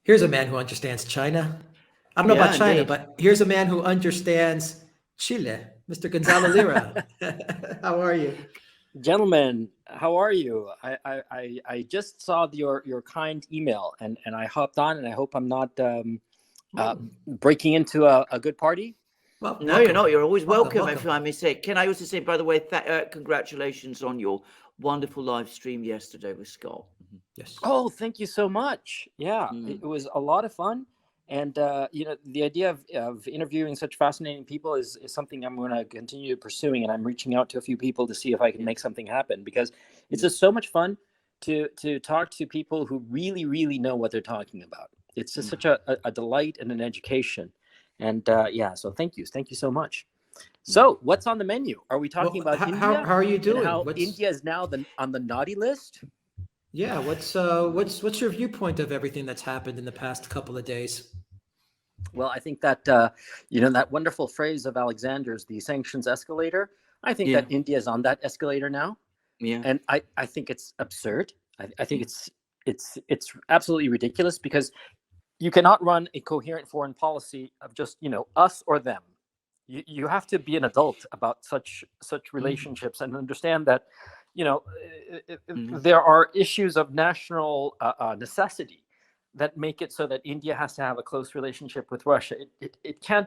Here's a man who understands China. I don't know about Yeah, China, indeed. but here's a man who understands Chile, Mr. Gonzalo Lira. How are you? Gentlemen, how are you? I just saw your kind email and I hopped on, and I hope I'm not breaking into a good party. Well, No, you're welcome. not. You're always welcome, if Welcome. I may say. Can I also say, by the way, congratulations on your wonderful live stream yesterday with Scott. Yes. Oh, thank you so much. Yeah, Mm. it was a lot of fun. And, the idea of interviewing such fascinating people is something I'm going to continue pursuing. And I'm reaching out to a few people to see if I can make something happen, because it's just so much fun to talk to people who really, really know what they're talking about. It's just such a delight and an education. And so thank you. Thank you so much. So what's on the menu? Are we talking about how, India? how are you doing? And how India is now on the naughty list? Yeah, what's your viewpoint of everything that's happened in the past couple of days? Well, I think that that wonderful phrase of Alexander's, the sanctions escalator. I think that India is on that escalator now, and I think it's absurd. I think it's absolutely ridiculous, because you cannot run a coherent foreign policy of just us or them. You have to be an adult about such relationships and understand that there are issues of national necessity that make it so that India has to have a close relationship with Russia. It can't.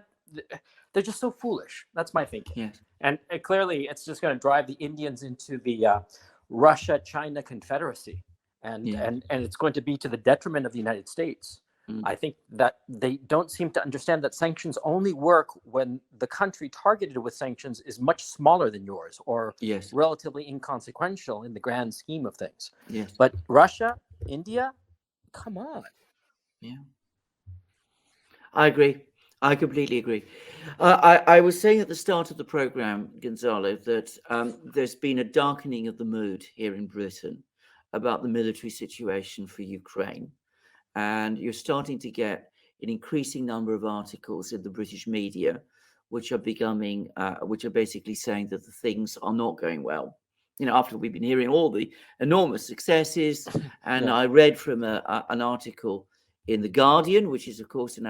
They're just so foolish. That's my thinking. Yes. And clearly, it's just going to drive the Indians into the Russia-China confederacy, and it's going to be to the detriment of the United States. I think that they don't seem to understand that sanctions only work when the country targeted with sanctions is much smaller than yours, or relatively inconsequential in the grand scheme of things. Yes. But Russia, India, come on. Yeah. I agree. I completely agree. I was saying at the start of the program, Gonzalo, that there's been a darkening of the mood here in Britain about the military situation for Ukraine. And you're starting to get an increasing number of articles in the British media, which are basically saying that the things are not going well. After we've been hearing all the enormous successes, and I read from an article in the Guardian, which is, of course, and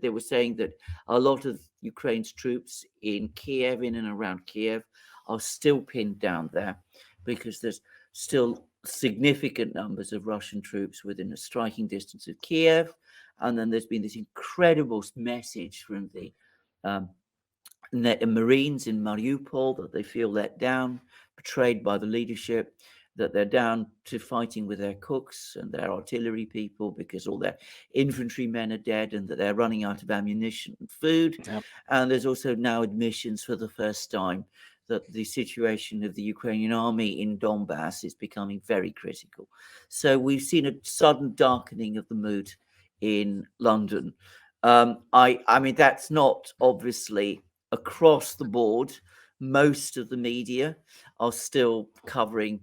they were saying that a lot of Ukraine's troops in Kiev, in and around Kiev, are still pinned down there, because there's still significant numbers of Russian troops within a striking distance of Kiev. And then there's been this incredible message from the Marines in Mariupol that they feel let down, betrayed by the leadership, that they're down to fighting with their cooks and their artillery people because all their infantrymen are dead, and that they're running out of ammunition and food. Yep. And there's also now admissions for the first time that the situation of the Ukrainian army in Donbass is becoming very critical. So we've seen a sudden darkening of the mood in London. I mean, that's not obviously across the board. Most of the media are still covering,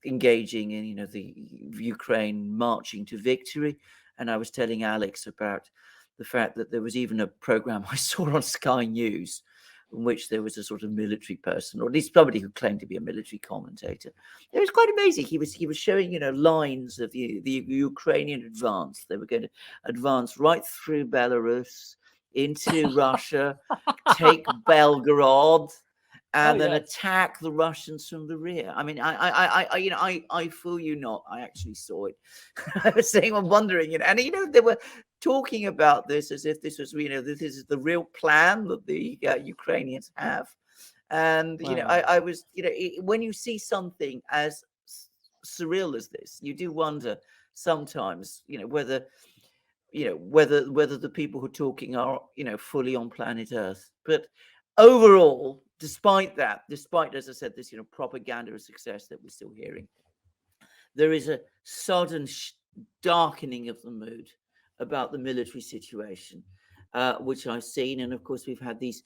engaging in, the Ukraine marching to victory. And I was telling Alex about the fact that there was even a program I saw on Sky News in which there was a sort of military person, or at least somebody who claimed to be a military commentator. It was quite amazing. He was showing, lines of the Ukrainian advance. They were going to advance right through Belarus into Russia, take Belgorod, and then attack the Russians from the rear. I mean, I fool you not. I actually saw it. I was saying, I'm wondering, and they were talking about this as if this was, this is the real plan that the Ukrainians have. And, I was, when you see something as surreal as this, you do wonder sometimes, whether the people who are talking are, fully on planet Earth. But overall, despite, as I said, this, propaganda of success that we're still hearing, there is a sudden darkening of the mood about the military situation, which I've seen. And of course, we've had these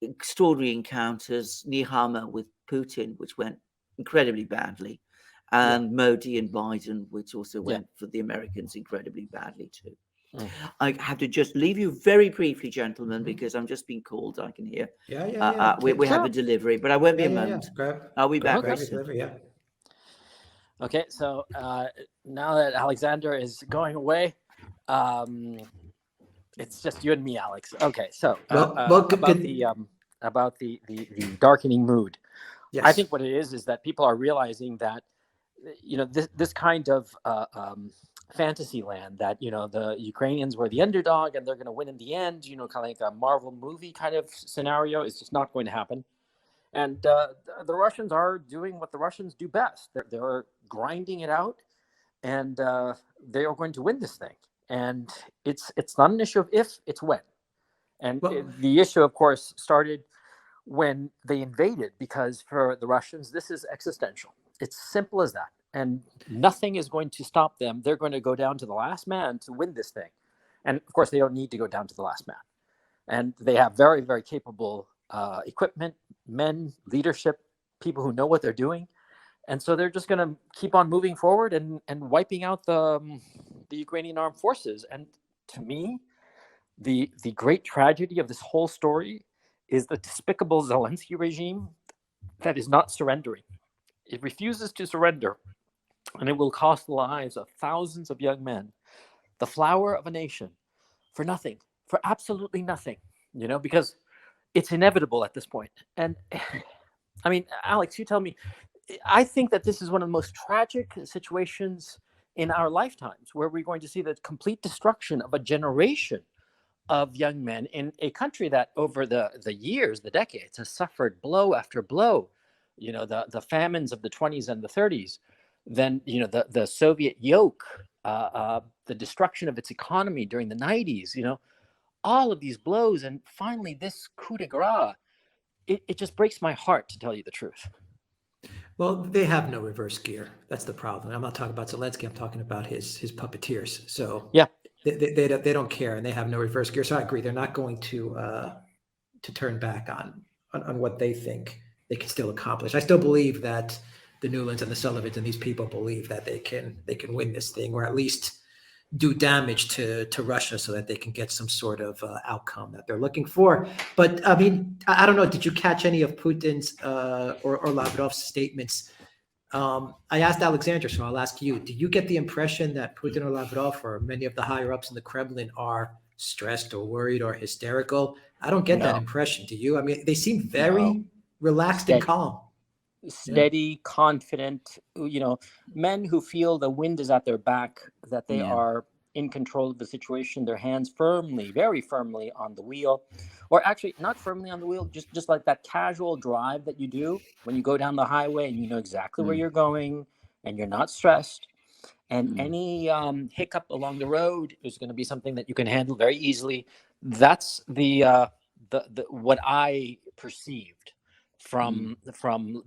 extraordinary encounters, Nihama with Putin, which went incredibly badly, and Modi and Biden, which also went for the Americans incredibly badly too. I have to just leave you very briefly, gentlemen, because I'm just being called. I can hear. We have a delivery, but I won't be a moment. I'll be back very soon. Okay, so now that Alexander is going away, it's just you and me, Alex. Okay, so about the darkening mood. Yes. I think what it is that people are realizing that, you know, this kind of fantasy land, that, you know, the Ukrainians were the underdog and they're going to win in the end, you know, kind of like a Marvel movie kind of scenario, is just not going to happen. And the Russians are doing what the Russians do best. They're grinding it out, and they are going to win this thing. And it's not an issue of if, it's when. And the issue, of course, started when they invaded, because for the Russians, this is existential. It's simple as that. And nothing is going to stop them. They're going to go down to the last man to win this thing. And of course, they don't need to go down to the last man. And they have very, very capable equipment, men, leadership, people who know what they're doing. And so they're just going to keep on moving forward and wiping out the Ukrainian armed forces. And to me, the great tragedy of this whole story is the despicable Zelensky regime that is not surrendering. It refuses to surrender, and it will cost the lives of thousands of young men, the flower of a nation, for nothing, for absolutely nothing, you know, because it's inevitable at this point. And I mean, Alex, you tell me, I think that this is one of the most tragic situations in our lifetimes, where we're going to see the complete destruction of a generation of young men in a country that over the years, the decades, has suffered blow after blow. You know, the famines of the 20s and the 30s, then, you know, the Soviet yoke, the destruction of its economy during the 90s, you know, all of these blows. And finally, this coup de grace, it just breaks my heart, to tell you the truth. Well, they have no reverse gear. That's the problem. I'm not talking about Zelensky. I'm talking about his puppeteers. So yeah, they don't care, and they have no reverse gear. So I agree. They're not going to turn back on what they think they can still accomplish. I still believe that the Newlands and the Sullivans and these people believe that they can win this thing, or at least do damage to Russia, so that they can get some sort of outcome that they're looking for. But I mean, I don't know. Did you catch any of Putin's or Lavrov's statements? I asked Alexander, so I'll ask you. Do you get the impression that Putin or Lavrov or many of the higher ups in the Kremlin are stressed or worried or hysterical? I don't get that impression. Do you? I mean, they seem very relaxed and calm. Steady, confident, you know, men who feel the wind is at their back, that they are in control of the situation, their hands firmly, very firmly on the wheel, or actually not firmly on the wheel, just like that casual drive that you do when you go down the highway and you know exactly where you're going and you're not stressed. And any hiccup along the road is going to be something that you can handle very easily. That's the what I perceived from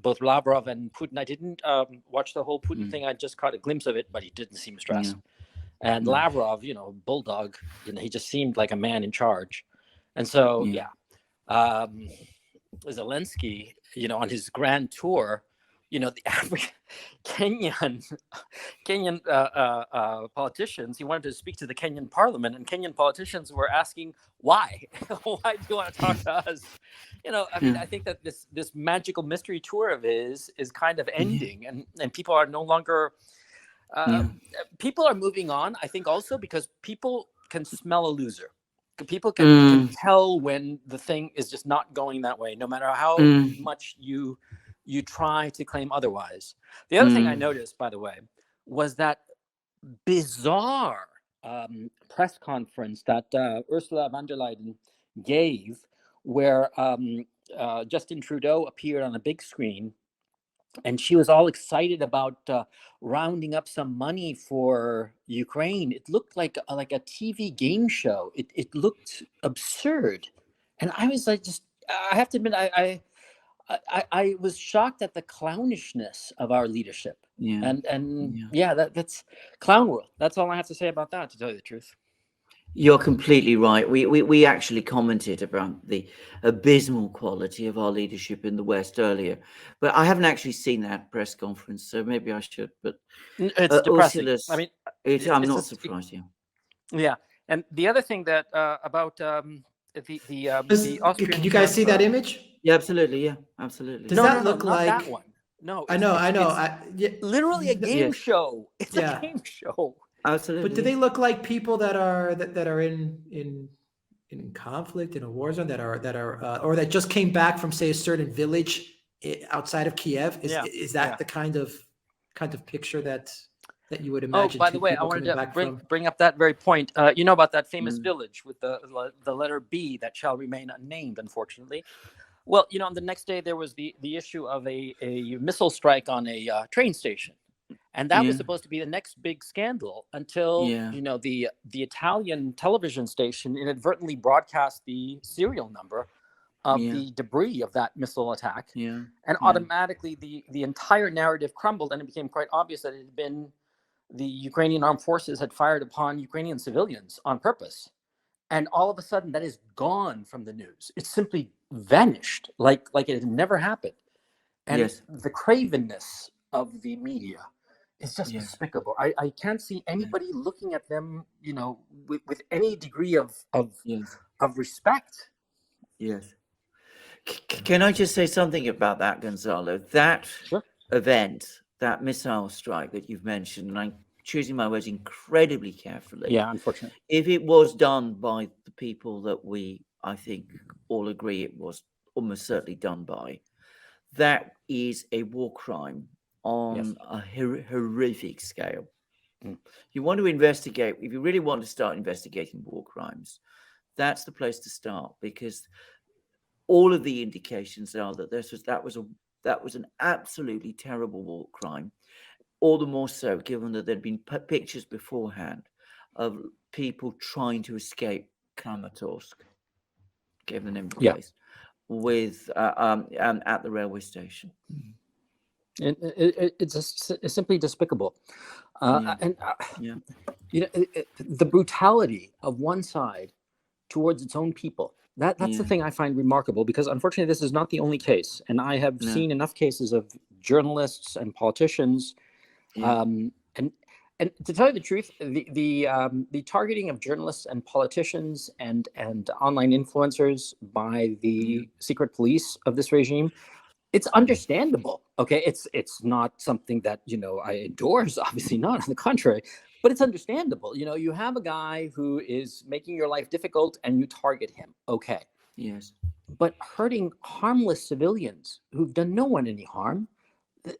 both Lavrov and Putin. I didn't watch the whole Putin thing. I just caught a glimpse of it, but he didn't seem stressed. And Lavrov, you know, bulldog, you know, he just seemed like a man in charge. And so, Zelensky, you know, on his grand tour, you know, the Kenyan politicians, he wanted to speak to the Kenyan parliament, and Kenyan politicians were asking, why? Why do you want to talk to us? You know, I mean, I think that this magical mystery tour of his is kind of ending, and people are no longer, people are moving on, I think, also because people can smell a loser. People can tell when the thing is just not going that way, no matter how much you try to claim otherwise. The other thing I noticed, by the way, was that bizarre press conference that Ursula von der Leyen gave, where Justin Trudeau appeared on a big screen, and she was all excited about rounding up some money for Ukraine. It looked like a TV game show. It looked absurd, and I was like, I have to admit, I was shocked at the clownishness of our leadership. That's clown world. That's all I have to say about that, to tell you the truth. You're completely right. We actually commented about the abysmal quality of our leadership in the West earlier, but I haven't actually seen that press conference, so maybe I should. But it's depressing. I mean, I'm not surprised. Yeah, and the other thing that about the Austrian. Can you guys see that image? Yeah, absolutely. Yeah, absolutely. Does that look like that one? No, I know. it's Yeah, literally a game Yes, show. It's a yeah. game show. But do absolutely. they look like people that are in conflict in a war zone or that just came back from, say, a certain village outside of Kiev? Yeah, Is yeah. that the kind of picture that you would Oh, imagine by two the way, I people wanted coming to back bring from? bring up that very point. You know about that famous Mm. village with the letter B that shall remain unnamed, unfortunately. Well, on the next day there was the issue of a missile strike on a train station, and that was Yeah, supposed to be the next big scandal until yeah, the Italian television station inadvertently broadcast the serial number of yeah, the debris of that missile attack, yeah, and yeah, automatically the entire narrative crumbled, and it became quite obvious that it had been the Ukrainian armed forces had fired upon Ukrainian civilians on purpose. And all of a sudden, that is gone from the news. It's simply vanished, like it had never happened. And yes, the cravenness of the media is just yes, despicable. I can't see yeah, anybody looking at them, with any degree yes, of respect. yes. Can I just say something about that, Gonzalo? That Sure. event, that missile strike that you've mentioned, and I'm choosing my words incredibly carefully. Yeah, unfortunately. If it was done by the people that I think, all agree it was almost certainly done by, that is a war crime Yes. on a horrific scale. Mm. You want to investigate, if you really want to start investigating war crimes, that's the place to start, because all of the indications are that that was an absolutely terrible war crime. All the more so given that there'd been pictures beforehand of people trying to escape Kramatorsk, given the name of the Yeah. place, with at the railway station. It's simply despicable. Yeah, And yeah, the brutality of one side towards its own people. That's the yeah. thing I find remarkable, because unfortunately this is not the only case, and I have No, seen enough cases of journalists and politicians, yeah, and to tell you the truth, the targeting of journalists and politicians and online influencers by yeah, the secret police of this regime, it's understandable. Okay, it's not something that I endorse, obviously not, on the contrary, but it's understandable. You have a guy who is making your life difficult and you target him. Okay, yes, but hurting harmless civilians who've done no one any harm,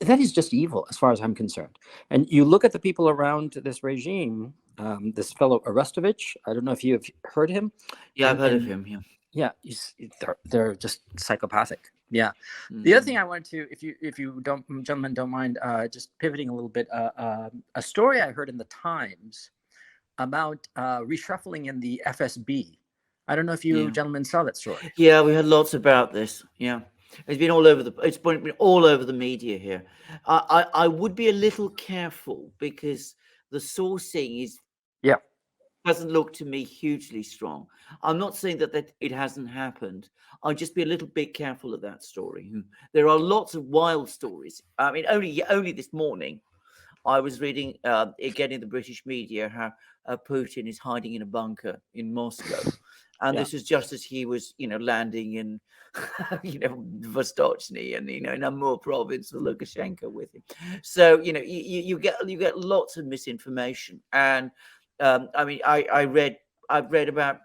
that is just evil as far as I'm concerned. And you look at the people around this regime, this fellow Arestovich, I don't know if you have heard him. yeah. I've heard of And him. Yeah. yeah, they're just psychopathic. Yeah. The other Mm. thing I wanted to, if you don't, gentlemen, don't mind, just pivoting a little bit, a story I heard in the Times about reshuffling in the FSB. I don't know if you Yeah, gentlemen saw that story. yeah. We had lots about this. Yeah, it's been all over it's been all over the media here. I would be a little careful because the sourcing Yeah. doesn't look to me hugely strong. I'm not saying that it hasn't happened. I'll just be a little bit careful of that story. There are lots of wild stories. I mean, only this morning, I was reading again in the British media how Putin is hiding in a bunker in Moscow, and Yeah. this is just as he was, landing in, Vostochny and in Amur province with Lukashenko with him. So you get lots of misinformation, and I mean I've read about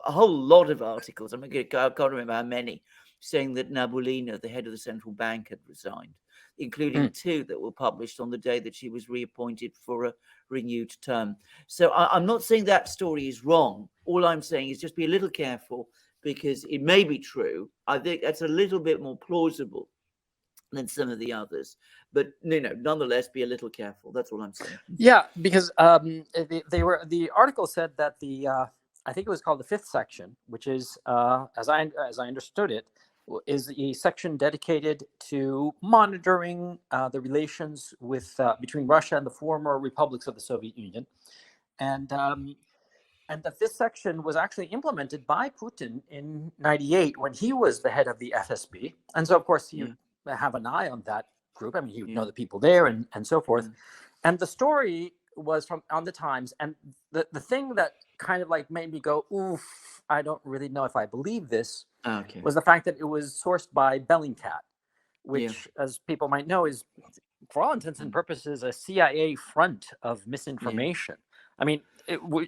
a whole lot of articles. I can't remember how many, saying that Nabulina, the head of the central bank, had resigned, including 2 that were published on the day that she was reappointed for a renewed term. So I'm not saying that story is wrong. All I'm saying is just be a little careful, because it may be true. I think that's a little bit more plausible than some of the others, but nonetheless, be a little careful. That's all I'm saying. Yeah, because the article said that I think it was called the 5th section, which is as I understood it, is a section dedicated to monitoring the relations between Russia and the former republics of the Soviet Union, and that this section was actually implemented by Putin in '98 when he was the head of the FSB, and so of course he would have an eye on that group. I mean, he would know the people there and so forth. And the story was on the Times, and the thing that kind of like made me go, oof, I don't really know if I believe this, Okay. was the fact that it was sourced by Bellingcat, which, as people might know, is, for all intents and purposes, a CIA front of misinformation. I mean,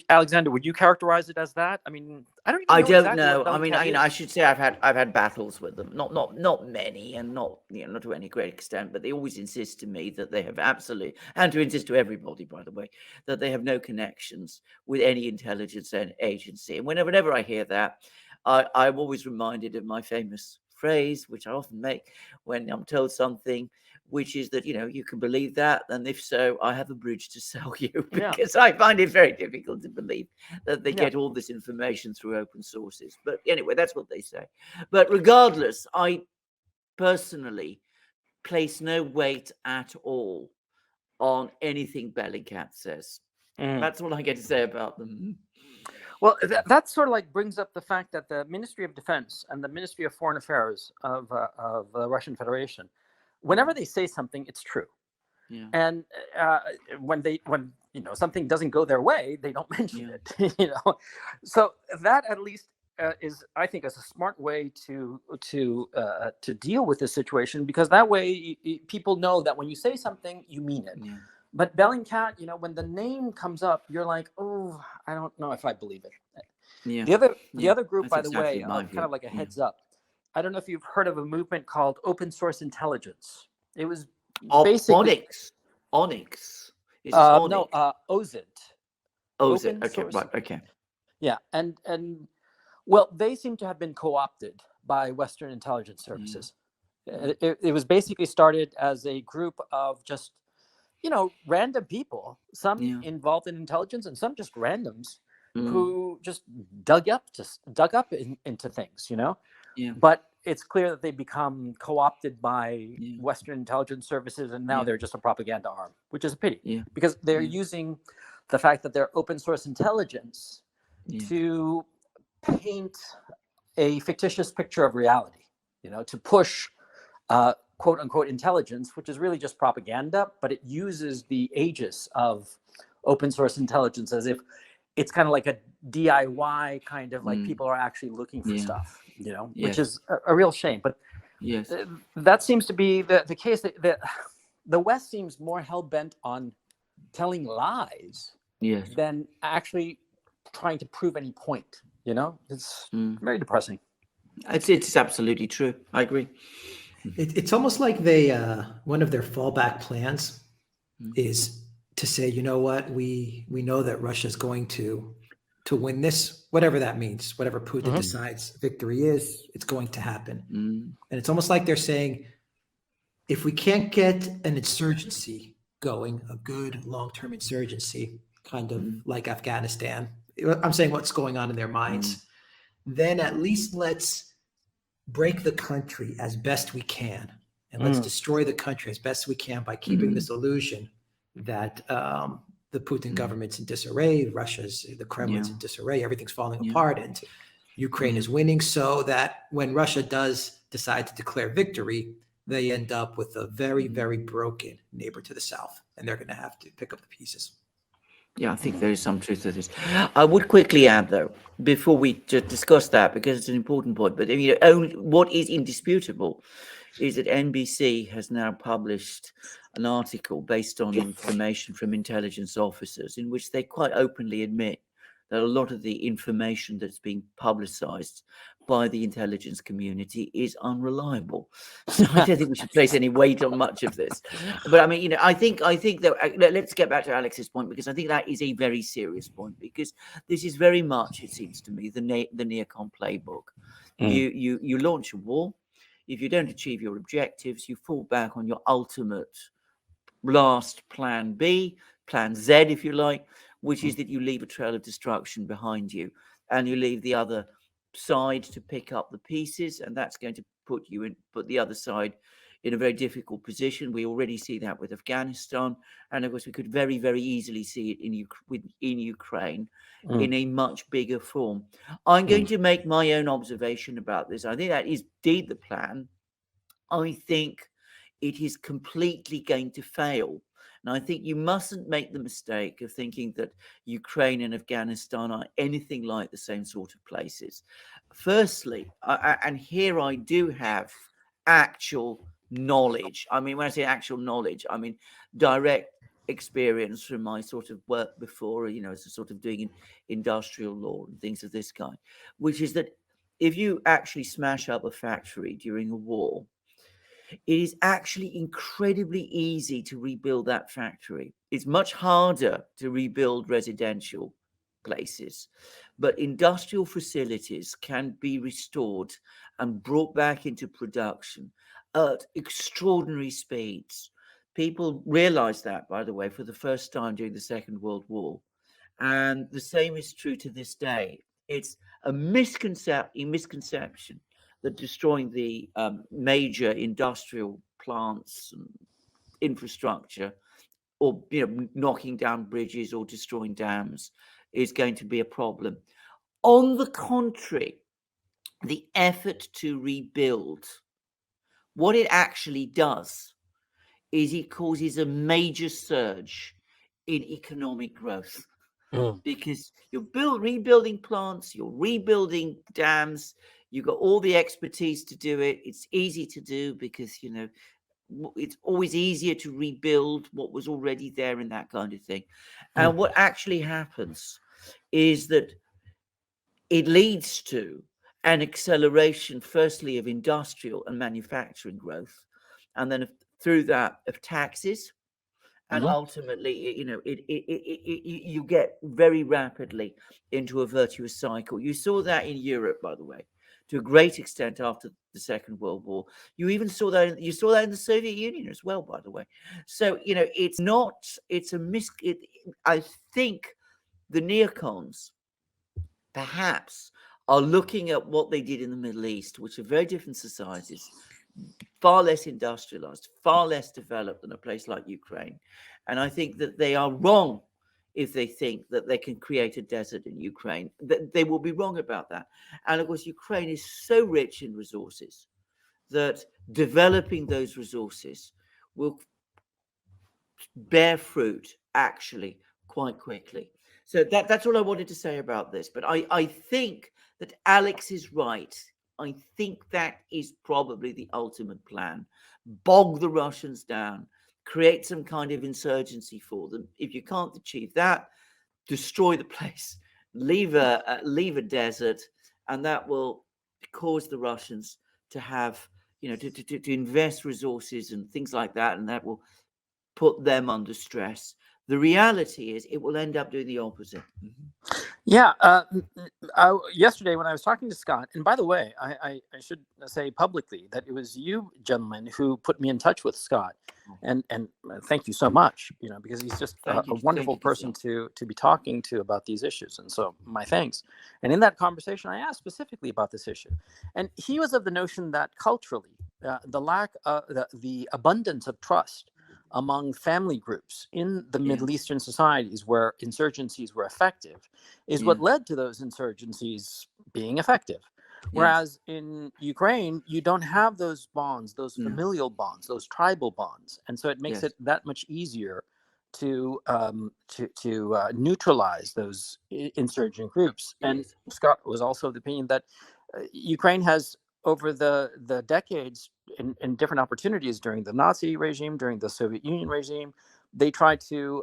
Alexander, would you characterize it as that? I mean, I don't even know I don't exactly know. what I mean, Bellingcat I is. should say I've had battles with them. Not many, and not to any great extent. But they always insist to me that they have absolutely, and to insist to everybody, by the way, that they have no connections with any intelligence agency. And whenever I hear that, I'm always reminded of my famous phrase, which I often make when I'm told something, which is that, you can believe that, and if so, I have a bridge to sell you, Yeah. because I find it very difficult to believe that they Yeah. get all this information through open sources. But anyway, that's what they say. But regardless, I personally place no weight at all on anything Bellingcat says. That's all I get to say about them. Well, that sort of like brings up the fact that the Ministry of Defense and the Ministry of Foreign Affairs of the Russian Federation, whenever they say something, it's true. Yeah. And when something doesn't go their way, they don't mention it. So that at least is, I think, is a smart way to deal with this situation, because that way people know that when you say something, you mean it. Yeah. But Bellingcat, when the name comes up, you're like, oh, I don't know if I believe it. Yeah. The other group, That's by the exactly way, my kind view. of like a heads up. I don't know if you've heard of a movement called open source intelligence. It was basically Onyx. Is this Onyx? no, OSINT. OSINT. Okay, source. right. Okay. Yeah, and well, they seem to have been co-opted by Western intelligence services. It was basically started as a group of just random people, some involved in intelligence and some just randoms who just dug up into things, But it's clear that they become co-opted by Western intelligence services, and now they're just a propaganda arm, which is a pity, because they're using the fact that they're open source intelligence to paint a fictitious picture of reality, to push quote unquote intelligence, which is really just propaganda, but it uses the aegis of open source intelligence as if it's kind of like a DIY kind of like people are actually looking for stuff, which is a real shame. But that seems to be the case. That the West seems more hell-bent on telling lies than actually trying to prove any point. It's very depressing. It's absolutely true. I agree. It's almost like they one of their fallback plans is to say, you know what, we know that Russia's going to win this, whatever that means, whatever Putin decides victory is, it's going to happen. And it's almost like they're saying, if we can't get an insurgency going, a good long-term insurgency, kind of like Afghanistan, I'm saying what's going on in their minds, then at least let's break the country as best we can, and let's destroy the country as best we can by keeping this illusion that the Putin government's in disarray, the Kremlin's in disarray, everything's falling apart, and Ukraine is winning, so that when Russia does decide to declare victory, they end up with a very, very broken neighbor to the south, and they're going to have to pick up the pieces. Yeah, I think there is some truth to this. I would quickly add, though, before we just discuss that, because it's an important point, but what is indisputable is that NBC has now published an article based on information from intelligence officers in which they quite openly admit that a lot of the information that's being publicized by the intelligence community is unreliable. So I don't think we should place any weight on much of this. But I mean, I think that let's get back to Alex's point, because I think that is a very serious point, because this is very much, it seems to me, the neocon playbook. You launch a war. If you don't achieve your objectives, you fall back on your ultimate last plan B, plan Z, if you like, which is that you leave a trail of destruction behind you, and you leave the other side to pick up the pieces, and that's going to put the other side in a very difficult position. We already see that with Afghanistan, and of course we could very, very easily see it in Ukraine in a much bigger form. I'm going to make my own observation about this. I think that is indeed the plan. I think it is completely going to fail. And I think you mustn't make the mistake of thinking that Ukraine and Afghanistan are anything like the same sort of places. Firstly, and here I do have actual knowledge. I mean, when I say actual knowledge, I mean direct experience from my sort of work before, as a sort of doing industrial law and things of this kind, which is that if you actually smash up a factory during a war, it is actually incredibly easy to rebuild that factory. It's much harder to rebuild residential places, but industrial facilities can be restored and brought back into production at extraordinary speeds. People realized that, by the way, for the first time during the Second World War. And the same is true to this day. It's a misconception that destroying the major industrial plants and infrastructure, or knocking down bridges or destroying dams, is going to be a problem. On the contrary, the effort to rebuild, what it actually does is it causes a major surge in economic growth. Because you're rebuilding plants, you're rebuilding dams, you've got all the expertise to do it. It's easy to do because, it's always easier to rebuild what was already there and that kind of thing. And what actually happens is that it leads to an acceleration, firstly, of industrial and manufacturing growth, and then through that of taxes. And ultimately, you get very rapidly into a virtuous cycle. You saw that in Europe, by the way, to a great extent after the Second World War. You even saw that. You saw that in the Soviet Union as well, by the way. So I think the neocons perhaps are looking at what they did in the Middle East, which are very different societies, far less industrialized, far less developed than a place like Ukraine. And I think that they are wrong if they think that they can create a desert in Ukraine. They will be wrong about that. And of course, Ukraine is so rich in resources that developing those resources will bear fruit actually quite quickly. So that's all I wanted to say about this. But I think that Alex is right. I think that is probably the ultimate plan. Bog the Russians down, create some kind of insurgency for them. If you can't achieve that, destroy the place, leave a desert, and that will cause the Russians to have, to invest resources and things like that, and that will put them under stress. The reality is it will end up doing the opposite. Yeah. Yesterday when I was talking to Scott, and by the way, I should say publicly that it was you, gentlemen, who put me in touch with Scott. And thank you so much, because he's just a wonderful person to be talking to about these issues. And so my thanks. And in that conversation, I asked specifically about this issue. And he was of the notion that culturally, the abundance of trust among family groups in the Middle Eastern societies where insurgencies were effective is what led to those insurgencies being effective. Whereas in Ukraine, you don't have those bonds, those familial bonds, those tribal bonds. And so it makes it that much easier to neutralize those insurgent groups. And Scott was also of the opinion that Ukraine has, over the decades, in different opportunities during the Nazi regime, during the Soviet Union regime, they tried to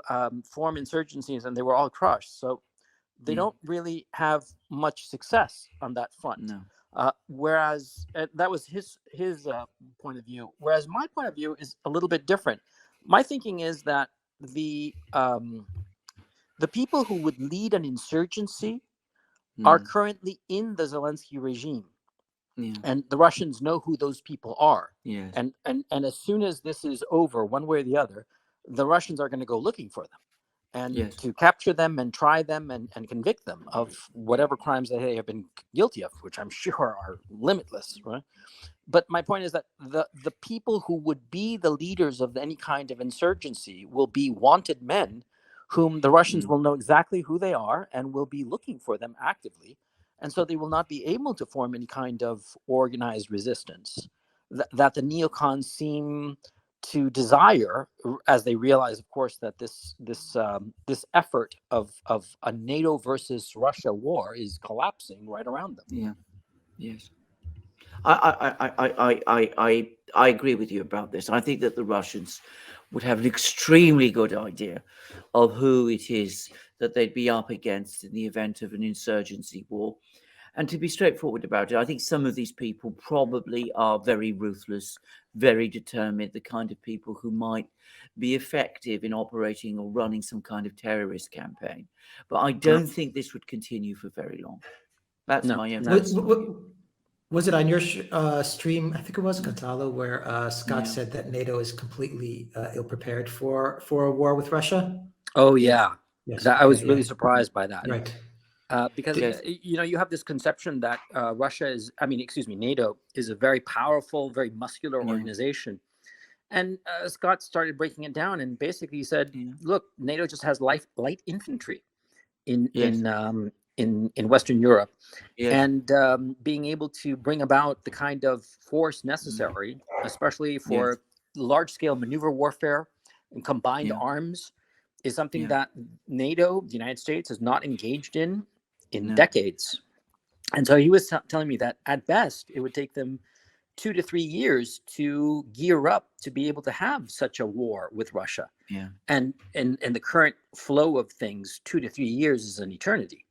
form insurgencies and they were all crushed. So they don't really have much success on that front. No. Whereas that was his point of view. Whereas my point of view is a little bit different. My thinking is that the people who would lead an insurgency are currently in the Zelensky regime. And the Russians know who those people are. And as soon as this is over, one way or the other, the Russians are going to go looking for them and to capture them and try them and convict them of whatever crimes they have been guilty of, which I'm sure are limitless, right? But my point is that the people who would be the leaders of any kind of insurgency will be wanted men whom the Russians will know exactly who they are and will be looking for them actively. And so they will not be able to form any kind of organized resistance that the neocons seem to desire, as they realize, of course, that this effort of a NATO versus Russia war is collapsing right around them. Yes. I agree with you about this. I think that the Russians would have an extremely good idea of who it is that they'd be up against in the event of an insurgency war. And to be straightforward about it, I think some of these people probably are very ruthless, very determined, the kind of people who might be effective in operating or running some kind of terrorist campaign. But I don't think this would continue for very long. That's my own. Was it on your stream? I think it was Gonzalo, where Scott said that NATO is completely ill-prepared for a war with Russia. Oh yeah, yes. I was really surprised by that. Right. Because you have this conception that NATO is a very powerful, very muscular organization, and Scott started breaking it down and basically said, "Look, NATO just has light infantry in Western Europe, and being able to bring about the kind of force necessary, especially for large-scale maneuver warfare and combined arms, is something that NATO, the United States, has not engaged in decades." And so he was telling me that at best it would take them 2 to 3 years to gear up to be able to have such a war with Russia. And the current flow of things, 2 to 3 years is an eternity.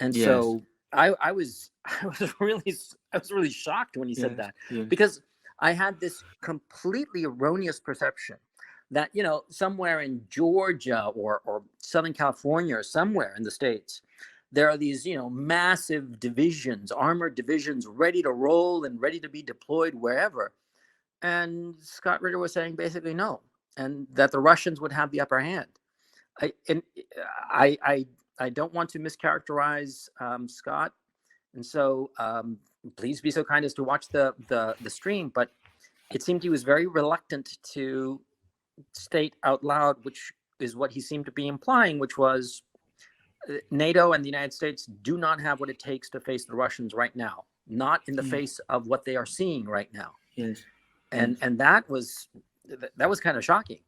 And so I was really shocked when he said that, because I had this completely erroneous perception that, somewhere in Georgia or Southern California or somewhere in the States, there are these, massive divisions, armored divisions ready to roll and ready to be deployed wherever. And Scott Ritter was saying basically no, and that the Russians would have the upper hand. I don't want to mischaracterize Scott, and so please be so kind as to watch the stream. But it seemed he was very reluctant to state out loud, which is what he seemed to be implying, which was NATO and the United States do not have what it takes to face the Russians right now, not in the face of what they are seeing right now. And that was kind of shocking.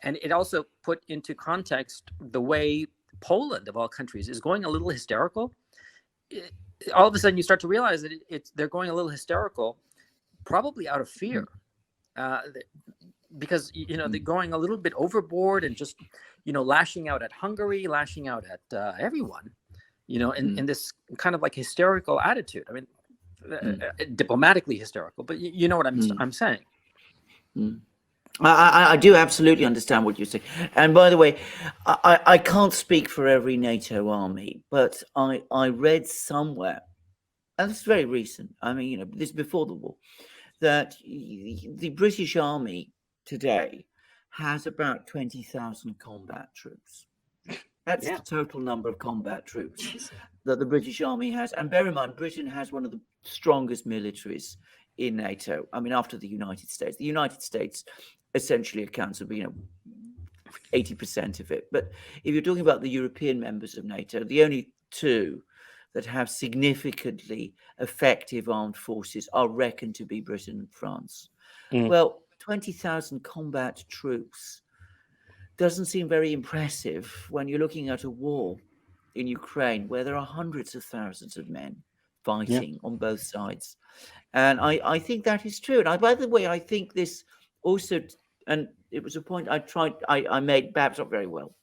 And it also put into context the way Poland, of all countries, is going a little hysterical. All of a sudden you start to realize that they're going a little hysterical, probably out of fear. Because they're going a little bit overboard and just lashing out at Hungary, lashing out at everyone, in this kind of like hysterical attitude. I mean, diplomatically hysterical, but you know what I'm saying. I do absolutely understand what you're saying. And by the way, I can't speak for every NATO army, but I read somewhere, and it's very recent, I mean, this is before the war, that the British Army today has about 20,000 combat troops. That's the total number of combat troops that the British Army has. And bear in mind, Britain has one of the strongest militaries in NATO. I mean, after the United States. The United States essentially accounts for 80% of it. But if you're talking about the European members of NATO, the only two that have significantly effective armed forces are reckoned to be Britain and France. Well, 20,000 combat troops doesn't seem very impressive when you're looking at a war in Ukraine where there are hundreds of thousands of men fighting on both sides. And I think that is true. And by the way, I think this also, and it was a point I made, perhaps not very well,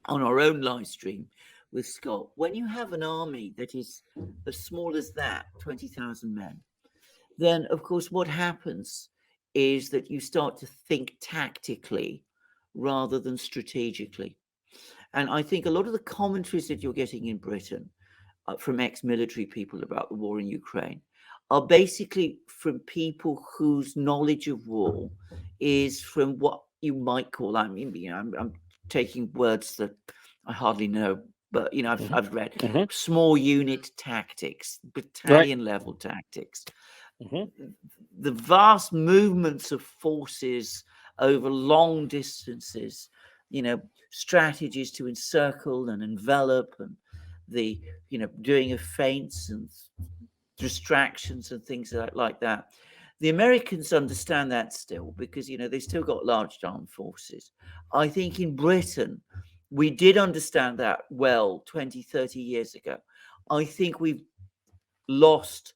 on our own live stream with Scott. When you have an army that is as small as that, 20,000 men, then of course what happens is that you start to think tactically rather than strategically. And I think a lot of the commentaries that you're getting in Britain from ex-military people about the war in Ukraine are basically from people whose knowledge of war is from what you might call, I'm taking words that I hardly know, but I've read small unit tactics, battalion level tactics. The vast movements of forces over long distances, strategies to encircle and envelop, and the doing of feints and distractions and things like that. The Americans understand that still because they still got large armed forces. I think in Britain we did understand that well 20-30 years ago. I think we've lost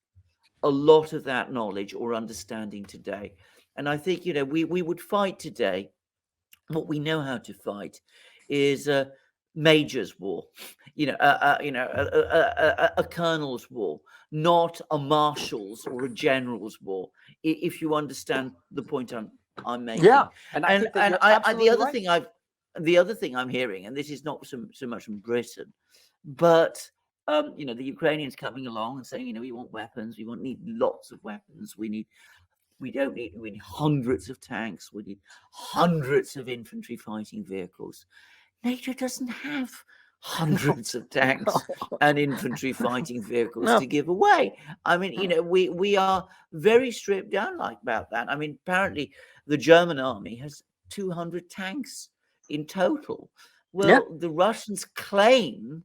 a lot of that knowledge or understanding today. And I think, we would fight today. What we know how to fight is a major's war, a colonel's war, not a marshal's or a general's war. If you understand the point I'm making. Yeah, and I think that you're absolutely right. The other thing I'm hearing, and this is not so much from Britain, but the Ukrainians coming along and saying, we want weapons, we need lots of weapons, we need hundreds of tanks, we need hundreds of infantry fighting vehicles. NATO doesn't have hundreds of tanks and infantry fighting vehicles to give away. I mean, we are very stripped down about that. I mean, apparently the German army has 200 tanks in total. Well, the Russians claim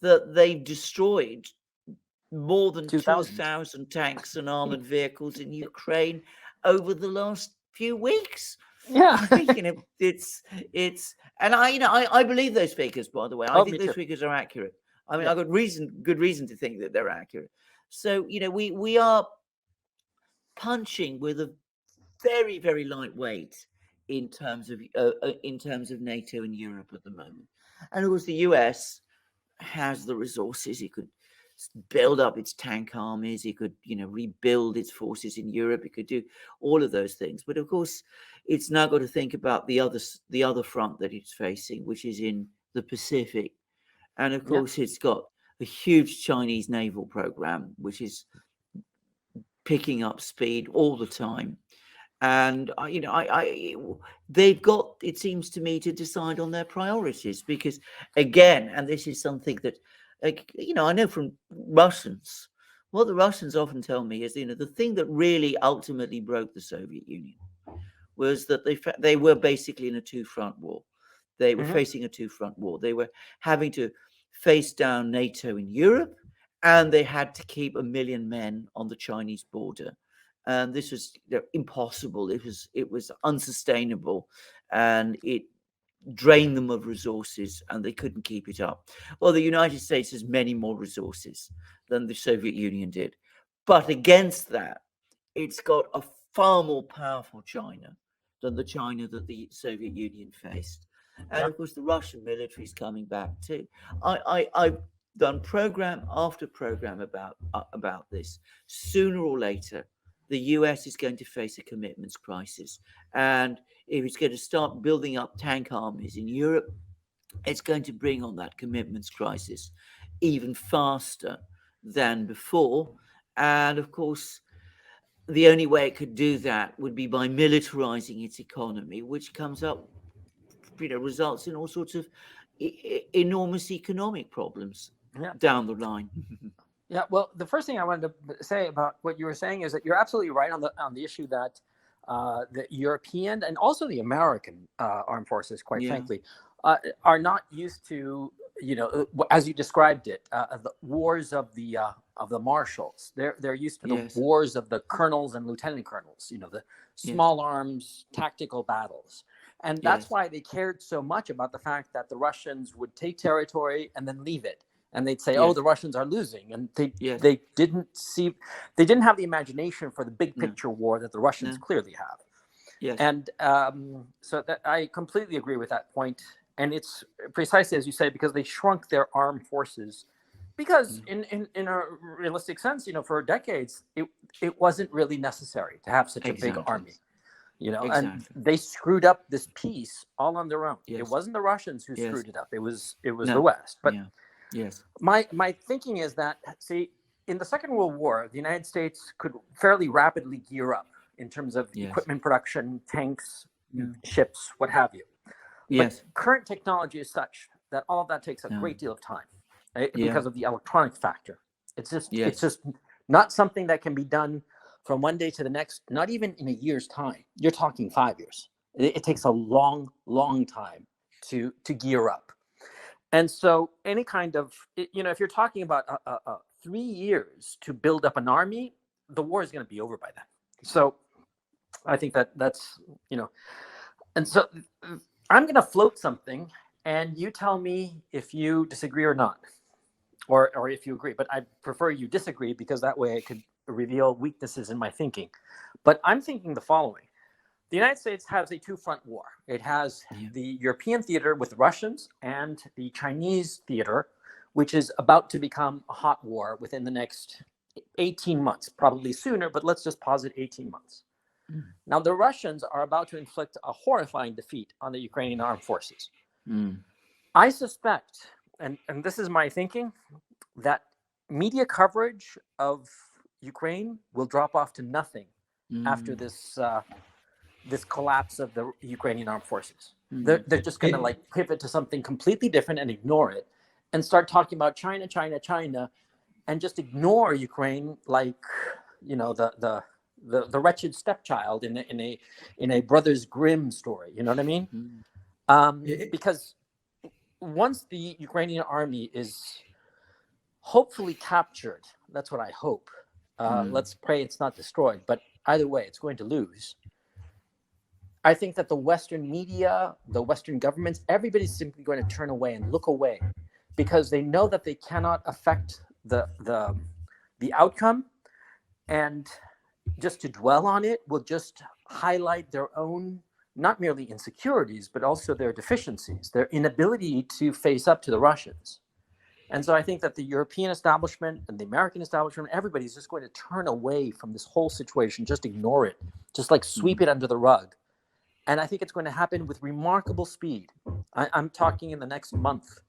that they've destroyed more than 2,000 tanks and armored vehicles in Ukraine over the last few weeks. Yeah, it's and I believe those figures, by the way. I think those figures are accurate. I mean, I've got good reason to think that they're accurate. So we are punching with a very, very light weight in terms of NATO and Europe at the moment. And of course, the US has the resources. It could build up its tank armies. It could, rebuild its forces in Europe. It could do all of those things. But of course, it's now got to think about the other front that it's facing, which is in the Pacific. And of course, it's got a huge Chinese naval program, which is picking up speed all the time. And they've got, it seems to me, to decide on their priorities, because again, and this is something that I know from Russians, what the Russians often tell me is, the thing that really ultimately broke the Soviet Union was that they were basically in a two-front war. They were facing a two-front war. They were having to face down NATO in Europe, and they had to keep 1 million men on the Chinese border. And this was impossible. It was unsustainable, and it drained them of resources, and they couldn't keep it up. Well, the United States has many more resources than the Soviet Union did, but against that, it's got a far more powerful China than the China that the Soviet Union faced. And of course, the Russian military is coming back too. I've done program after program about this. Sooner or later, the US is going to face a commitments crisis. And if it's going to start building up tank armies in Europe, it's going to bring on that commitments crisis even faster than before. And of course, the only way it could do that would be by militarizing its economy, which comes up, results in all sorts of enormous economic problems down the line. Yeah, well, the first thing I wanted to say about what you were saying is that you're absolutely right on the issue that the European and also the American armed forces, quite frankly, are not used to, as you described it, the wars of the marshals. They're used to the wars of the colonels and lieutenant colonels. The small arms tactical battles. And that's why they cared so much about the fact that the Russians would take territory and then leave it. And they'd say, "Oh, the Russians are losing," and they didn't have the imagination for the big picture war that the Russians clearly have. Yes. And so that I completely agree with that point. And it's precisely as you say, because they shrunk their armed forces. Because in a realistic sense, for decades, it wasn't really necessary to have such a big army. And they screwed up this peace all on their own. It wasn't the Russians who screwed it up. It was the West. But my thinking is that, see, in the Second World War, the United States could fairly rapidly gear up in terms of equipment production, tanks, ships, what have you. But current technology is such that all of that takes a great deal of time because of the electronic factor. It's just not something that can be done from one day to the next, not even in a year's time. You're talking 5 years. It takes a long, long time to gear up. And so any kind of, if you're talking about 3 years to build up an army, the war is going to be over by then. So I think that's, and so I'm going to float something and you tell me if you disagree or not, or if you agree, but I prefer you disagree because that way I could reveal weaknesses in my thinking. But I'm thinking the following. The United States has a two-front war. It has the European theater with the Russians and the Chinese theater, which is about to become a hot war within the next 18 months, probably sooner, but let's just posit 18 months. Now, the Russians are about to inflict a horrifying defeat on the Ukrainian armed forces. I suspect, and this is my thinking, that media coverage of Ukraine will drop off to nothing after this this collapse of the Ukrainian armed forces. They're just going to like pivot to something completely different and ignore it, and start talking about China, China, China, and just ignore Ukraine like, you know, the wretched stepchild in a Brothers Grimm story. You know what I mean? Because once the Ukrainian army is hopefully captured, that's what I hope. Let's pray it's not destroyed, but either way, it's going to lose. I think that the Western media, the Western governments, everybody's simply going to turn away and look away, because they know that they cannot affect the outcome, and just to dwell on it will just highlight their own, not merely insecurities, but also their deficiencies, their inability to face up to the Russians. And so I think that the European establishment and the American establishment, everybody's just going to turn away from this whole situation, just ignore it, just like sweep it under the rug. And I think it's going to happen with remarkable speed. I'm talking in the next month,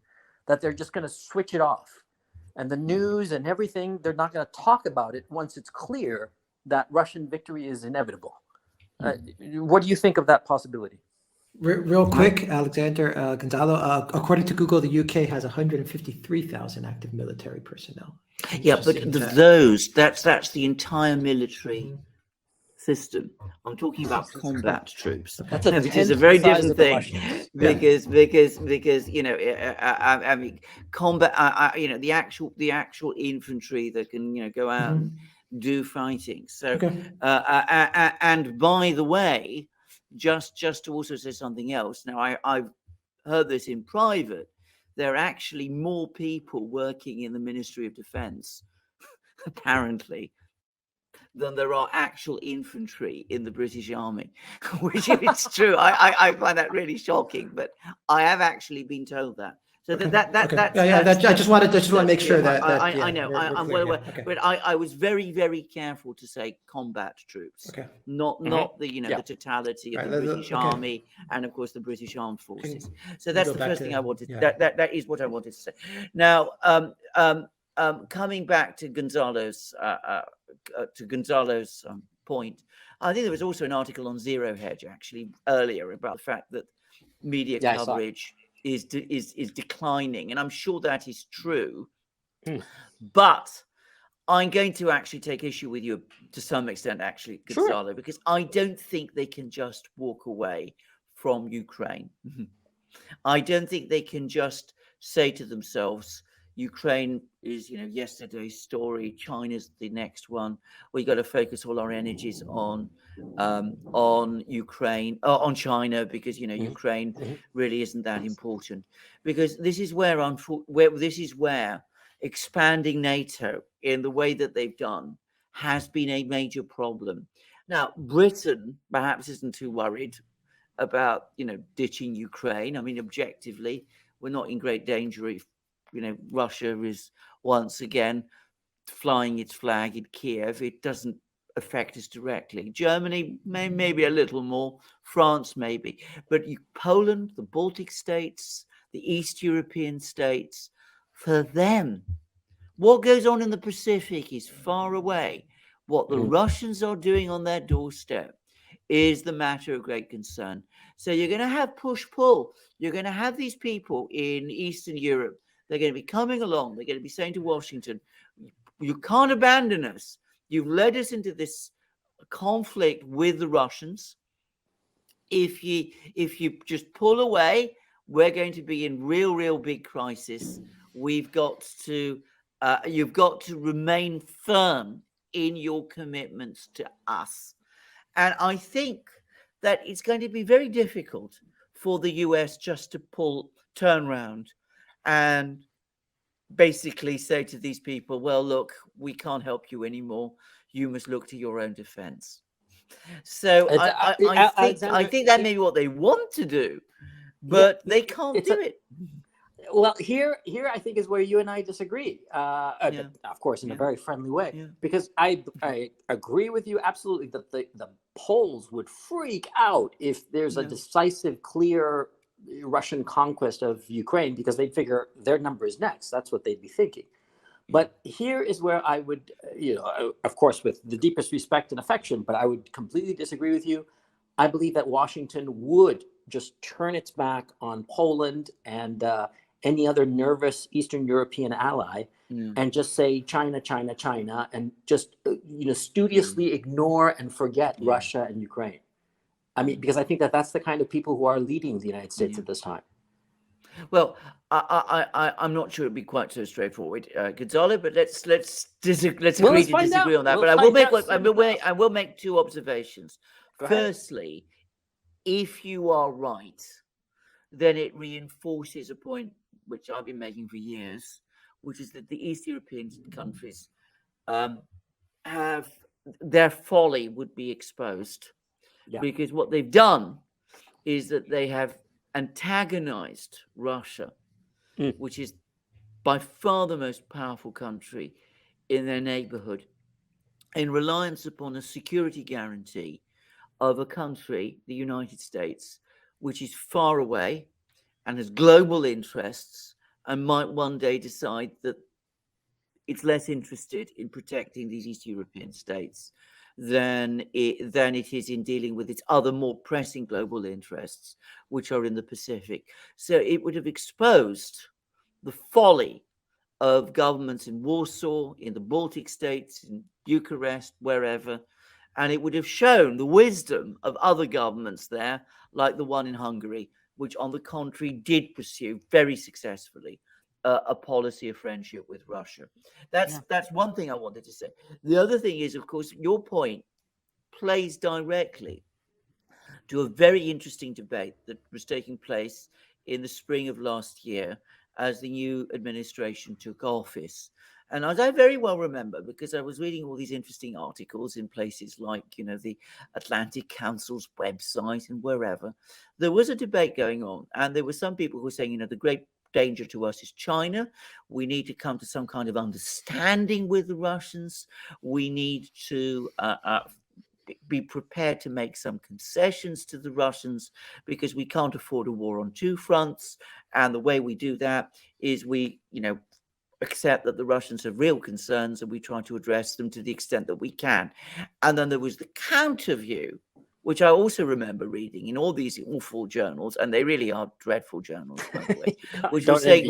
that they're just going to switch it off. And the news and everything, they're not going to talk about it once it's clear that Russian victory is inevitable. What do you think of that possibility? Real quick, Alexander, Gonzalo, according to Google, the UK has 153,000 active military personnel. Yeah, but that's the entire military system. I'm talking about combat troops, which is a very different thing, because you know, I mean, combat, you know, the actual infantry that can, you know, go out and do fighting. So, and by the way, just to also say something else. Now, I've heard this in private. There are actually more people working in the Ministry of Defence, apparently, than there are actual infantry in the British Army, which, if it's true, I find that really shocking. But I have actually been told that. So I just want to make sure that I know I'm well aware, but I was very, very careful to say combat troops, not the, you know, the totality of the British Army and of course the British Armed Forces. So that's the first thing I wanted. That is what I wanted to say. Now, coming back to Gonzalo's point, I think there was also an article on Zero Hedge actually earlier about the fact that media coverage is declining, and I'm sure that is true. But I'm going to actually take issue with you to some extent, actually, Gonzalo, because I don't think they can just walk away from Ukraine. I don't think they can just say to themselves, Ukraine is, you know, yesterday's story. China's the next one. We got to focus all our energies on Ukraine, on China, because, you know, Ukraine really isn't that important. Because this is where expanding NATO in the way that they've done has been a major problem. Now, Britain perhaps isn't too worried about, you know, ditching Ukraine. I mean, objectively, we're not in great danger if, you know, Russia is once again flying its flag in Kiev. It doesn't affect us directly. Germany maybe a little more, France maybe, but Poland, the Baltic states, the East European states, for them, what goes on in the Pacific is far away. What the Russians are doing on their doorstep is the matter of great concern. So you're going to have push-pull. You're going to have these people in Eastern Europe. They're going to be coming along. They're going to be saying to Washington, you can't abandon us. You've led us into this conflict with the Russians. If you just pull away, we're going to be in real big crisis. You've got to remain firm in your commitments to us. And I think that it's going to be very difficult for the US just to turn around and basically say to these people, well, look, we can't help you anymore. you must look to your own defense. So It's, I Alexander, think that may be what they want to do, but they can't do it. Well, here I think is where you and I disagree. Of course, in a very friendly way, because I agree with you absolutely that the Poles would freak out if there's a decisive, clear Russian conquest of Ukraine, because they'd figure their number is next. That's what they'd be thinking. But here is where I would, of course, with the deepest respect and affection, but I would completely disagree with you. I believe that Washington would just turn its back on Poland and any other nervous Eastern European ally, and just say China, China, China, and just studiously ignore and forget Russia and Ukraine. I mean, because I think that that's the kind of people who are leading the United States at this time. Well, I'm not sure it'd be quite so straightforward, Gonzalo. But let's agree to disagree on that. But I will make two observations. Firstly, if you are right, then it reinforces a point which I've been making for years, which is that the East European countries have their folly would be exposed, because what they've done is that they have antagonized Russia, which is by far the most powerful country in their neighborhood, in reliance upon a security guarantee of a country, the United States, which is far away and has global interests and might one day decide that it's less interested in protecting these East European states than it is in dealing with its other more pressing global interests, which are in the Pacific. So it would have exposed the folly of governments in Warsaw, in the Baltic states, in Bucharest, wherever, and it would have shown the wisdom of other governments there, like the one in Hungary, which on the contrary did pursue very successfully a policy of friendship with Russia. That's one thing I wanted to say. The other thing is, of course, your point plays directly to a very interesting debate that was taking place in the spring of last year as the new administration took office. And as I very well remember, because I was reading all these interesting articles in places like, the Atlantic Council's website and wherever, there was a debate going on. And there were some people who were saying, the great danger to us is China. We need to come to some kind of understanding with the Russians. We need to be prepared to make some concessions to the Russians, because we can't afford a war on two fronts. And the way we do that is we, accept that the Russians have real concerns and we try to address them to the extent that we can. And then there was the counter view, which I also remember reading in all these awful journals, and they really are dreadful journals, by the way, which was saying,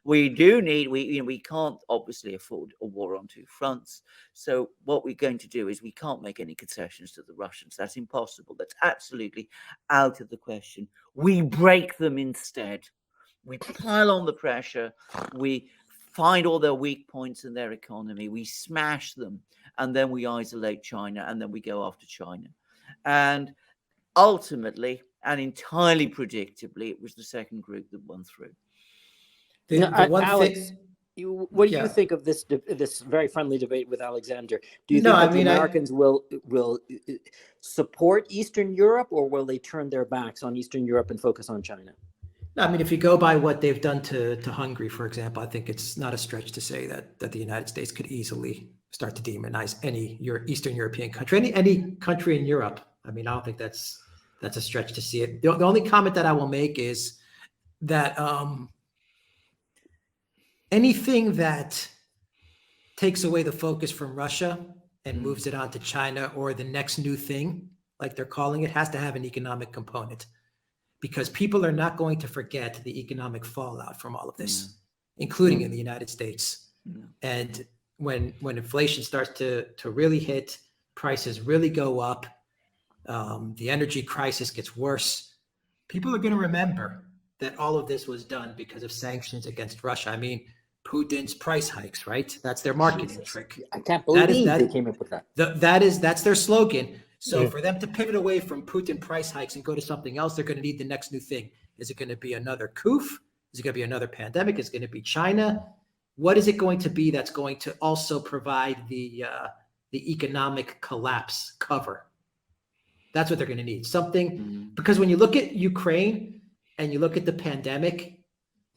we can't obviously afford a war on two fronts. So what we're going to do is we can't make any concessions to the Russians. That's impossible. That's absolutely out of the question. We break them instead. We pile on the pressure. We find all their weak points in their economy. We smash them, and then we isolate China, and then we go after China. And ultimately, and entirely predictably, it was the second group that won through. Alex, what do you think of this very friendly debate with Alexander? Do you think that the Americans will support Eastern Europe, or will they turn their backs on Eastern Europe and focus on China? I mean, if you go by what they've done to Hungary, for example, I think it's not a stretch to say that the United States could easily start to demonize any Eastern European country, any country in Europe. I mean, I don't think that's a stretch to see it. The only comment that I will make is that anything that takes away the focus from Russia and moves it on to China, or the next new thing, like they're calling it, has to have an economic component. Because people are not going to forget the economic fallout from all of this, including in the United States. And when inflation starts to really hit, prices really go up, the energy crisis gets worse, people are going to remember that all of this was done because of sanctions against Russia. I mean, Putin's price hikes, right? That's their marketing trick. I can't believe they came up with that. That's their slogan. So for them to pivot away from Putin price hikes and go to something else, they're going to need the next new thing. Is it going to be another coup? Is it going to be another pandemic? Is it going to be China? What is it going to be that's going to also provide the the economic collapse cover. That's what they're going to need. Something, because when you look at Ukraine and you look at the pandemic,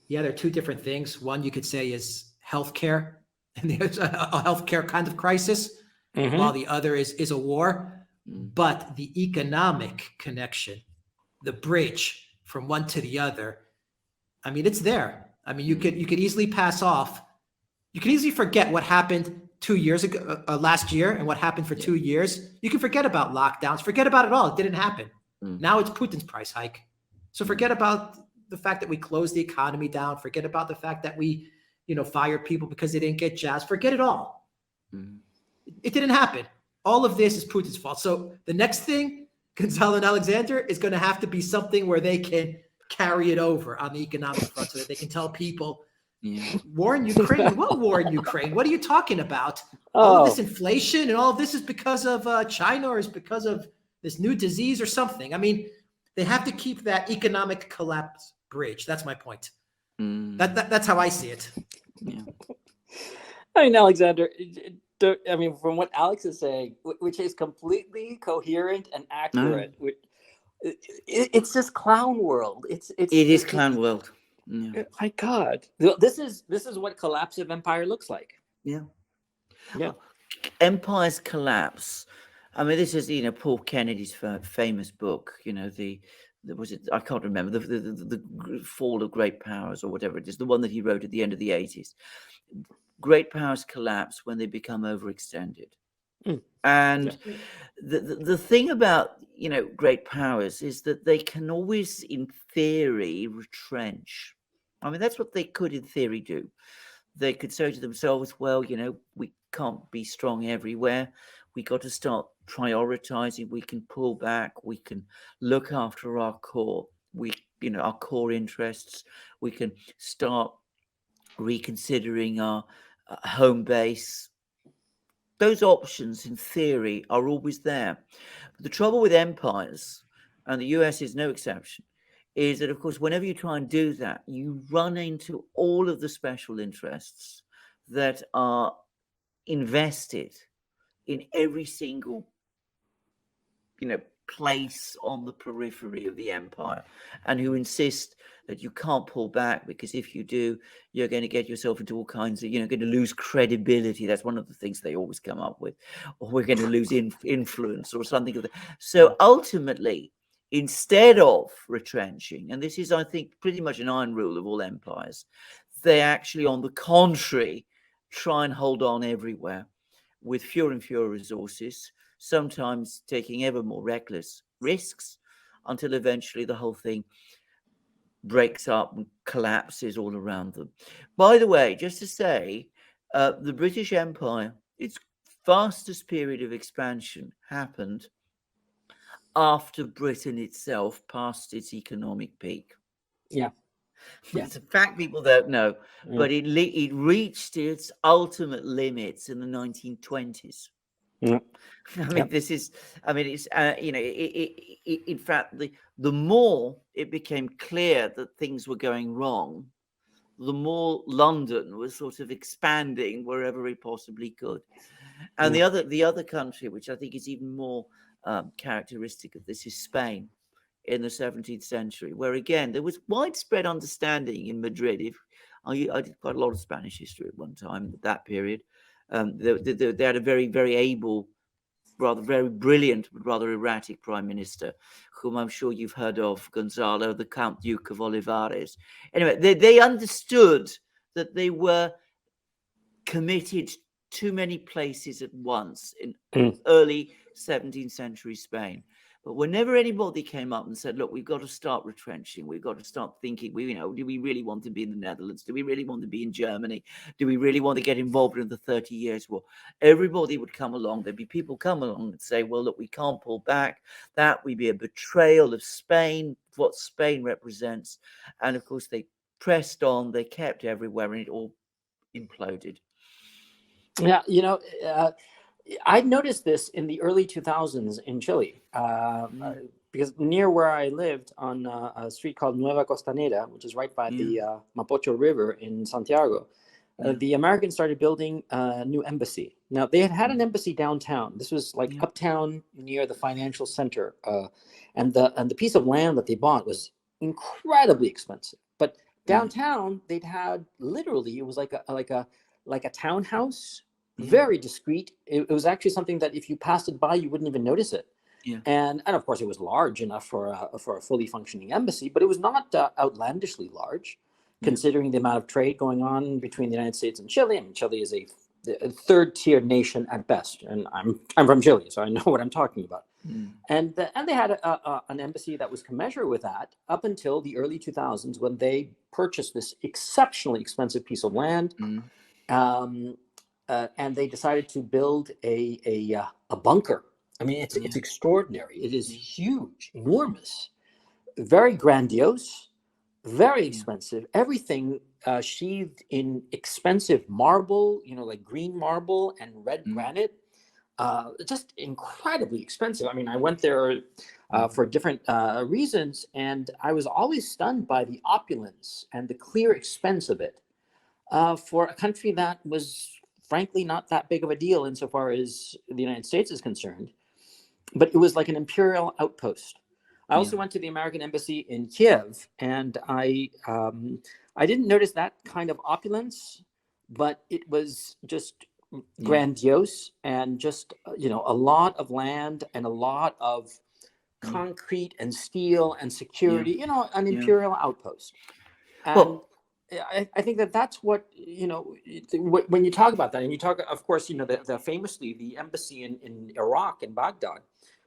yeah, they're two different things. One you could say is healthcare, and the other, a healthcare kind of crisis, while the other is a war. But the economic connection, the bridge from one to the other, I mean, it's there. I mean, you could easily pass off. You can easily forget what happened 2 years ago, last year, and what happened for 2 years. You can forget about lockdowns, forget about it all. It didn't happen. Now it's Putin's price hike. So forget about the fact that we closed the economy down. Forget about the fact that we, fired people because they didn't get jobs. Forget it all. It didn't happen. All of this is Putin's fault. So the next thing, Gonzalo and Alexander, is going to have to be something where they can carry it over on the economic front so that they can tell people, war in Ukraine? What war in Ukraine? What are you talking about? All of this inflation and all of this is because of China, or is because of this new disease or something. I mean, they have to keep that economic collapse bridge. That's my point. That's how I see it. Yeah. I mean, Alexander, from what Alex is saying, which is completely coherent and accurate, it's just clown world. It is clown world. Yeah. My God, this is what collapse of empire looks like. Yeah. Empires collapse. I mean, this is Paul Kennedy's famous book. Was it? I can't remember the fall of great powers, or whatever it is. The one that he wrote at the end of the 80s. Great powers collapse when they become overextended. And the thing about great powers is that they can always, in theory, retrench. I mean, that's what they could, in theory, do. They could say to themselves, well, we can't be strong everywhere. We got to start prioritizing. We can pull back. We can look after our core. Our core interests. We can start reconsidering our home base. Those options, in theory, are always there. But the trouble with empires, and the US is no exception, is that, of course, whenever you try and do that, you run into all of the special interests that are invested in every single, place on the periphery of the empire, and who insist that you can't pull back, because if you do, you're going to get yourself into all kinds of, going to lose credibility. That's one of the things they always come up with, or we're going to lose influence or something of that. So ultimately, instead of retrenching, and this is, I think, pretty much an iron rule of all empires, they actually, on the contrary, try and hold on everywhere with fewer and fewer resources, sometimes taking ever more reckless risks, until eventually the whole thing breaks up and collapses all around them. By the way, just to say, the British Empire, its fastest period of expansion happened after Britain itself passed its economic peak. It's a fact people don't know, but it reached its ultimate limits in the 1920s. This is, it's, in fact, the more it became clear that things were going wrong, the more London was sort of expanding wherever it possibly could. And the other country, which I think is even more characteristic of this, is Spain in the 17th century, where again there was widespread understanding in Madrid. I did quite a lot of Spanish history at one time, at that period. They had a very, very able, rather very brilliant, but rather erratic prime minister, whom I'm sure you've heard of, Gonzalo, the Count Duke of Olivares. Anyway, they understood that they were committed too many places at once in early 17th century Spain. But whenever anybody came up and said, look, we've got to start retrenching, we've got to start thinking, do we really want to be in the Netherlands? Do we really want to be in Germany? Do we really want to get involved in the 30 Years' War? Everybody would come along. There'd be people come along and say, well, look, we can't pull back. That would be a betrayal of Spain, what Spain represents. And of course, they pressed on, they kept everywhere, and it all imploded. Yeah, I noticed this in the early 2000s in Chile, because near where I lived on a street called Nueva Costanera, which is right by the Mapocho River in Santiago, the Americans started building a new embassy. Now, they had an embassy downtown. This was like uptown near the financial center. And the piece of land that they bought was incredibly expensive. But downtown, they'd had literally, it was like a townhouse, very discreet. It was actually something that if you passed it by, you wouldn't even notice it. And of course, it was large enough for a fully functioning embassy, but it was not outlandishly large, considering the amount of trade going on between the United States and Chile. I mean, Chile is a third-tier nation at best, and I'm from Chile, so I know what I'm talking about. And they had an embassy that was commensurate with that up until the early 2000s, when they purchased this exceptionally expensive piece of land, and they decided to build a bunker. I mean, it's extraordinary. It is huge, enormous, very grandiose, very expensive. Everything sheathed in expensive marble, like green marble and red granite. Just incredibly expensive. I mean, I went there for different reasons, and I was always stunned by the opulence and the clear expense of it for a country that was frankly not that big of a deal insofar as the United States is concerned. But it was like an imperial outpost. I also went to the American embassy in Kiev, and I didn't notice that kind of opulence, but it was just grandiose and just a lot of land and a lot of concrete and steel and security. An imperial outpost. And I think that's what when you talk about that, and you talk, of course, the famously the embassy in Iraq, in Baghdad,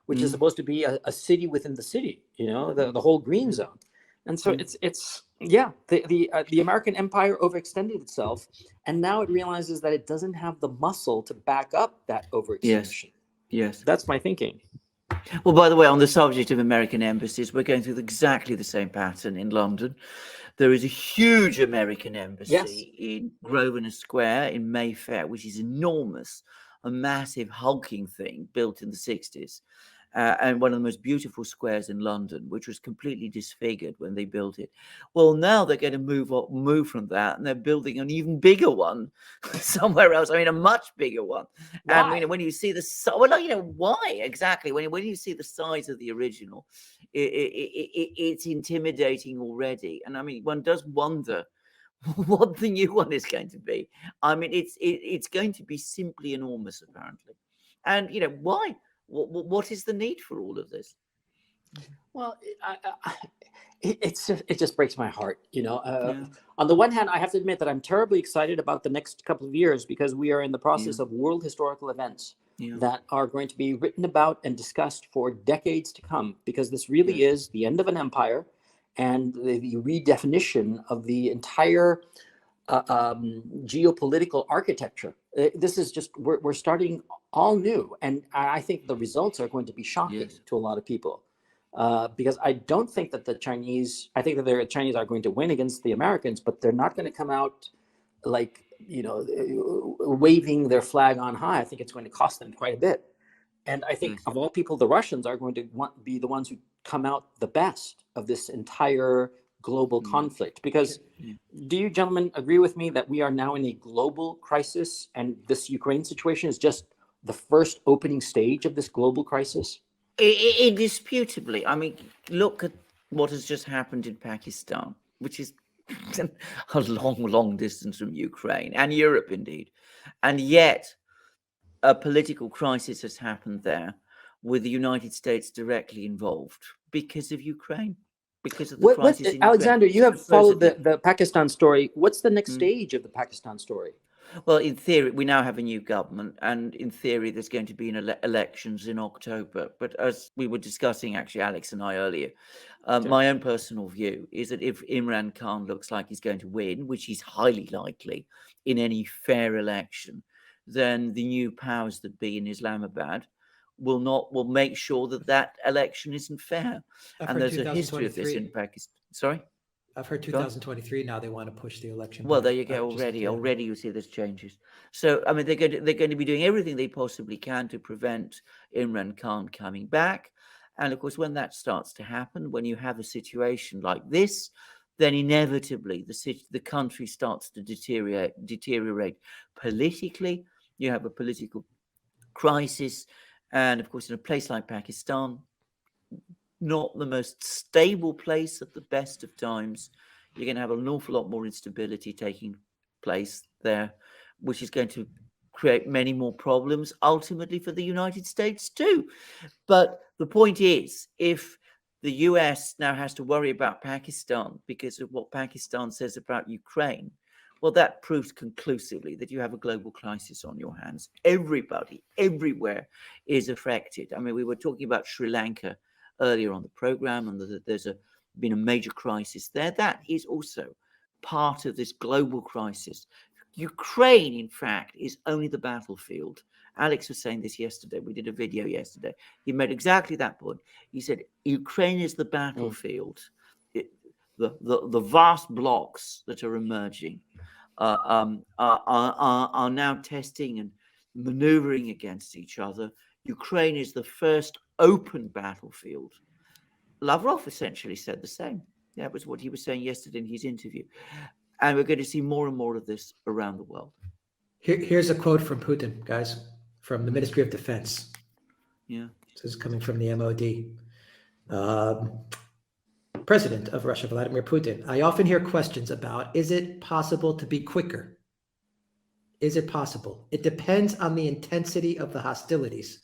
which is supposed to be a city within the city, the whole green zone. And so the American empire overextended itself, and now it realizes that it doesn't have the muscle to back up that overextension. Yes. That's my thinking. Well, by the way, on the subject of American embassies, we're going through exactly the same pattern in London. There is a huge American embassy in Grosvenor Square in Mayfair, which is enormous, a massive hulking thing built in the 60s. And one of the most beautiful squares in London, which was completely disfigured when they built it. Well, now they're going to move from that, and they're building an even bigger one somewhere else. I mean, a much bigger one. Why? And when you see the why exactly? When you see the size of the original, it's intimidating already. And I mean, one does wonder what the new one is going to be. I mean, it's going to be simply enormous, apparently. And why? What is the need for all of this? Well, it just breaks my heart. On the one hand, I have to admit that I'm terribly excited about the next couple of years, because we are in the process of world historical events that are going to be written about and discussed for decades to come, because this really is the end of an empire and the redefinition of the entire geopolitical architecture. This is just, we're starting all new. And I think the results are going to be shocking to a lot of people. Because I don't think that the Chinese are going to win against the Americans, but they're not going to come out like, waving their flag on high. I think it's going to cost them quite a bit. And I think of all people, the Russians are going to be the ones who come out the best of this entire global conflict. Because do you gentlemen agree with me that we are now in a global crisis, and this Ukraine situation is just the first opening stage of this global crisis? Indisputably. I mean, look at what has just happened in Pakistan, which is a long distance from Ukraine and Europe indeed. And yet a political crisis has happened there with the United States directly involved because of Ukraine, because of the crisis in Alexander, Ukraine. you have followed the Pakistan story. What's the next stage of the Pakistan story? Well, in theory, we now have a new government, and in theory, there's going to be elections in October. But as we were discussing, actually, Alex and I earlier, my own personal view is that if Imran Khan looks like he's going to win, which is highly likely in any fair election, then the new powers that be in Islamabad will make sure that election isn't fair. And there's a history of this in Pakistan. Sorry? I've heard 2023 now they want to push the election. Well, there you go. Already you see there's changes. So, I mean, they're going to be doing everything they possibly can to prevent Imran Khan coming back. And of course, when that starts to happen, when you have a situation like this, then inevitably the country starts to deteriorate politically. You have a political crisis, and of course, in a place like Pakistan, not the most stable place at the best of times, you're going to have an awful lot more instability taking place there, which is going to create many more problems ultimately for the United States too. But the point is, if the US now has to worry about Pakistan because of what Pakistan says about Ukraine, well, that proves conclusively that you have a global crisis on your hands. Everybody, everywhere is affected. I mean, we were talking about Sri Lanka earlier on the program, and there's been a major crisis there. That is also part of this global crisis. Ukraine, in fact, is only the battlefield. Alex was saying this yesterday. We did a video yesterday. He made exactly that point. He said, Ukraine is the battlefield. The vast blocks that are emerging are now testing and maneuvering against each other. Ukraine is the first open battlefield. Lavrov essentially said the same. That was what he was saying yesterday in his interview. And we're going to see more and more of this around the world. Here's a quote from Putin, guys, from the Ministry of Defense. Yeah. This is coming from the MOD. President of Russia, Vladimir Putin. I often hear questions about, is it possible to be quicker? Is it possible? It depends on the intensity of the hostilities.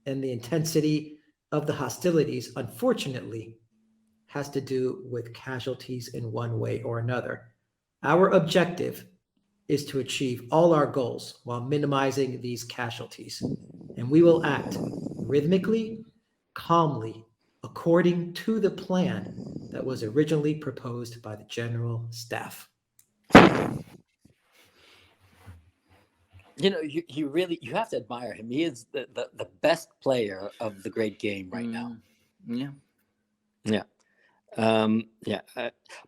And the intensity of the hostilities, unfortunately, has to do with casualties in one way or another. Our objective is to achieve all our goals while minimizing these casualties. And we will act rhythmically, calmly, according to the plan that was originally proposed by the General Staff. You know, you really, you have to admire him. He is the best player of the great game right now. Yeah. Yeah.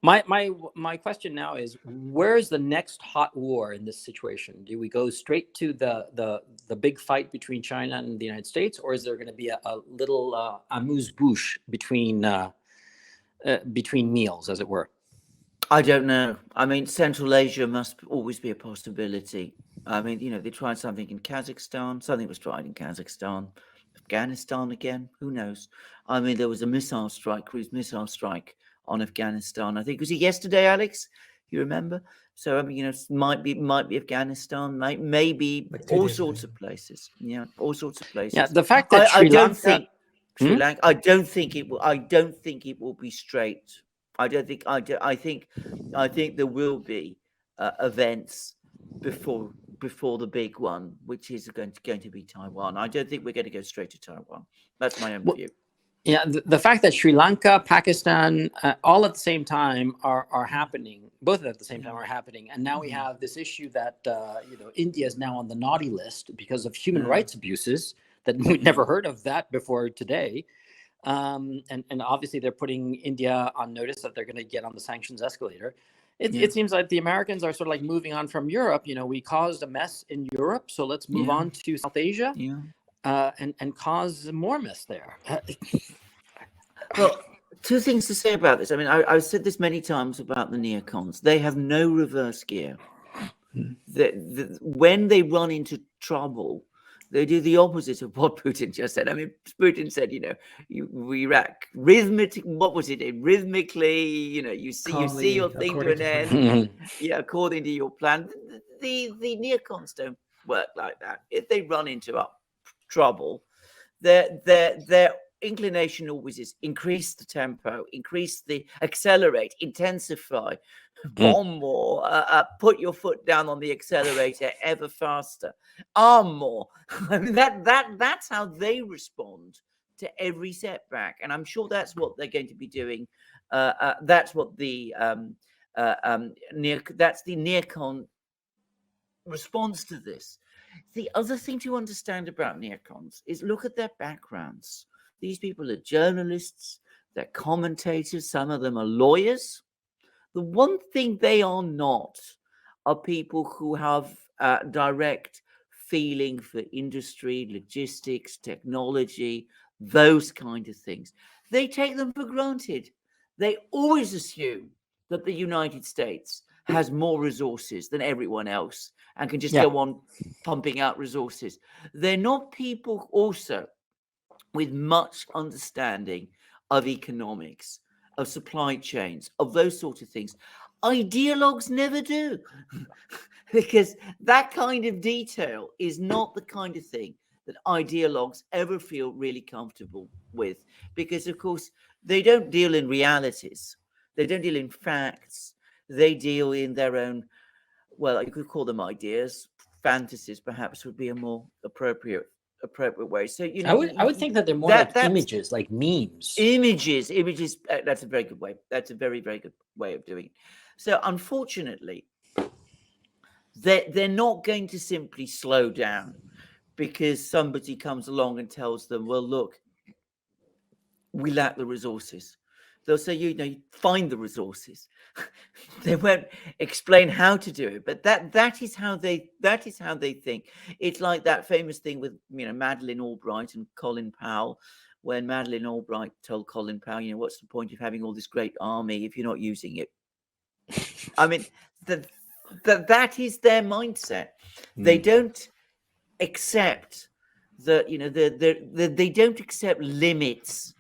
My question now is, where's the next hot war in this situation? Do we go straight to the big fight between China and the United States, or is there going to be a little amuse-bouche between meals, as it were? I don't know. I mean, Central Asia must always be a possibility. I mean, you know, they tried something in Kazakhstan. Something was tried in Kazakhstan. Afghanistan again, who knows? I mean, there was a cruise missile strike on Afghanistan. I think, was it yesterday, Alex? You remember? So I mean, you know, it might be Afghanistan, maybe Like 2 all days sorts ago. of places. Yeah, all sorts of places. Yeah, the fact that I don't think Hmm? Sri Lanka. I don't think it will. I don't think it will be straight. I don't think. I think there will be events before the big one, which is going to be Taiwan. I don't think we're going to go straight to Taiwan. That's my own view. Yeah, the fact that Sri Lanka, Pakistan, all at the same time are happening, both at the same time are happening, and now we have this issue that India is now on the naughty list because of human rights abuses that we'd never heard of that before today, and obviously they're putting India on notice that they're going to get on the sanctions escalator. It seems like the Americans are sort of like moving on from Europe. You know, we caused a mess in Europe, so let's move on to South Asia. Yeah. And cause more mess there. Well, two things to say about this. I mean, I've said this many times about the neocons. They have no reverse gear. When they run into trouble, they do the opposite of what Putin just said. I mean, Putin said, you know, we react what was it? Rhythmically, you know, you see your thing to an end. Yeah, according to your plan. The neocons don't work like that. If they run into trouble, their inclination always is increase the tempo, accelerate, intensify, bomb more, put your foot down on the accelerator ever faster, arm more. I mean, that's how they respond to every setback, and I'm sure that's what they're going to be doing. That's what the neocon response to this. The other thing to understand about neocons is look at their backgrounds. These people are journalists, they're commentators, some of them are lawyers. The one thing they are not are people who have direct feeling for industry, logistics, technology, those kind of things. They take them for granted. They always assume that the United States has more resources than everyone else and can just go on pumping out resources. They're not people also with much understanding of economics, of supply chains, of those sort of things. Ideologues never do, because that kind of detail is not the kind of thing that ideologues ever feel really comfortable with, because, of course, they don't deal in realities. They don't deal in facts. They deal in their own, well, you could call them ideas. Fantasies, perhaps, would be a more appropriate way. So, you know, I would think that they're more like images, like memes. Images. That's a very good way. That's a very, very good way of doing it. So, unfortunately, they're not going to simply slow down because somebody comes along and tells them, well, look, we lack the resources. They'll say, you know, find the resources. They won't explain how to do it, but that is how they think. It's like that famous thing with, you know, Madeleine Albright and Colin Powell, when Madeleine Albright told Colin Powell, you know, what's the point of having all this great army if you're not using it? I mean, that is their mindset. They don't accept that, you know, they don't accept limits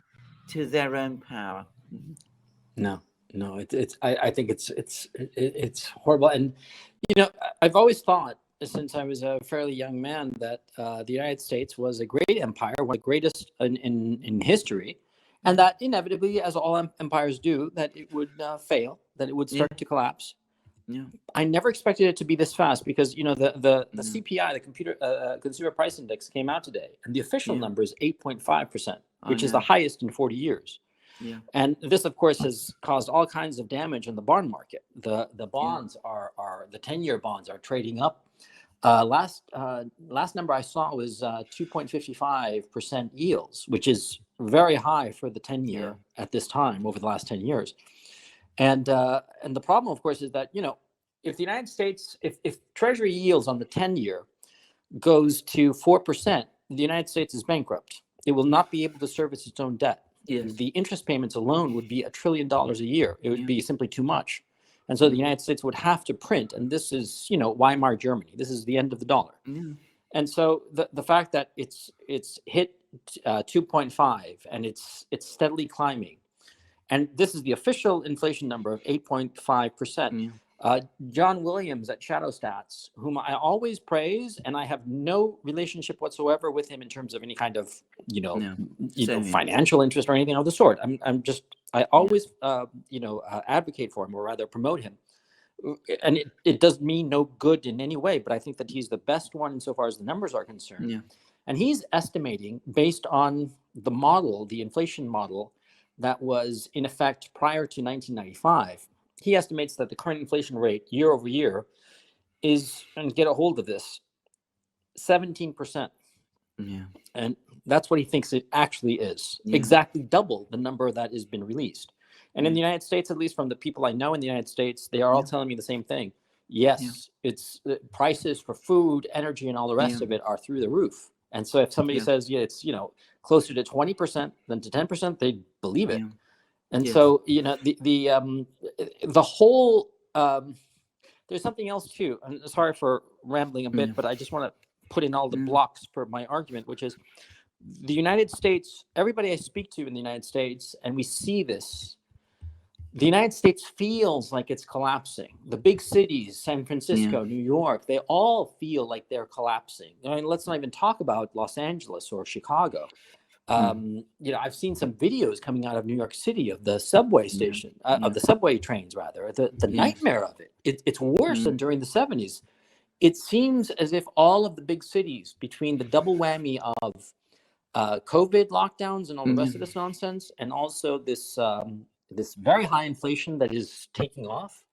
to their own power. No, I think it's horrible. And, you know, I've always thought since I was a fairly young man that the United States was a great empire, one of the greatest in history, and that inevitably, as all empires do, that it would fail, that it would start to collapse. Yeah. I never expected it to be this fast because, you know, the CPI, the Consumer Price Index, came out today, and the official number is 8.5%, which is the highest in 40 years. Yeah. And this, of course, has caused all kinds of damage in the bond market. The bonds are the 10-year bonds are trading up. Last number I saw was 2.55% yields, which is very high for the 10-year at this time over the last 10 years. And the problem, of course, is that, you know, if the United States, if Treasury yields on the 10-year goes to 4%, the United States is bankrupt. It will not be able to service its own debt. Yes. The interest payments alone would be $1 trillion a year. It would be simply too much. And so the United States would have to print. And this is, you know, Weimar Germany. This is the end of the dollar. Yeah. And so the fact that it's hit 2.5 and it's steadily climbing. And this is the official inflation number of 8.5%. John Williams at Shadow Stats, whom I always praise, and I have no relationship whatsoever with him in terms of any kind of, you know, financial interest or anything of the sort. I always, advocate for him, or rather promote him. And it does me no good in any way, but I think that he's the best one insofar as the numbers are concerned. Yeah. And he's estimating, based on the model, the inflation model that was in effect prior to 1995, he estimates that the current inflation rate year over year is, and get a hold of this, 17%. Yeah. And that's what he thinks it actually is. Yeah. Exactly double the number that has been released. And in the United States, at least from the people I know in the United States, they are all telling me the same thing. Yes, it's prices for food, energy, and all the rest of it are through the roof. And so if somebody says, it's, you know, closer to 20% than to 10%, they believe it. And so, you know, the whole, there's something else too. I'm sorry for rambling a bit, but I just want to put in all the blocks for my argument, which is the United States, everybody I speak to in the United States, and we see this, the United States feels like it's collapsing. The big cities, San Francisco, New York, they all feel like they're collapsing. I mean, let's not even talk about Los Angeles or Chicago. You know, I've seen some videos coming out of New York City of the subway station, of the subway trains, rather, the nightmare of it. It's worse than during the 70s. It seems as if all of the big cities, between the double whammy of COVID lockdowns and all the rest of this nonsense, and also this this very high inflation that is taking off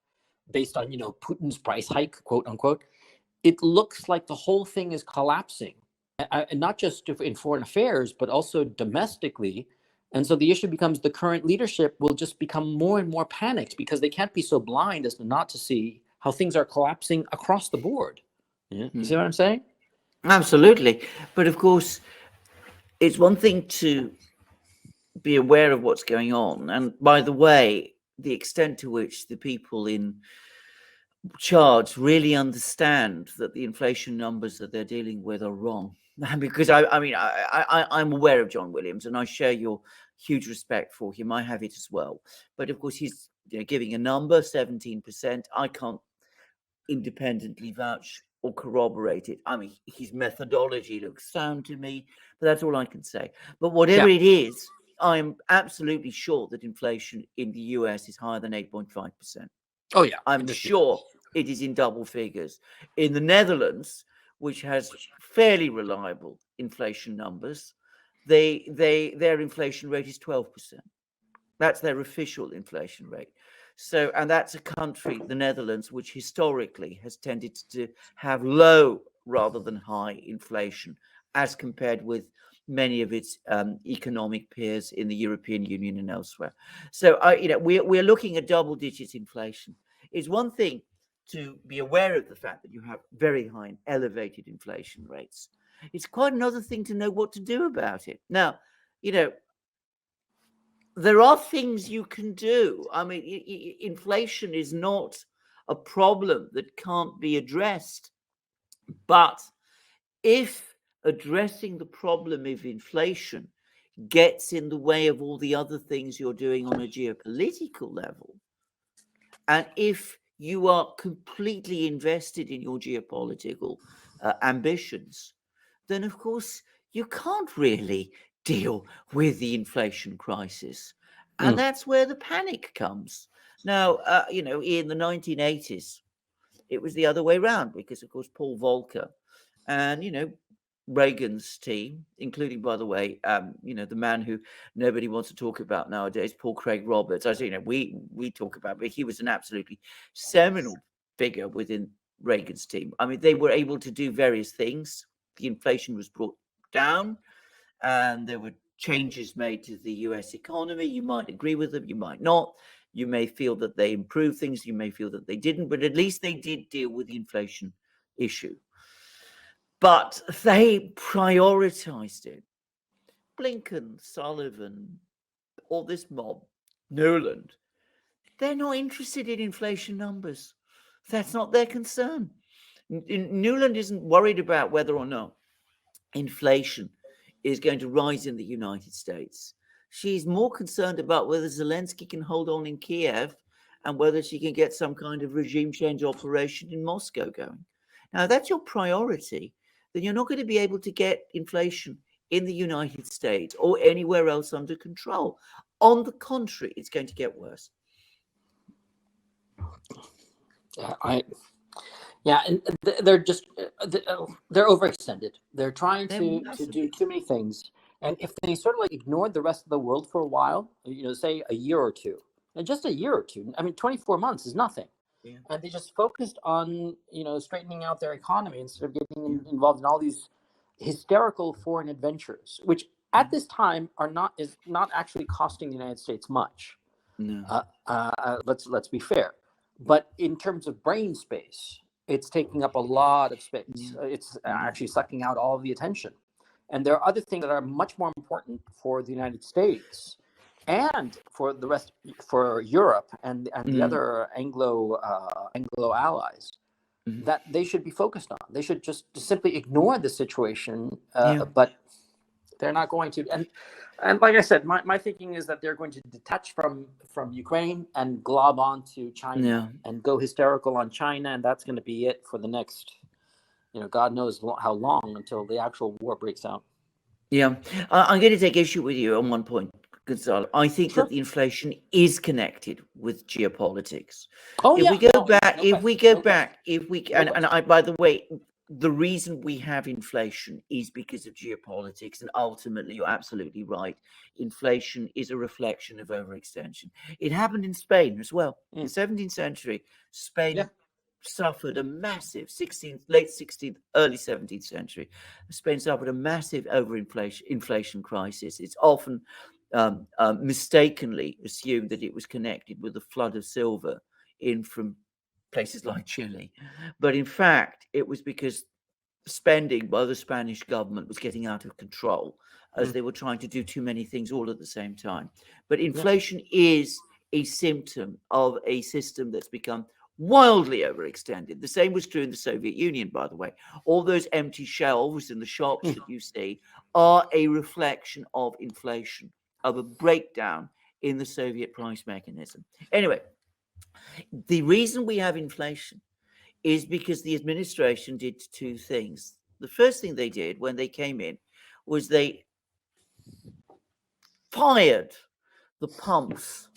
based on, you know, Putin's price hike, quote unquote, it looks like the whole thing is collapsing. And not just in foreign affairs, but also domestically. And so the issue becomes the current leadership will just become more and more panicked because they can't be so blind as not to see how things are collapsing across the board. Yeah. You see what I'm saying? Absolutely. But of course, it's one thing to be aware of what's going on. And by the way, the extent to which the people in charge really understand that the inflation numbers that they're dealing with are wrong. Because I'm aware of John Williams, and I share your huge respect for him. I have it as well. But of course, he's giving a number, 17%. I can't independently vouch or corroborate it. I mean, his methodology looks sound to me, but that's all I can say. But whatever it is, I'm absolutely sure that inflation in the US is higher than 8.5%. Oh yeah, I'm sure it is in double figures. In the Netherlands, which has fairly reliable inflation numbers, their inflation rate is 12%. That's their official inflation rate. So, and that's a country, the Netherlands, which historically has tended to have low rather than high inflation, as compared with many of its economic peers in the European Union and elsewhere. So, we're looking at double-digit inflation. It's one thing to be aware of the fact that you have very high and elevated inflation rates. It's quite another thing to know what to do about it. Now, there are things you can do. I mean, inflation is not a problem that can't be addressed. But if addressing the problem of inflation gets in the way of all the other things you're doing on a geopolitical level, and if you are completely invested in your geopolitical ambitions, then of course you can't really deal with the inflation crisis. And that's where the panic comes. Now, in the 1980s, it was the other way around because, of course, Paul Volcker and, Reagan's team, including, by the way, the man who nobody wants to talk about nowadays, Paul Craig Roberts. We talk about, but he was an absolutely seminal figure within Reagan's team. I mean, they were able to do various things. The inflation was brought down, and there were changes made to the US economy. You might agree with them, you might not. You may feel that they improved things, you may feel that they didn't, but at least they did deal with the inflation issue. But they prioritized it. Blinken, Sullivan, all this mob, Newland, they're not interested in inflation numbers. That's not their concern. Newland isn't worried about whether or not inflation is going to rise in the United States. She's more concerned about whether Zelensky can hold on in Kiev and whether she can get some kind of regime change operation in Moscow going. Now, that's your priority. Then you're not going to be able to get inflation in the United States or anywhere else under control. On the contrary, it's going to get worse. And they're just they're overextended. They're trying to do too many things, and if they sort of like ignored the rest of the world for a while, say a year or two, and just a year or two, I mean, 24 months is nothing. Yeah. And they just focused on straightening out their economy instead of getting involved in all these hysterical foreign adventures, which at this time is not actually costing the United States much. No. Let's be fair, but in terms of brain space, it's taking up a lot of space. Yeah. It's actually sucking out all of the attention. And there are other things that are much more important for the United States and for the rest, for Europe and the other Anglo allies, that they should be focused on. They should just simply ignore the situation, but they're not going to. And like I said, my thinking is that they're going to detach from Ukraine and glob onto China and go hysterical on China, and that's going to be it for the next, God knows how long until the actual war breaks out. Yeah, I'm going to take issue with you on one point, Gonzalo. I think that the inflation is connected with geopolitics. By the way, the reason we have inflation is because of geopolitics, and ultimately, you're absolutely right. Inflation is a reflection of overextension. It happened in Spain as well. In the 17th century, Spain suffered a massive late 16th, early 17th century. Spain suffered a massive inflation crisis. It's often mistakenly assumed that it was connected with the flood of silver in from places like Chile. But in fact, it was because spending by the Spanish government was getting out of control as they were trying to do too many things all at the same time. But inflation is a symptom of a system that's become wildly overextended. The same was true in the Soviet Union, by the way. All those empty shelves in the shops that you see are a reflection of inflation, of a breakdown in the Soviet price mechanism. Anyway, the reason we have inflation is because the administration did two things. The first thing they did when they came in was they fired the pumps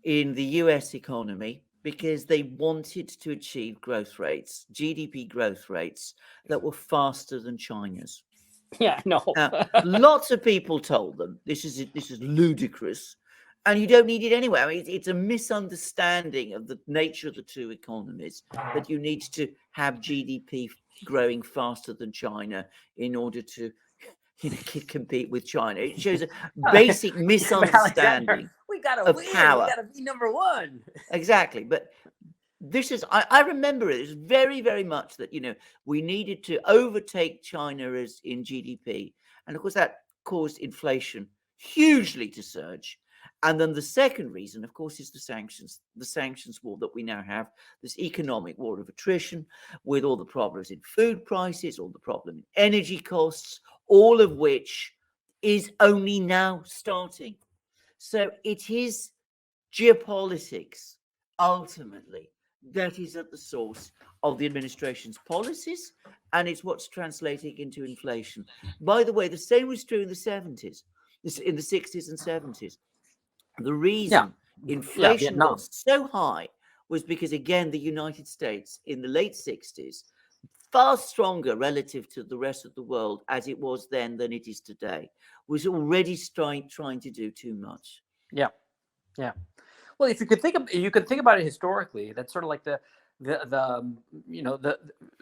in the US economy because they wanted to achieve growth rates, GDP growth rates that were faster than China's. Yeah, no. Now, lots of people told them this is ludicrous, and you don't need it anyway. I mean, it's a misunderstanding of the nature of the two economies that you need to have GDP growing faster than China in order to compete with China. It shows a basic misunderstanding We gotta of win. power. We gotta be number one. Exactly. But this is, I remember it. It's very, very much that, we needed to overtake China as in GDP. And of course, that caused inflation hugely to surge. And then the second reason, of course, is the sanctions war that we now have, this economic war of attrition with all the problems in food prices, all the problem in energy costs, all of which is only now starting. So it is geopolitics, ultimately, that is at the source of the administration's policies, and it's what's translating into inflation. By the way, the same was true in the 70s, in the 60s and 70s. The reason inflation was so high was because, again, the United States in the late 60s, far stronger relative to the rest of the world as it was then than it is today, was already trying to do too much. Yeah. Well, if you could think about it historically, that's sort of like the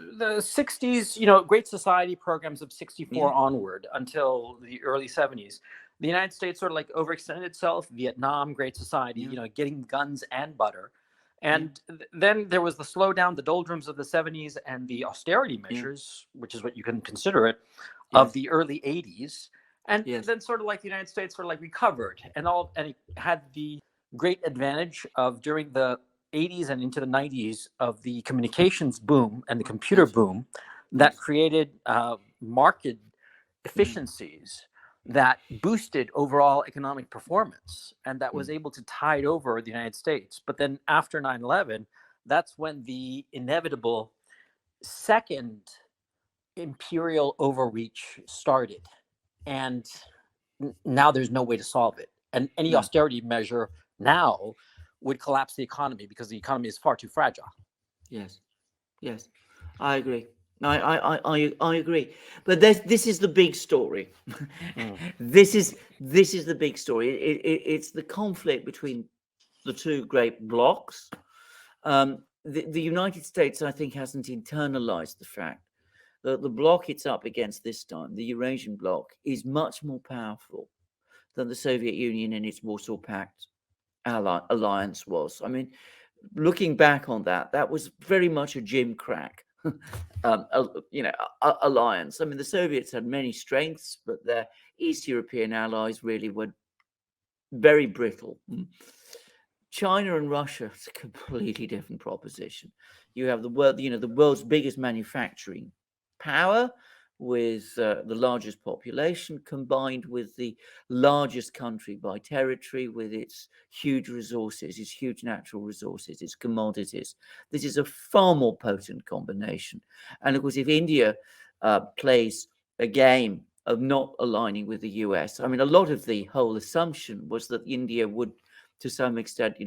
60s, Great Society programs of 64 onward until the early 70s. The United States sort of like overextended itself. Vietnam, Great Society, getting guns and butter. And then there was the slowdown, the doldrums of the 70s, and the austerity measures, which is what you can consider it, of the early 80s. And then sort of like the United States sort of like recovered and it had the great advantage of, during the 80s and into the 90s, of the communications boom and the computer boom that created market efficiencies that boosted overall economic performance, and that was able to tide over the United States. But then after 9/11, that's when the inevitable second imperial overreach started. And now there's no way to solve it. And any austerity measure now would collapse the economy because the economy is far too fragile. Yes, I agree. I agree. But this is the big story. This is the big story. It's the conflict between the two great blocs. The United States, I think, hasn't internalized the fact that the bloc it's up against this time, the Eurasian bloc, is much more powerful than the Soviet Union and its Warsaw Pact alliance was. I mean, looking back on that was very much a gimcrack alliance. I mean, the Soviets had many strengths, but their East European allies really were very brittle. China and Russia is a completely different proposition. You have the world's biggest manufacturing power with the largest population, combined with the largest country by territory, with its huge resources, its huge natural resources, its commodities. This is a far more potent combination. And of course, if India plays a game of not aligning with the US, I mean, a lot of the whole assumption was that India would, to some extent,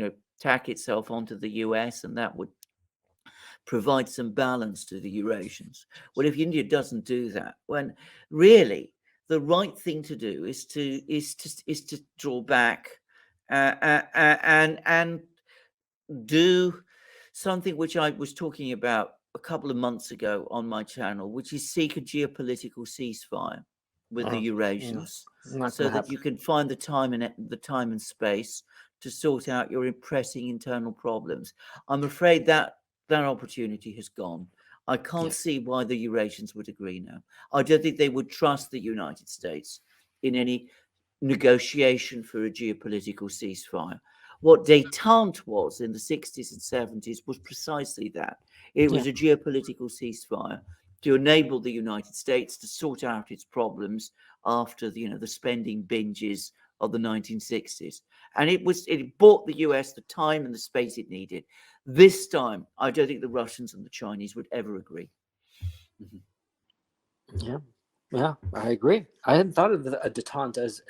tack itself onto the US, and that would provide some balance to the Eurasians. Well, if India doesn't do that, when really the right thing to do is to draw back and do something which I was talking about a couple of months ago on my channel, which is seek a geopolitical ceasefire with the Eurasians, so that you can find the time and space to sort out your pressing internal problems. I'm afraid that opportunity has gone. I can't see why the Eurasians would agree now. I don't think they would trust the United States in any negotiation for a geopolitical ceasefire. What détente was in the 60s and 70s was precisely that. It was a geopolitical ceasefire to enable the United States to sort out its problems after the spending binges of the 1960s. And it bought the US the time and the space it needed. This time, I don't think the Russians and the Chinese would ever agree. Yeah, I agree. I hadn't thought of a détente as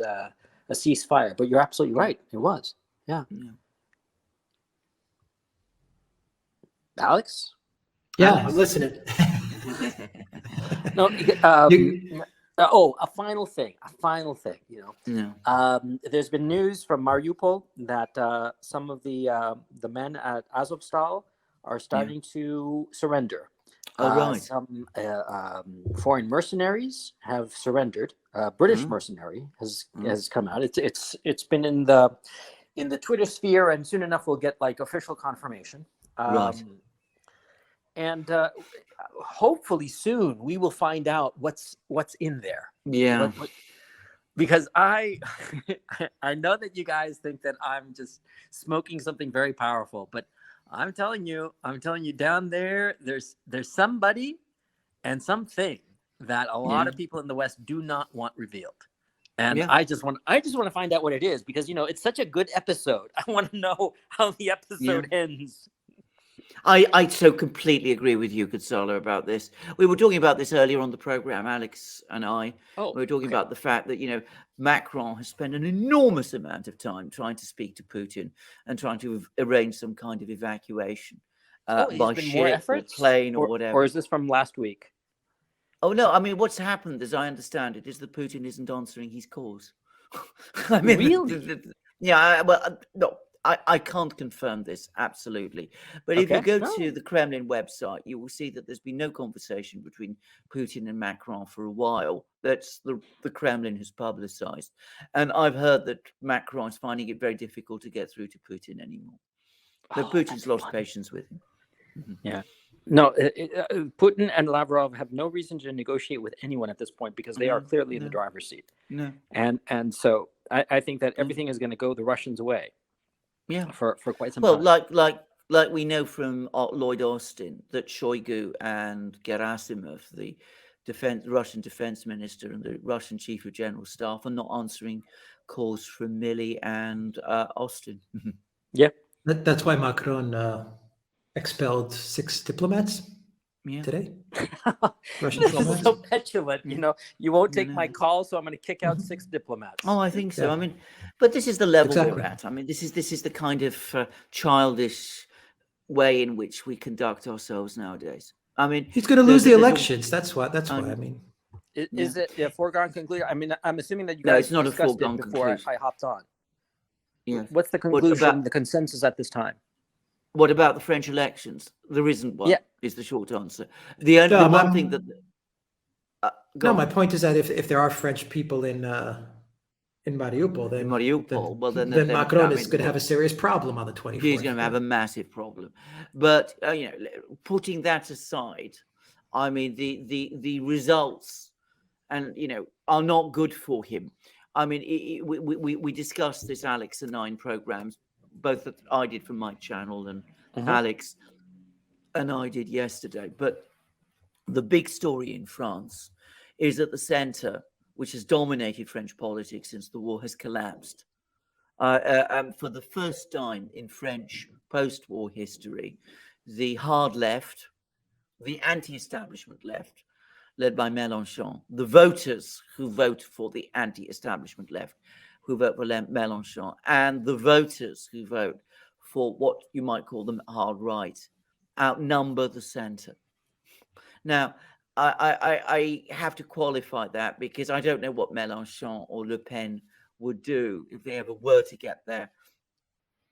a ceasefire, but you're absolutely right. It was. Yeah. Alex? Yeah, I'm listening. No. A final thing. There's been news from Mariupol that some of the men at Azovstal are starting to surrender. Right. Some foreign mercenaries have surrendered. British mercenary has come out. It's been in the Twitter sphere, and soon enough we'll get like official confirmation. Right. And hopefully soon we will find out what's in there. Yeah. Because I know that you guys think that I'm just smoking something very powerful, but I'm telling you down there's somebody and something that a lot of people in the West do not want revealed. And I just want to find out what it is, because it's such a good episode. I want to know how the episode ends. I so completely agree with you, Gonzalo, about this. We were talking about this earlier on the program, Alex and I. We were talking about the fact that, Macron has spent an enormous amount of time trying to speak to Putin and trying to arrange some kind of evacuation by ship or plane or whatever. Or is this from last week? Oh, no. I mean, what's happened, as I understand it, is that Putin isn't answering his calls. I mean, really? No. I can't confirm this, absolutely. But if you go to the Kremlin website, you will see that there's been no conversation between Putin and Macron for a while. That's the Kremlin has publicized. And I've heard that Macron is finding it very difficult to get through to Putin anymore. That Putin's lost patience with him. Yeah. No, Putin and Lavrov have no reason to negotiate with anyone at this point, because they are clearly in the driver's seat. No. And so I think that everything is going to go the Russians' way. Yeah, for quite some time. Well, like we know from Lloyd Austin that Shoigu and Gerasimov, the Russian defense minister and the Russian chief of general staff, are not answering calls from Milley and Austin. Yeah, that's why Macron expelled 6 diplomats today. Russian diplomats. So petulant, you won't take my call, so I'm going to kick out 6 diplomats. Oh, I think so. I mean, but this is the level we're at. I mean, this is the kind of childish way in which we conduct ourselves nowadays. I mean, he's going to lose the elections. That's why. I mean, is it a foregone conclusion? I mean, I'm assuming that you guys it's not a foregone before conclusion. I hopped on. Yeah. What's the conclusion? The consensus at this time? What about the French elections? There isn't one. Is the short answer. The one thing that. My point is that if there are French people in Mariupol, then Macron is going to have a serious problem on the 24th. He's going to have a massive problem. But putting that aside, I mean the results, and are not good for him. I mean, we discussed this, Alex, in 9 programs, both that I did from my channel and Alex and I did yesterday. But the big story in France is that the centre, which has dominated French politics since the war, has collapsed. For the first time in French post-war history, the hard left, the anti-establishment left, led by Mélenchon, the voters who vote for the anti-establishment left, who vote for Mélenchon, and the voters who vote for what you might call the hard right, outnumber the centre. Now, I have to qualify that, because I don't know what Mélenchon or Le Pen would do if they ever were to get their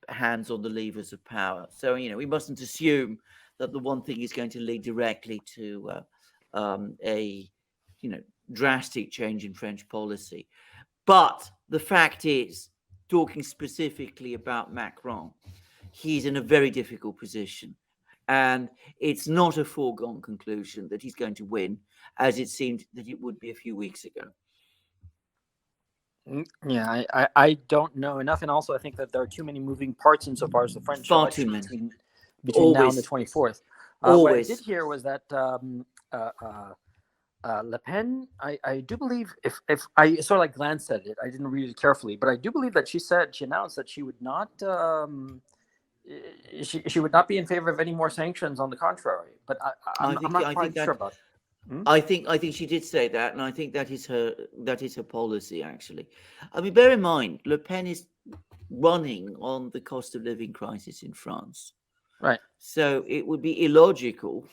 hands on the levers of power. So, we mustn't assume that the one thing is going to lead directly to a drastic change in French policy. But the fact is, talking specifically about Macron, he's in a very difficult position. And it's not a foregone conclusion that he's going to win, as it seemed that it would be a few weeks ago. Yeah, I don't know enough, and also I think that there are too many moving parts insofar as the French Far too election many. between now and the Always. 24th. What I did Always. hear was that Le Pen, I do believe, if I sort of like glanced at it, I didn't read it carefully, but I do believe that she announced that she would not she would not be in favor of any more sanctions. On the contrary, but I'm not I quite think that sure about it. I think she did say that, and I think that is her policy actually. I mean, bear in mind, Le Pen is running on the cost of living crisis in France. Right. So it would be illogical,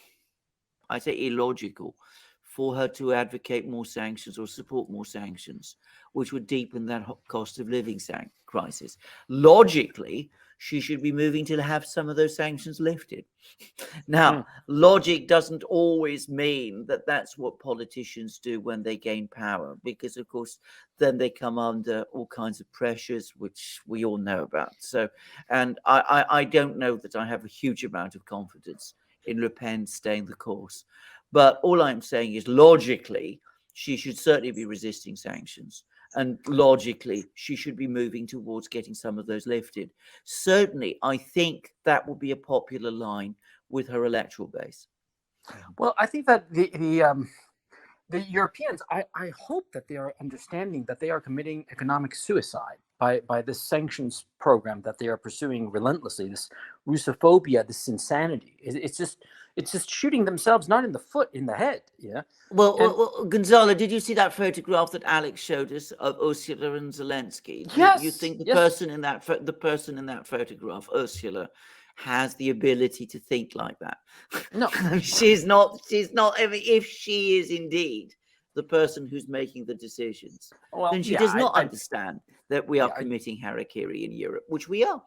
I say illogical, for her to advocate more sanctions or support more sanctions, which would deepen that cost of living crisis. Logically, she should be moving to have some of those sanctions lifted. Now, logic doesn't always mean that that's what politicians do when they gain power, because, of course, then they come under all kinds of pressures, which we all know about. So, and I don't know that I have a huge amount of confidence in Le Pen staying the course. But all I'm saying is, logically, she should certainly be resisting sanctions. And logically, she should be moving towards getting some of those lifted. Certainly, I think that will be a popular line with her electoral base. Well, I think that the Europeans, I hope that they are understanding that they are committing economic suicide by this sanctions program that they are pursuing relentlessly. This Russophobia, this insanity. It's just shooting themselves not in the foot, in the head. Yeah. Well, Gonzalo, did you see that photograph that Alex showed us of Ursula and Zelensky? Yes. You think the yes. person in that photograph, Ursula, has the ability to think like that? No, she's not. I mean, if she is indeed the person who's making the decisions, well, then she does not understand that we are committing harakiri in Europe, which we are.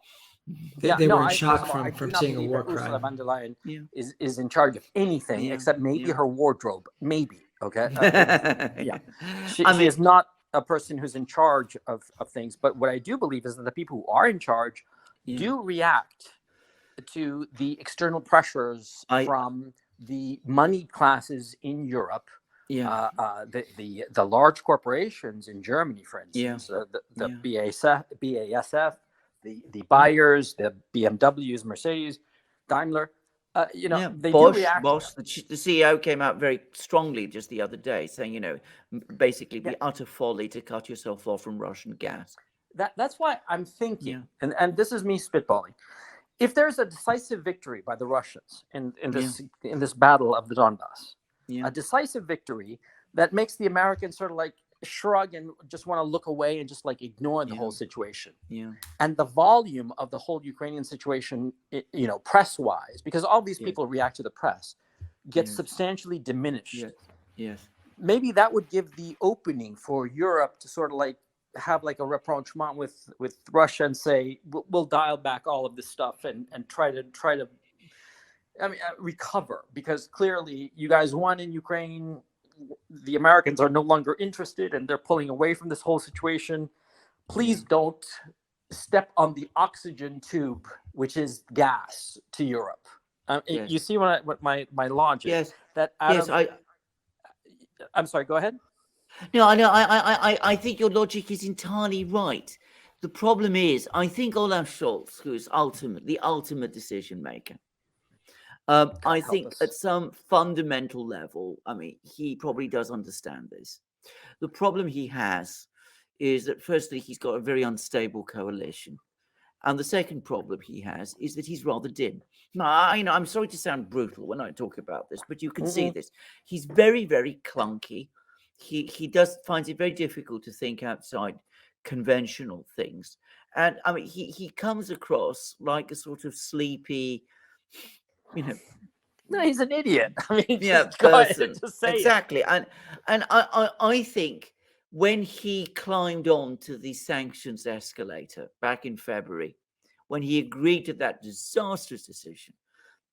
They were in shock I from do not seeing a believe war that Ursula crime. von der Leyen is in charge of anything except maybe her wardrobe. Maybe. Okay. She is not a person who's in charge of things. But what I do believe is that the people who are in charge do react to the external pressures from the money classes in Europe. The large corporations in Germany, for instance, the BASF, the Bayers, the BMWs, Mercedes, Daimler, they do react. Bosch, the CEO came out very strongly just the other day saying, basically the utter folly to cut yourself off from Russian gas. That's why I'm thinking, and this is me spitballing. If there's a decisive victory by the Russians in this battle of the Donbass, a decisive victory that makes the Americans sort of like shrug and just want to look away and just like ignore the whole situation. And the volume of the whole Ukrainian situation, press-wise, because all these people react to the press, gets substantially diminished. Maybe that would give the opening for Europe to sort of like have like a rapprochement with Russia and say we'll dial back all of this stuff and try to recover, because clearly you guys won in Ukraine. The Americans are no longer interested and they're pulling away from this whole situation. Please don't step on the oxygen tube, which is gas, to Europe. You see what my logic is? I'm sorry, go ahead. No, I know. I think your logic is entirely right. The problem is, I think Olaf Scholz, who is the ultimate decision maker, I think at some fundamental level, he probably does understand this. The problem he has is that, firstly, he's got a very unstable coalition. And the second problem he has is that he's rather dim. Now, I'm sorry to sound brutal when I talk about this, but you can see this. He's very, very clunky. He finds it very difficult to think outside conventional things. And he comes across like a sort of sleepy, No, he's an idiot. Person. Exactly. And I think when he climbed on to the sanctions escalator back in February, when he agreed to that disastrous decision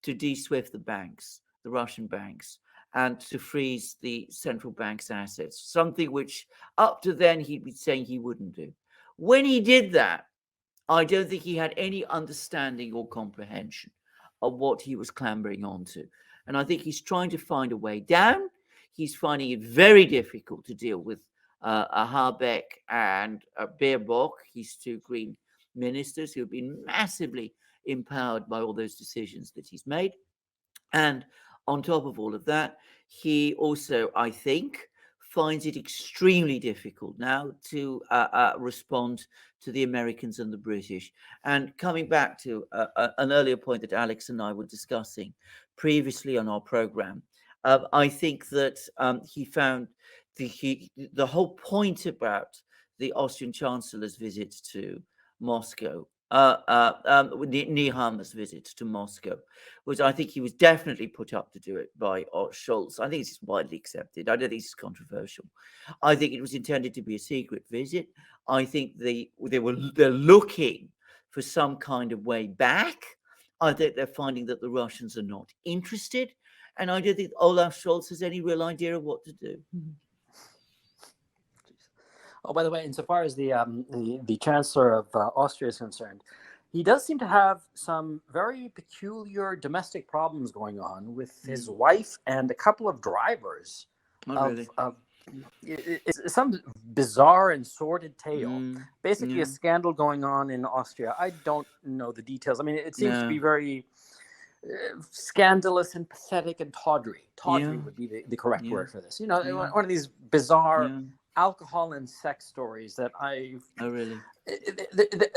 to de-SWIFT the banks, the Russian banks, and to freeze the central bank's assets, something which up to then he'd been saying he wouldn't do. When he did that, I don't think he had any understanding or comprehension of what he was clambering onto. And I think he's trying to find a way down. He's finding it very difficult to deal with Habeck and Baerbock, his two Green ministers, who have been massively empowered by all those decisions that he's made. And on top of all of that, he also, I think, finds it extremely difficult now to respond to the Americans and the British. And coming back to an earlier point that Alex and I were discussing previously on our program, I think that he found the whole point about the Austrian Chancellor's visit to Moscow, Nehammer's visit to Moscow, was, I think he was definitely put up to do it by Scholz. I think it's widely accepted. I don't think it's controversial. I think it was intended to be a secret visit. I think they're looking for some kind of way back. I think they're finding that the Russians are not interested, and I don't think Olaf Scholz has any real idea of what to do. Oh, by the way, insofar as the Chancellor of Austria is concerned, he does seem to have some very peculiar domestic problems going on with his wife and a couple of drivers. It's some bizarre and sordid tale. Basically, a scandal going on in Austria. I don't know the details. I mean, it seems to be very scandalous and pathetic and tawdry. Tawdry would be the correct word for this. You know, one of these bizarre alcohol and sex stories that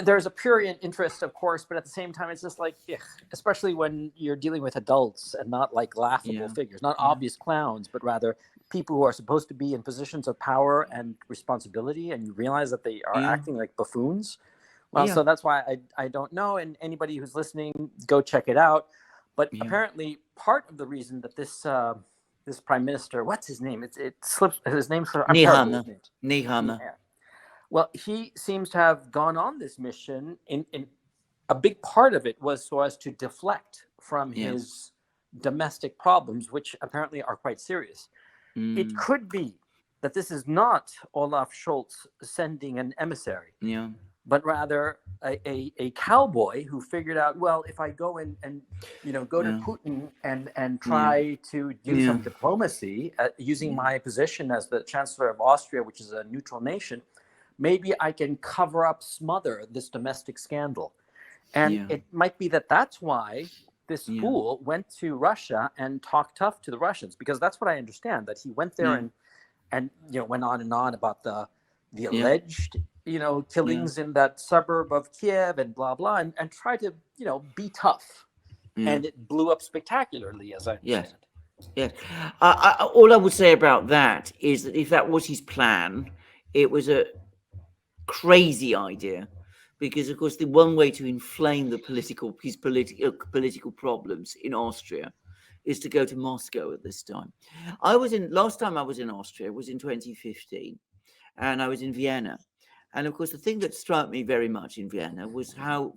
there's a prurient interest, of course, but at the same time, it's just like, especially when you're dealing with adults and not like laughable figures, not obvious clowns, but rather people who are supposed to be in positions of power and responsibility, and you realize that they are acting like buffoons. Well, so that's why I don't know, and anybody who's listening, go check it out. But apparently, part of the reason that this this prime minister, what's his name? It slips his name. Nehammer. Well, he seems to have gone on this mission. In a big part of it was so as to deflect from his domestic problems, which apparently are quite serious. It could be that this is not Olaf Scholz sending an emissary, but rather a cowboy who figured out, well, if I go and go to Putin and try to do some diplomacy using my position as the Chancellor of Austria, which is a neutral nation, maybe I can smother this domestic scandal. And it might be that that's why this fool went to Russia and talked tough to the Russians, because that's what I understand, that he went there and went on and on about the alleged killings in that suburb of Kiev and blah blah, and try to be tough, and it blew up spectacularly, as I understand. All I would say about that is that if that was his plan, it was a crazy idea, because of course the one way to inflame his political problems in Austria is to go to Moscow at this time. Last time I was in Austria was in 2015, and I was in Vienna. And of course, the thing that struck me very much in Vienna was how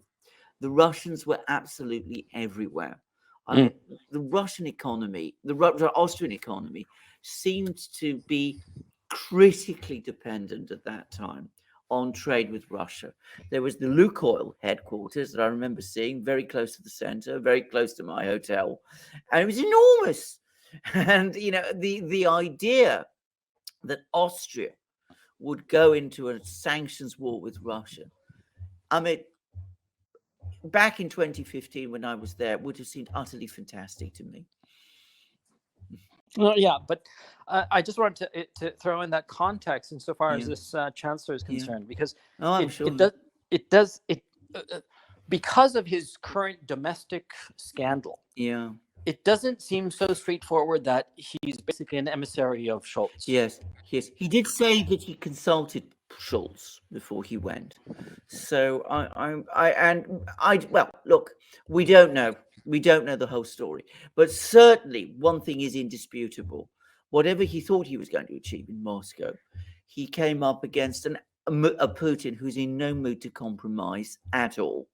the Russians were absolutely everywhere. I mean, the Russian economy, the Austrian economy, seemed to be critically dependent at that time on trade with Russia. There was the Lukoil headquarters that I remember seeing very close to the center, very close to my hotel, and it was enormous. And the idea that Austria would go into a sanctions war with Russia, I mean, back in 2015 when I was there, would have seemed utterly fantastic to me. Well, but I just wanted to throw in that context insofar as this chancellor is concerned, because it does because of his current domestic scandal. It doesn't seem so straightforward that he's basically an emissary of Scholz. Yes. He did say that he consulted Scholz before he went. So well, look, we don't know. We don't know the whole story. But certainly one thing is indisputable. Whatever he thought he was going to achieve in Moscow, he came up against a Putin who's in no mood to compromise at all.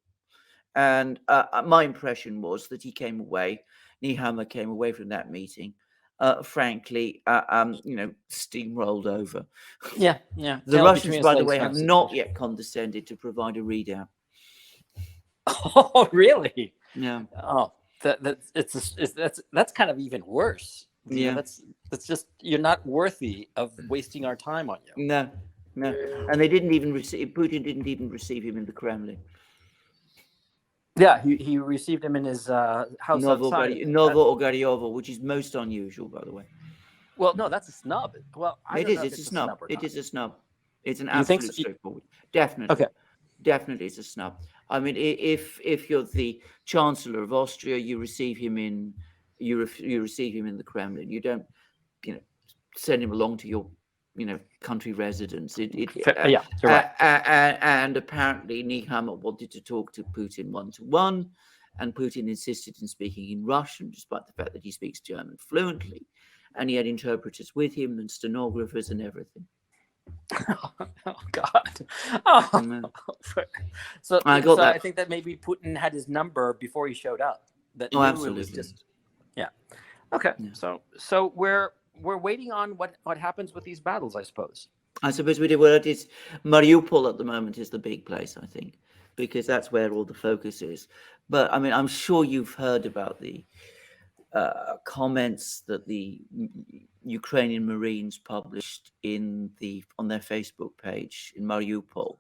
And my impression was that Nehammer came away from that meeting, frankly, steamrolled over. The Russians, by the way, have not yet condescended to provide a readout. Oh, really? Yeah. Oh, that's kind of even worse. That's It's just you're not worthy of wasting our time on you. No, no, and they didn't even receive. Putin didn't even receive him in the Kremlin. Yeah, he received him in his house outside. Novo, which is most unusual, by the way. Well, no, that's a snub. Well, I don't know if It's a snub. or It not. is a snub. It's an You think absolute so? straightforward. Definitely. Okay. Definitely, it's a snub. I mean, if you're the Chancellor of Austria, you receive him in the Kremlin. You don't, send him along to your, country residence. Yeah, you're right. And apparently, Nehammer wanted to talk to Putin one-to-one, and Putin insisted in speaking in Russian, despite the fact that he speaks German fluently, and he had interpreters with him and stenographers and everything. Oh God! Oh. So I think that maybe Putin had his number before he showed up. That absolutely. It was just, yeah. Okay, yeah. So we're waiting on what happens with these battles, I suppose. I suppose we do. Well, it is Mariupol at the moment is the big place, I think, because that's where all the focus is. But I mean, I'm sure you've heard about the comments that the Ukrainian Marines published on their Facebook page in Mariupol,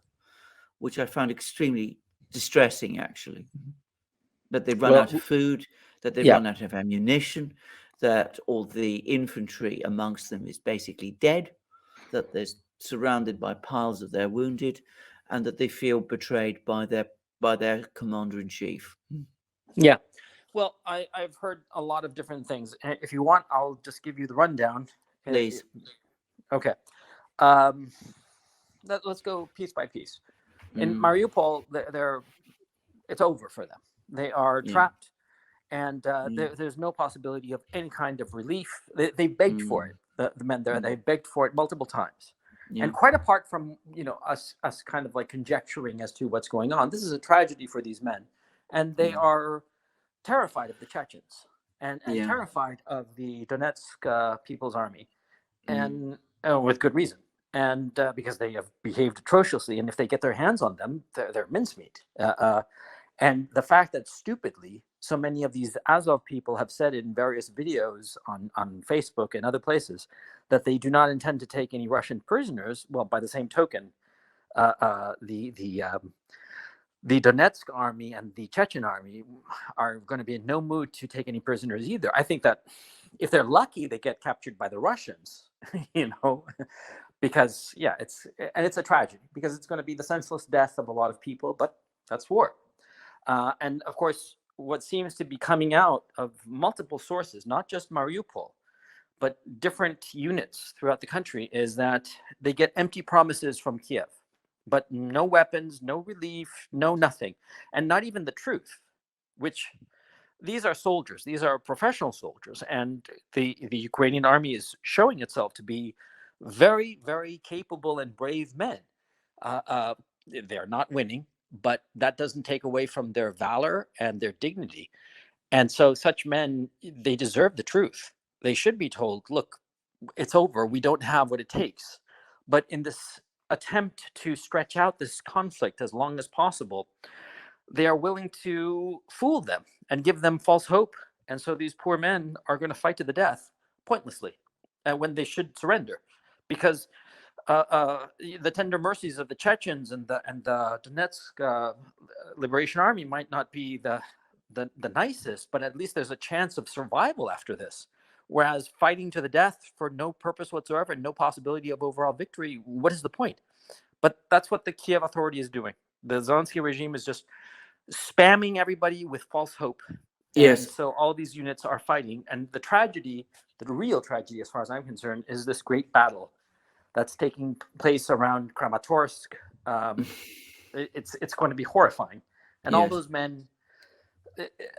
which I found extremely distressing, actually. That they've run out of food, that they've run out of ammunition, that all the infantry amongst them is basically dead, that they're surrounded by piles of their wounded, and that they feel betrayed by their commander-in-chief. Yeah. Well, I've heard a lot of different things. If you want, I'll just give you the rundown. Please. Okay. Let's go piece by piece. In Mariupol, it's over for them. They are trapped, and there's no possibility of any kind of relief. They begged for it. The men there, they begged for it multiple times. And quite apart from us kind of like conjecturing as to what's going on, this is a tragedy for these men, and they are terrified of the Chechens and terrified of the Donetsk People's Army, and with good reason. And because they have behaved atrociously, and if they get their hands on them, they're mincemeat. And the fact that stupidly so many of these Azov people have said in various videos on Facebook and other places that they do not intend to take any Russian prisoners. Well, by the same token, the Donetsk army and the Chechen army are going to be in no mood to take any prisoners either. I think that if they're lucky, they get captured by the Russians, because it's a tragedy, because it's going to be the senseless death of a lot of people, but that's war. And of course, what seems to be coming out of multiple sources, not just Mariupol, but different units throughout the country, is that they get empty promises from Kiev, but no weapons, no relief, no nothing, and not even the truth, which these are soldiers, these are professional soldiers, and the Ukrainian army is showing itself to be very, very capable and brave men. They're not winning, but that doesn't take away from their valor and their dignity. And so such men, they deserve the truth. They should be told, look, it's over. We don't have what it takes. But in this attempt to stretch out this conflict as long as possible, they are willing to fool them and give them false hope. And so these poor men are going to fight to the death pointlessly when they should surrender, because the tender mercies of the Chechens and the Donetsk Liberation Army might not be the nicest, but at least there's a chance of survival after this. Whereas fighting to the death for no purpose whatsoever and no possibility of overall victory, what is the point? But that's what the Kiev authority is doing. The Zelensky regime is just spamming everybody with false hope. Yes. And so all these units are fighting. And the tragedy, the real tragedy as far as I'm concerned, is this great battle that's taking place around Kramatorsk. It's going to be horrifying. And all those men,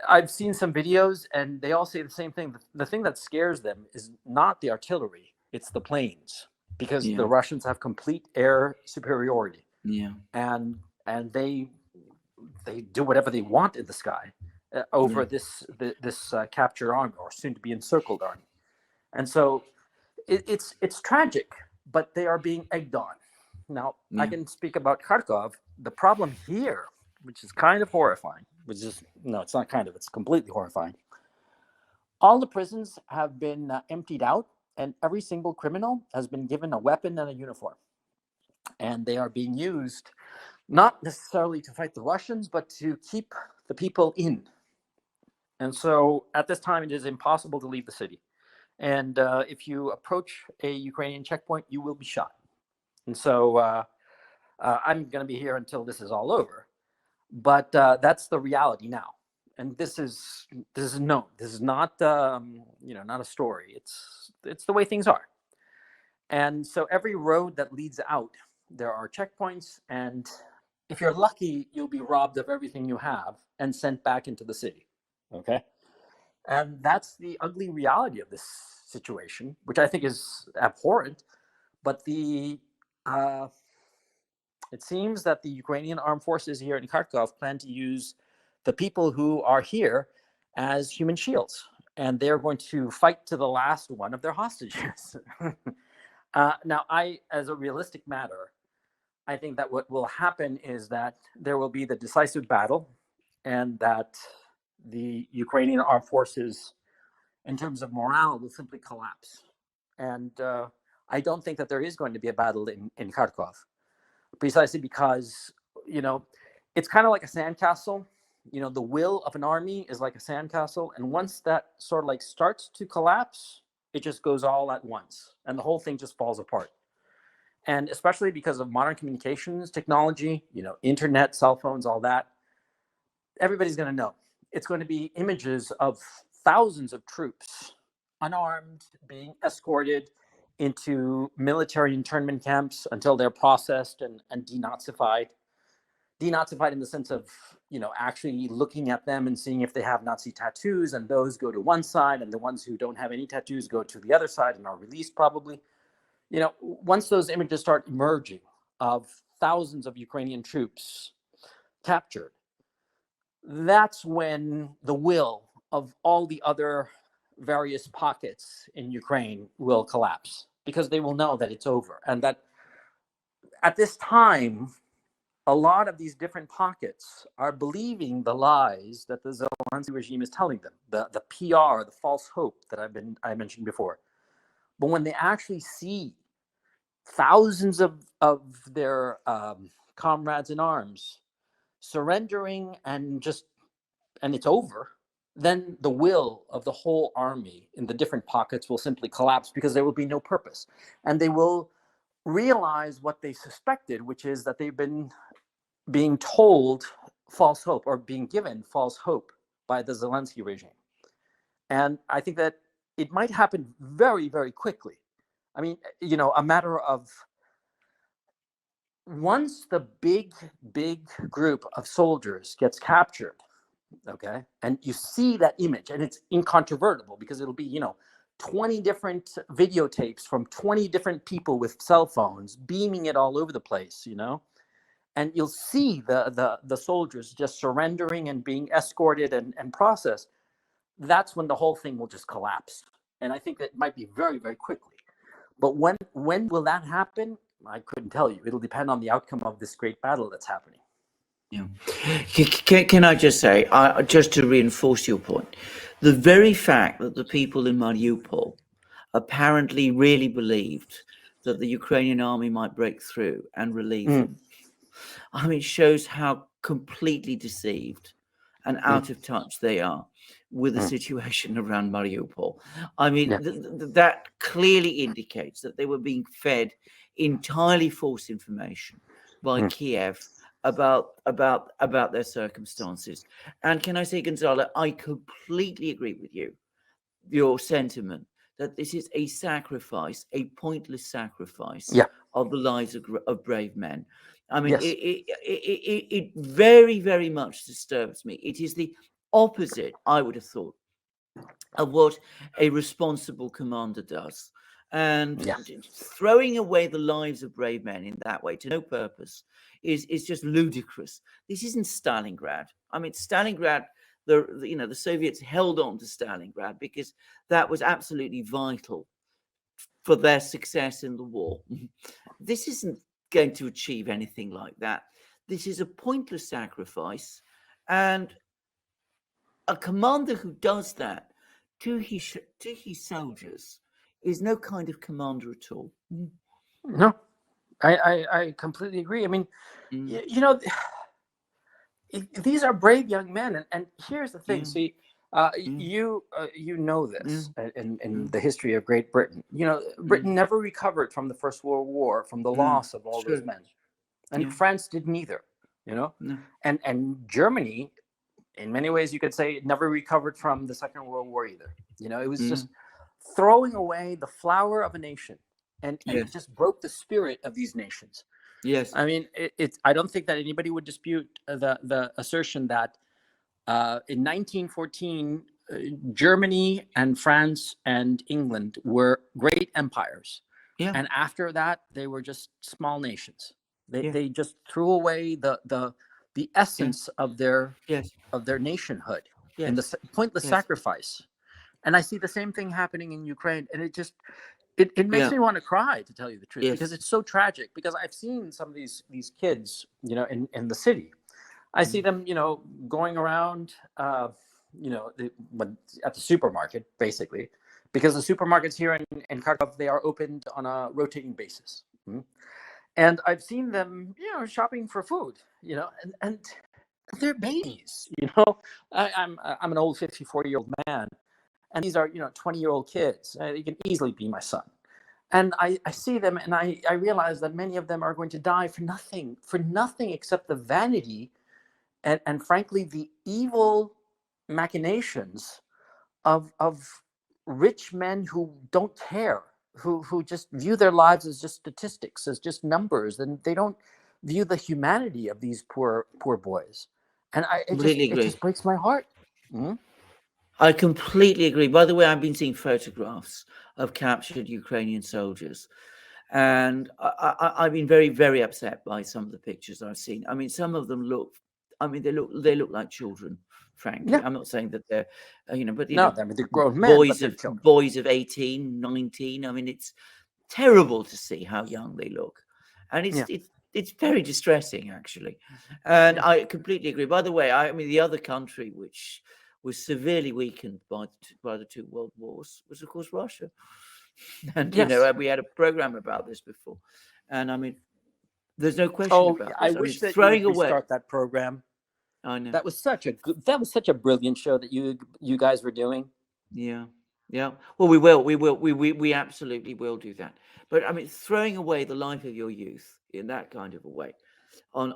I've seen some videos and they all say the same thing. The thing that scares them is not the artillery, it's the planes, because the Russians have complete air superiority. Yeah. And they do whatever they want in the sky over this captured army, or soon to be encircled army. And so it's tragic, but they are being egged on. Now, I can speak about Kharkov. The problem here, which is kind of horrifying, it's not kind of, it's completely horrifying. All the prisons have been emptied out, and every single criminal has been given a weapon and a uniform. And they are being used not necessarily to fight the Russians, but to keep the people in. And so at this time, it is impossible to leave the city. And if you approach a Ukrainian checkpoint, you will be shot. And so I'm going to be here until this is all over. But that's the reality now. And this is known. This is not not a story. It's the way things are. And so every road that leads out, there are checkpoints, and if you're lucky, you'll be robbed of everything you have and sent back into the city. Okay? And that's the ugly reality of this situation, which I think is abhorrent. But it seems that the Ukrainian armed forces here in Kharkov plan to use the people who are here as human shields, and they're going to fight to the last one of their hostages. Now, as a realistic matter, I think that what will happen is that there will be the decisive battle, and that the Ukrainian armed forces, in terms of morale, will simply collapse. And I don't think that there is going to be a battle in Kharkov, precisely because, it's kind of like a sandcastle. The will of an army is like a sandcastle. And once that sort of like starts to collapse, it just goes all at once. And the whole thing just falls apart. And especially because of modern communications technology, internet, cell phones, all that, everybody's going to know. It's going to be images of thousands of troops, unarmed, being escorted into military internment camps until they're processed and denazified. Denazified in the sense of, actually looking at them and seeing if they have Nazi tattoos, and those go to one side, and the ones who don't have any tattoos go to the other side and are released probably. Once those images start emerging of thousands of Ukrainian troops captured, that's when the will of all the other various pockets in Ukraine will collapse, because they will know that it's over. And that at this time, a lot of these different pockets are believing the lies that the Zelensky regime is telling them, the PR, the false hope that I mentioned before. But when they actually see thousands of their comrades in arms surrendering and it's over, then the will of the whole army in the different pockets will simply collapse, because there will be no purpose. And they will realize what they suspected, which is that they've been being told false hope, or being given false hope by the Zelensky regime. And I think that it might happen very, very quickly. I mean, a matter of once the big group of soldiers gets captured, okay, and you see that image, and it's incontrovertible, because it'll be 20 different videotapes from 20 different people with cell phones beaming it all over the place, and you'll see the soldiers just surrendering and being escorted and processed. That's when the whole thing will just collapse. And I think that might be very, very quickly. But when will that happen? I couldn't tell you. It'll depend on the outcome of this great battle that's happening. Yeah. Can I just say, just to reinforce your point, the very fact that the people in Mariupol apparently really believed that the Ukrainian army might break through and relieve them, shows how completely deceived and out of touch they are with the situation around Mariupol. That clearly indicates that they were being fed entirely false information by Kiev about their circumstances. And can I say, Gonzalo, I completely agree with your sentiment that this is a sacrifice, a pointless sacrifice of the lives of brave men. Yes. It very, very much disturbs me. It is the opposite, I would have thought, of what a responsible commander does. And throwing away the lives of brave men in that way to no purpose is just ludicrous. This isn't Stalingrad. Stalingrad, the Soviets held on to Stalingrad because that was absolutely vital for their success in the war. This isn't going to achieve anything like that. This is a pointless sacrifice, and a commander who does that to his soldiers is no kind of commander at all. No, I completely agree. I mean, you know, these are brave young men, and here's the thing. See, you know this in the history of Great Britain. You know, Britain never recovered from the First World War, from the loss of all those men, and France didn't either. You know, and Germany, in many ways, you could say, it never recovered from the Second World War either. You know, it was just throwing away the flower of a nation, and it just broke the spirit of these nations. Yes, I mean, it's. I don't think that anybody would dispute the assertion that in 1914, Germany and France and England were great empires, and after that, they were just small nations. They just threw away the essence of their nationhood in the pointless sacrifice. And I see the same thing happening in Ukraine, and it makes me want to cry, to tell you the truth, because it's so tragic. Because I've seen some of these kids, you know, in the city. I see them, you know, going around, you know, at the supermarket, basically, because the supermarkets here in Kharkov, they are opened on a rotating basis. And I've seen them, you know, shopping for food, you know, and they're babies, you know. I'm an old 54-year-old man, and these are, you know, 20-year-old kids. They can easily be my son. And I see them, and I realize that many of them are going to die for nothing except the vanity and frankly, the evil machinations of rich men who don't care, who just view their lives as just statistics, as just numbers, and they don't view the humanity of these poor boys. And it just breaks my heart. I completely agree. By the way, I've been seeing photographs of captured Ukrainian soldiers, and I've been very, very upset by some of the pictures I've seen. I mean, some of them look. I mean, they look like children. Frankly, I'm not saying that they're, you know, but you know, they're grown men, boys of 18, 19. I mean, it's terrible to see how young they look, and it's very distressing, actually. And I completely agree. By the way, I mean, the other country which was severely weakened by the two world wars was, of course, Russia. And you know, we had a program about this before, and I mean, there's no question about this. I wish that you would restart that program. I know. That was such a brilliant show that you guys were doing. Yeah. Well, we absolutely will do that. But I mean, throwing away the life of your youth in that kind of a way, on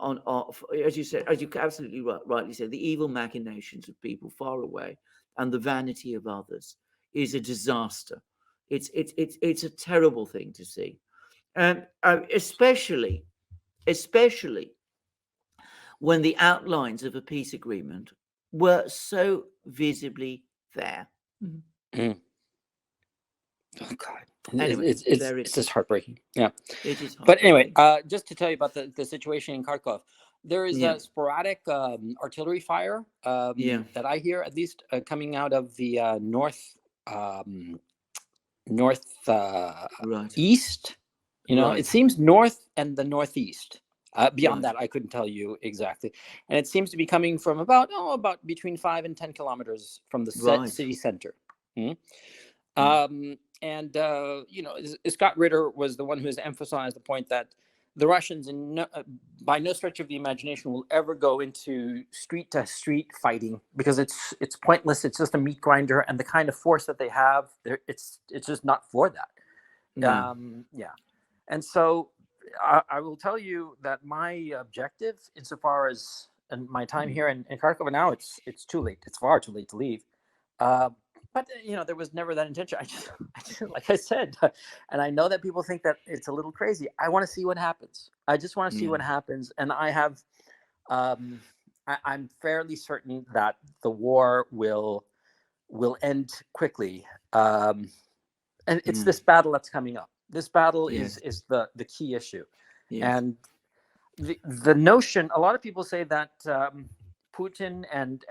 as you said, as you absolutely rightly said, the evil machinations of people far away and the vanity of others is a disaster. It's a terrible thing to see, and especially when the outlines of a peace agreement were so visibly there. Oh God, anyway, it's just heartbreaking. Yeah, it is. But anyway, just to tell you about the situation in Kharkov, there is a sporadic artillery fire that I hear, at least northeast, you know, it seems north and the northeast. Beyond that, I couldn't tell you exactly. And it seems to be coming from about between 5 and 10 kilometers from the city center. And you know, Scott Ritter was the one who has emphasized the point that the Russians, by no stretch of the imagination, will ever go into street to street fighting, because it's pointless. It's just a meat grinder, and the kind of force that they have, it's just not for that. And so I will tell you that my objective, insofar as my time here in Kharkov, now it's too late. It's far too late to leave. But you know, there was never that intention. I just like I said, and I know that people think that it's a little crazy. I want to see what happens. I just want to see what happens, and I have. I'm fairly certain that the war will end quickly, and it's this battle that's coming up. This battle is the key issue, and the notion. A lot of people say that Putin and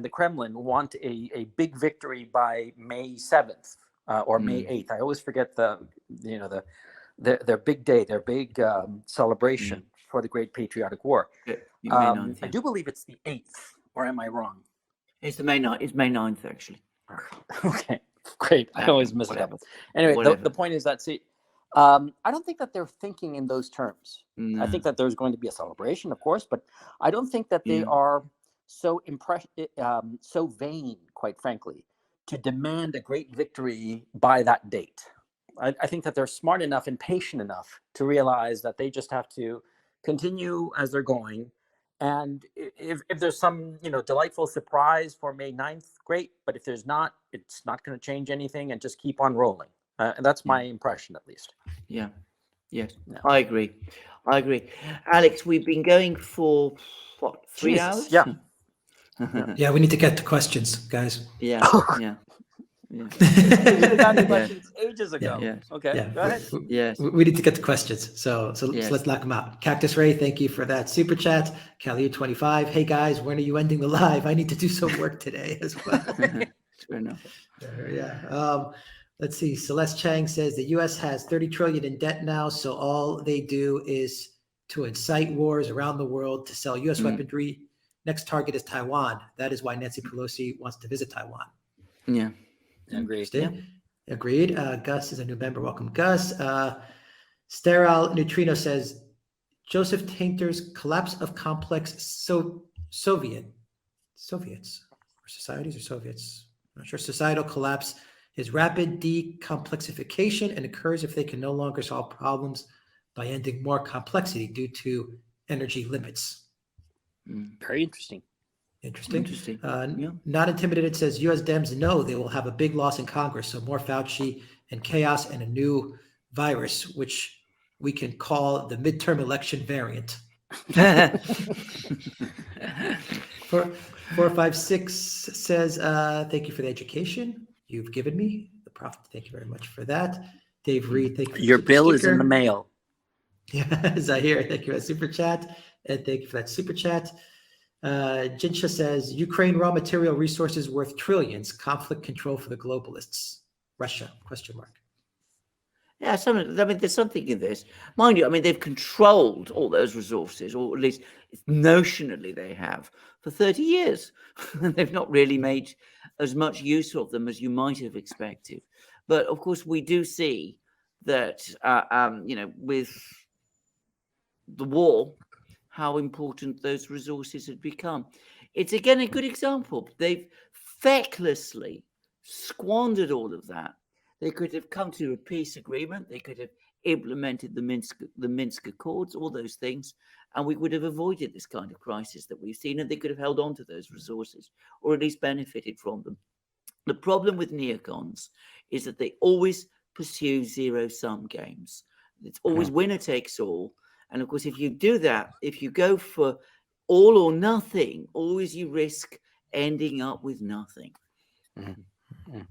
the Kremlin want a big victory by May 7th or May 8th. I always forget their big day, their big celebration for the Great Patriotic War. I do believe it's the 8th, or am I wrong? It's the May 9th. It's May 9th, actually. Okay. Great. I always miss whatever. it. Anyway, Whatever. the point is that, see, I don't think that they're thinking in those terms. No. I think that there's going to be a celebration, of course, but I don't think that they Yeah. are so so vain, quite frankly, to demand a great victory by that date. I think that they're smart enough and patient enough to realize that they just have to continue as they're going. And if there's some, delightful surprise for May 9th, great. But if there's not, it's not going to change anything, and just keep on rolling. And that's my impression, at least. Yeah. Yes. Yeah. I agree. Alex, we've been going for what, 3 Jesus, hours? yeah. Yeah, we need to get to questions, guys. Yeah. Yeah. We should have gotten the Yeah. questions ages ago. Yeah. Okay, Yeah, go ahead. Yes. we need to get to questions. So Yes. let's knock them out. Cactus Ray, thank you for that super chat. Caliu25, hey guys, when are you ending the live? I need to do some work today as well. Fair enough. Yeah. Let's see. Celeste Chang says the U.S. has 30 trillion in debt now, so all they do is to incite wars around the world to sell U.S. weaponry. Next target is Taiwan. That is why Nancy Pelosi wants to visit Taiwan. Yeah. Agreed. Yeah. Agreed. Gus is a new member. Welcome, Gus. Sterile Neutrino says Joseph Tainter's collapse of complex Soviets or societies or Soviets. I'm not sure. Societal collapse is rapid decomplexification and occurs if they can no longer solve problems by ending more complexity due to energy limits. Very interesting. Interesting. Yeah. Not Intimidated says U.S. Dems know they will have a big loss in Congress, so more Fauci and chaos and a new virus, which we can call the midterm election variant. 456 says, thank you for the education you've given me. The Prophet, thank you very much for that. Dave Reed, thank you for the Your super bill is in sticker. the mail. Yeah, Zahir, thank you for that super chat. And thank you for that super chat. Jinsha says, Ukraine raw material resources worth trillions, conflict control for the globalists. Russia, question mark. Yeah, there's something in this. Mind you, they've controlled all those resources, or at least notionally they have, for 30 years. They've not really made as much use of them as you might have expected. But of course, we do see that, with the war, how important those resources had become. It's again a good example. They've fecklessly squandered all of that. They could have come to a peace agreement. They could have implemented the Minsk Accords, all those things, and we would have avoided this kind of crisis that we've seen, and they could have held on to those resources, or at least benefited from them. The problem with neocons is that they always pursue zero-sum games. It's always winner takes all. And of course, if you do that, if you go for all or nothing, always you risk ending up with nothing.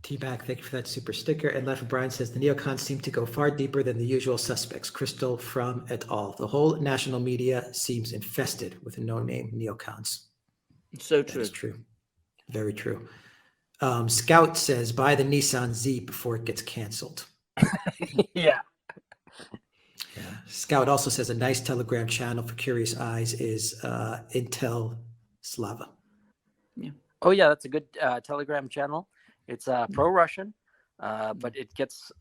T-Back, thank you for that super sticker. And Left Brian says the neocons seem to go far deeper than the usual suspects. Crystal from et al. The whole national media seems infested with no-name neocons. So true. That's true. Very true. Scout says buy the Nissan Z before it gets canceled. Yeah. Scout also says a nice Telegram channel for curious eyes is Intel Slava. Yeah. Oh yeah, that's a good Telegram channel. It's pro-Russian, but it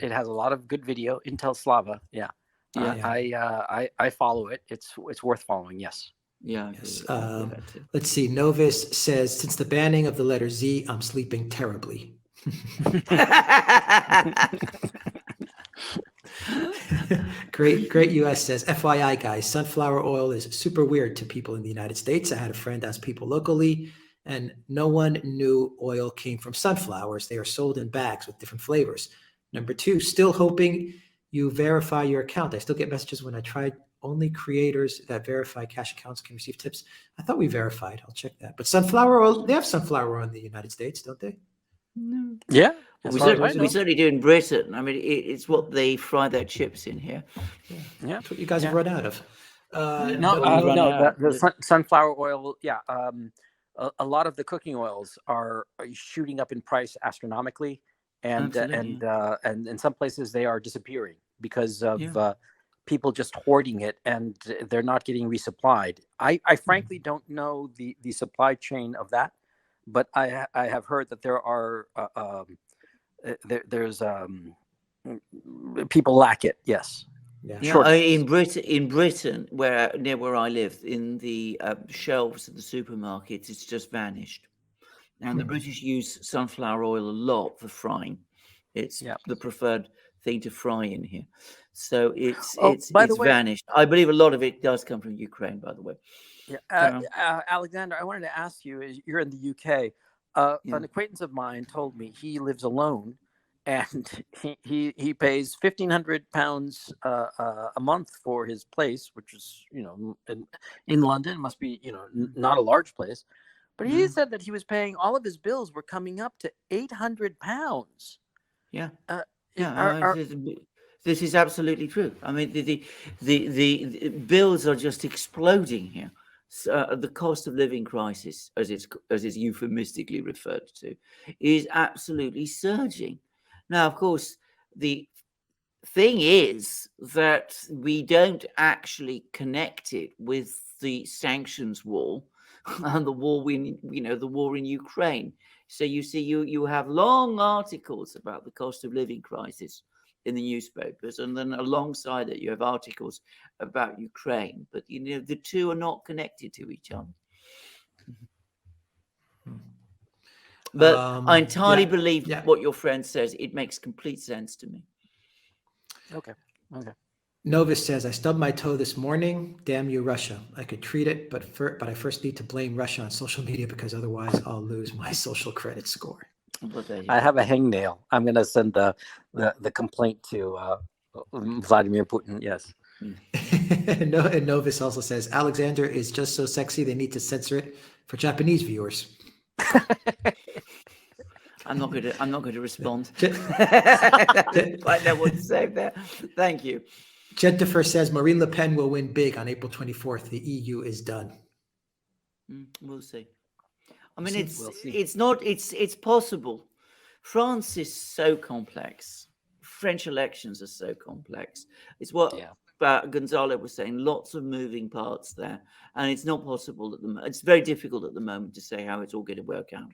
has a lot of good video. Intel Slava. Yeah. I follow it. It's worth following. Yes. Yeah. Yes. Let's see. Novus says since the banning of the letter Z, I'm sleeping terribly. Great US says, FYI guys, sunflower oil is super weird to people in the United States. I had a friend ask people locally and no one knew oil came from sunflowers. They are sold in bags with different flavors. Number 2, still hoping you verify your account. I still get messages when I tried. Only creators that verify cash accounts can receive tips. I thought we verified. I'll check that. But sunflower oil, they have sunflower oil in the United States, don't they? No. Yeah. We certainly do in Britain. It's what they fry their chips in here. Yeah. That's what you guys have run out of. The sunflower oil. Yeah. A lot of the cooking oils are shooting up in price astronomically, and in some places they are disappearing because of people just hoarding it, and they're not getting resupplied. I frankly don't know the supply chain of that, but I have heard that there are there's people lack it. Yes. Yeah. Yeah, in Britain, near where I live, in the shelves of the supermarkets, it's just vanished. And the British use sunflower oil a lot for frying. It's the preferred thing to fry in here. So it's by the way, vanished. I believe a lot of it does come from Ukraine, by the way. Yeah, Alexander, I wanted to ask you: you're in the UK. An acquaintance of mine told me he lives alone, and he pays £1,500 a month for his place, which is in London. It must be not a large place, but he said that he was paying all of his bills were coming up to £800. Yeah, this is absolutely true. I mean, the bills are just exploding here. The cost of living crisis, as it's euphemistically referred to, is absolutely surging. Now, of course, the thing is that we don't actually connect it with the sanctions war and the war in Ukraine. So you see, you have long articles about the cost of living crisis in the newspapers, and then alongside it you have articles about Ukraine, but the two are not connected to each other. But I entirely believe what your friend says. It makes complete sense to me. Okay. Novus says, I stubbed my toe this morning. Damn you, Russia. I could treat it, but I first need to blame Russia on social media, because otherwise I'll lose my social credit score. I have a hangnail. I'm going to send the complaint to Vladimir Putin. Yes. And Novus also says, Alexander is just so sexy they need to censor it for Japanese viewers. I'm not going to respond. I know what to say there. Thank you. Jennifer says Marine Le Pen will win big on April 24th. The EU is done. We'll see. I mean, it's possible. France is so complex. French elections are so complex. It's what Gonzalo was saying. Lots of moving parts there, and it's not possible it's very difficult at the moment to say how it's all going to work out.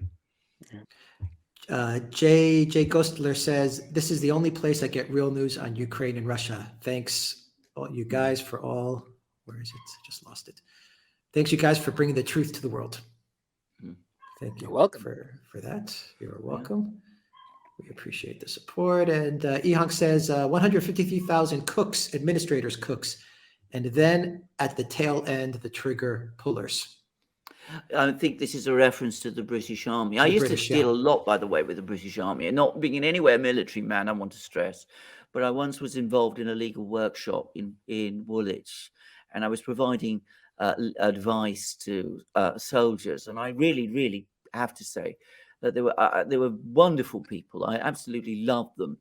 Jay Gostler says, this is the only place I get real news on Ukraine and Russia. Thanks, all you guys, for all. Where is it? I just lost it. Thanks, you guys, for bringing the truth to the world. Thank you. You're welcome for that. You're welcome. We appreciate the support. And Ehong says 153,000 cooks, administrators, cooks, and then at the tail end, the trigger pullers. I think this is a reference to the British Army. I used to deal a lot, by the way, with the British Army, and not being in any way a military man, I want to stress, but I once was involved in a legal workshop in Woolwich, and I was providing advice to soldiers, and I really have to say that they were wonderful people. I absolutely loved them,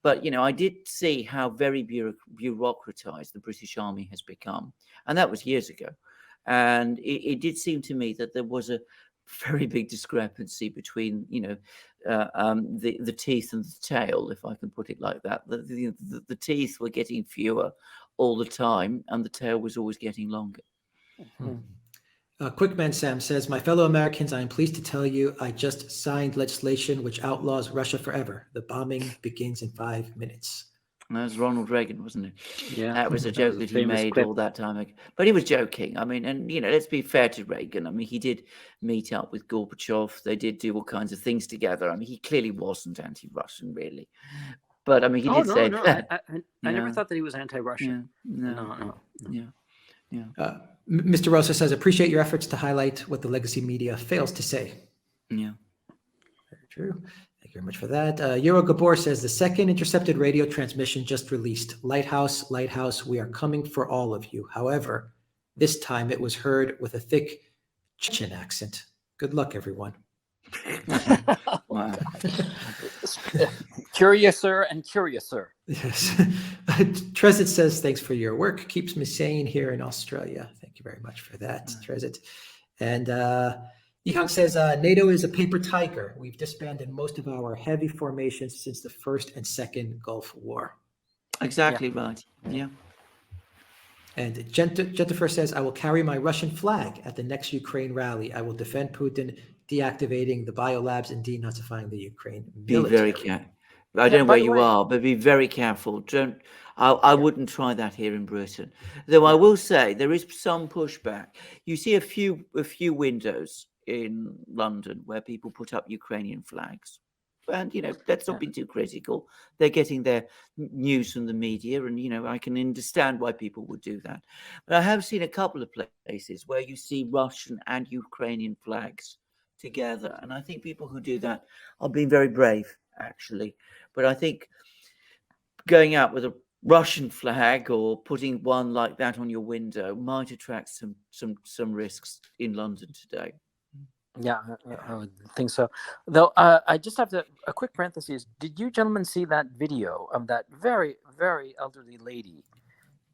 but I did see how very bureaucratized the British Army has become, and that was years ago. And it did seem to me that there was a very big discrepancy between, the teeth and the tail, if I can put it like that. The teeth were getting fewer all the time, and the tail was always getting longer. Quickman Sam says, my fellow Americans, I am pleased to tell you I just signed legislation which outlaws Russia forever. The bombing begins in 5 minutes. That was Ronald Reagan, wasn't it? Yeah, that was a joke that he made all that time ago. But he was joking. I mean, and let's be fair to Reagan. I mean, he did meet up with Gorbachev. They did do all kinds of things together. I mean, he clearly wasn't anti-Russian, really. But I mean, he did say that. I never thought that he was anti-Russian. No. Mr. Rosa says, appreciate your efforts to highlight what the legacy media fails to say. Yeah. Very true. Thank you very much for that. Euro Gabor says, the second intercepted radio transmission just released. Lighthouse, Lighthouse, we are coming for all of you. However, this time it was heard with a thick Chechen accent. Good luck, everyone. Wow. Curiouser and curiouser. Yes. Trezit says, thanks for your work. Keeps me sane here in Australia. Thank you very much for that, Trezit. And Ehong says, NATO is a paper tiger. We've disbanded most of our heavy formations since the First and Second Gulf War. Exactly right. Yeah. And Jennifer says, I will carry my Russian flag at the next Ukraine rally. I will defend Putin deactivating the biolabs and denazifying the Ukraine military. I Yeah, don't know by where the you way, are, but be very careful. Don't. I yeah, wouldn't try that here in Britain. Though I yeah, will say there is some pushback. You see a few windows in London where people put up Ukrainian flags, and let's not yeah. be too critical. They're getting their news from the media, and I can understand why people would do that. But I have seen a couple of places where you see Russian and Ukrainian flags together, and I think people who do that are being very brave, actually. But I think going out with a Russian flag or putting one like that on your window might attract some risks in London today. Yeah, I Yeah. would think so. Though I just have a quick parenthesis. Did you gentlemen see that video of that very, very elderly lady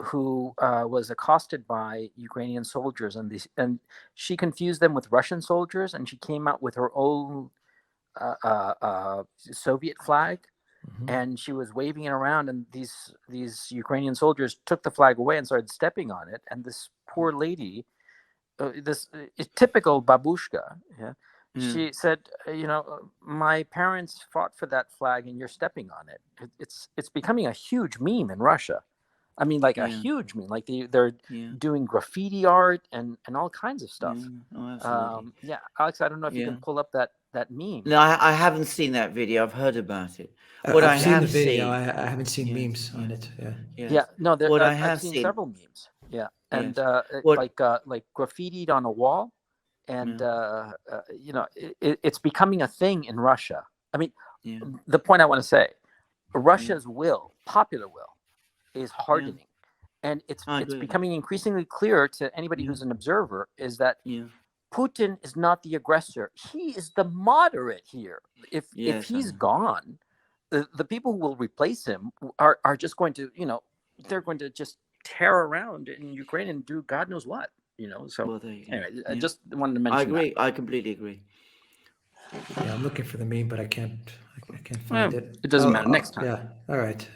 who was accosted by Ukrainian soldiers, and she confused them with Russian soldiers, and she came out with her own Soviet flag, Mhm. and she was waving it around, and these Ukrainian soldiers took the flag away and started stepping on it, and this poor lady, this typical babushka, yeah, Yeah, she said, my parents fought for that flag, and you're stepping on it. It's becoming a huge meme in Russia. I mean, like a yeah, huge meme. Like they're yeah, doing graffiti art and all kinds of yeah. stuff. Oh, absolutely. Yeah, Alex, I don't know if you can Yeah. pull up that meme. No, I haven't seen that video. I've heard about it. What I I've seen the have video. seen, I haven't seen yes, memes on yes, it. Yeah. Yeah, yes. no, What I I've have seen seen, several memes. Yeah, and yes. What, like graffitied on a wall, and yeah, it's becoming a thing in Russia. I mean, yeah, the point I want to say, yeah, Russia's popular will, is yeah. hardening, and I it's agree with that. becoming increasingly clear to anybody Yeah, who's an observer is that yeah, Putin is not the aggressor. He is the moderate here. If yes, I he's know. gone, the people who will replace him are just going to, they're going to just tear around in Ukraine and do God knows what, So Well, there you go. anyway, I Yeah, just wanted to I mention that. agree. I completely agree. Yeah, I'm looking for the meme, but I can't find Well, it. it doesn't matter. Next time. Yeah. All right.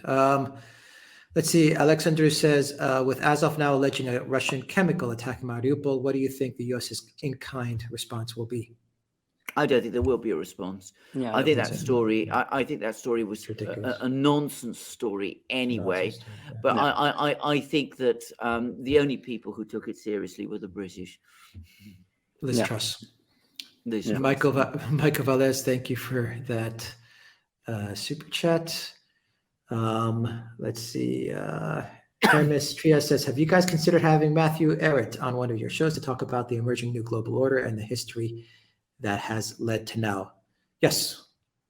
Let's see. Alexander says, with Azov now alleging a Russian chemical attack in Mariupol, what do you think the U.S.'s in-kind response will be? I don't think there will be a response. Yeah, I I don't think think that so. story. I think that story was It's ridiculous. a nonsense story anyway. Nonsense. But Yeah. I think that the only people who took it seriously were the British. Liz Yeah. Truss. This Yeah. Michael Velez, thank you for that super chat. Let's see. Hermes Trias says, have you guys considered having Matthew Ehret on one of your shows to talk about the emerging new global order and the history that has led to now? Yes.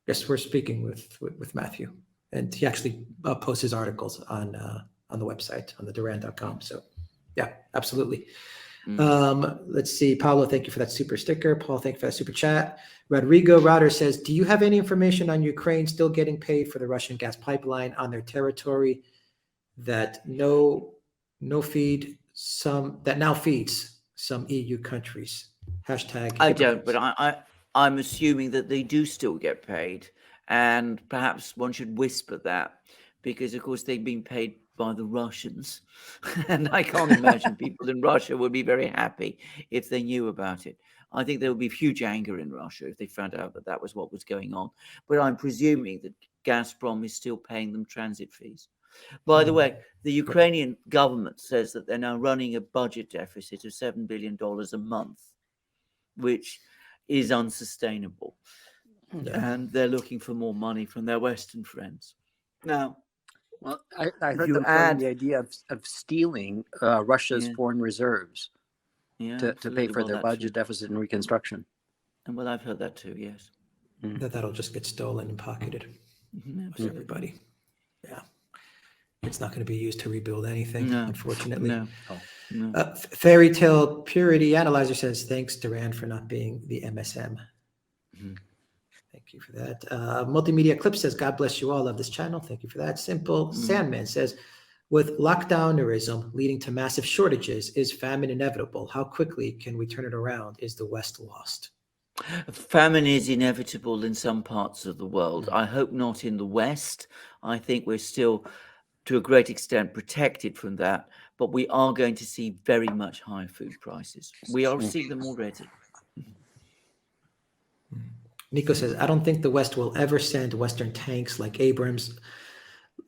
Yes, we're speaking with Matthew. And he actually posts his articles on the website, on the duran.com. So yeah, absolutely. Let's see. Paulo, thank you for that super sticker. Paul, thank you for that super chat. Rodrigo Router says, do you have any information on Ukraine still getting paid for the Russian gas pipeline on their territory that now feeds some EU countries? Hashtag I don't, hypocrites. but I'm assuming that they do still get paid, and perhaps one should whisper that because, of course, they've been paid by the Russians, and I can't imagine people in Russia would be very happy if they knew about it. I think there would be huge anger in Russia if they found out that that was what was going on. But I'm presuming that Gazprom is still paying them transit fees. By the way, the Ukrainian government says that they're now running a budget deficit of $7 billion a month, which is unsustainable. Yeah. And they're looking for more money from their Western friends. Now, Well, I if heard you them throwing add, the idea of stealing Russia's yeah, foreign reserves yeah, to pay absolutely. for Well, their that too. budget deficit and reconstruction. And well, I've heard that too. Yes. That'll just get stolen and pocketed by everybody. Yeah. It's not going to be used to rebuild anything, No, unfortunately. no, no. Fairy Tale Purity Analyzer says, thanks, Duran, for not being the MSM. Thank you for that. Multimedia Clip says, God bless you all. Love this channel. Thank you for that. Simple Sandman says, with lockdownerism leading to massive shortages, is famine inevitable? How quickly can we turn it around? Is the West lost? Famine is inevitable in some parts of the world. I hope not in the West. I think we're still, to a great extent, protected from that, but we are going to see very much higher food prices. We are seeing them already. Nico says, I don't think the West will ever send Western tanks like Abrams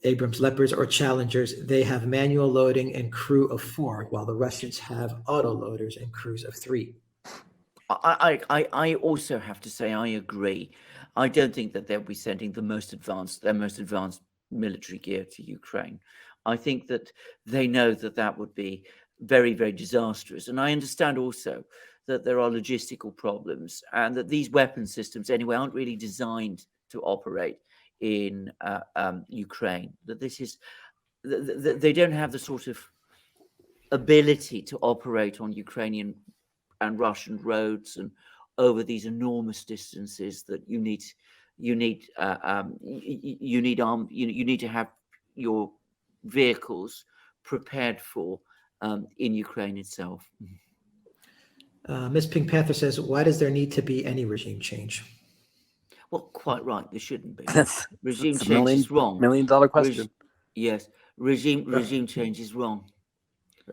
Leopards or Challengers. They have manual loading and crew of 4, while the Russians have auto loaders and crews of 3. I also have to say I agree. I don't think that they'll be sending their most advanced military gear to Ukraine. I think that they know that that would be very, very disastrous. And I understand also that there are logistical problems and that these weapon systems anyway aren't really designed to operate in Ukraine. That this is, they don't have the sort of ability to operate on Ukrainian and Russian roads and over these enormous distances that you need to have your vehicles prepared for in Ukraine itself. Miss Pink Panther says, why does there need to be any regime change? Well, quite right. There shouldn't be. That's Regime a change is wrong. $1 million question. Yes, regime change is wrong.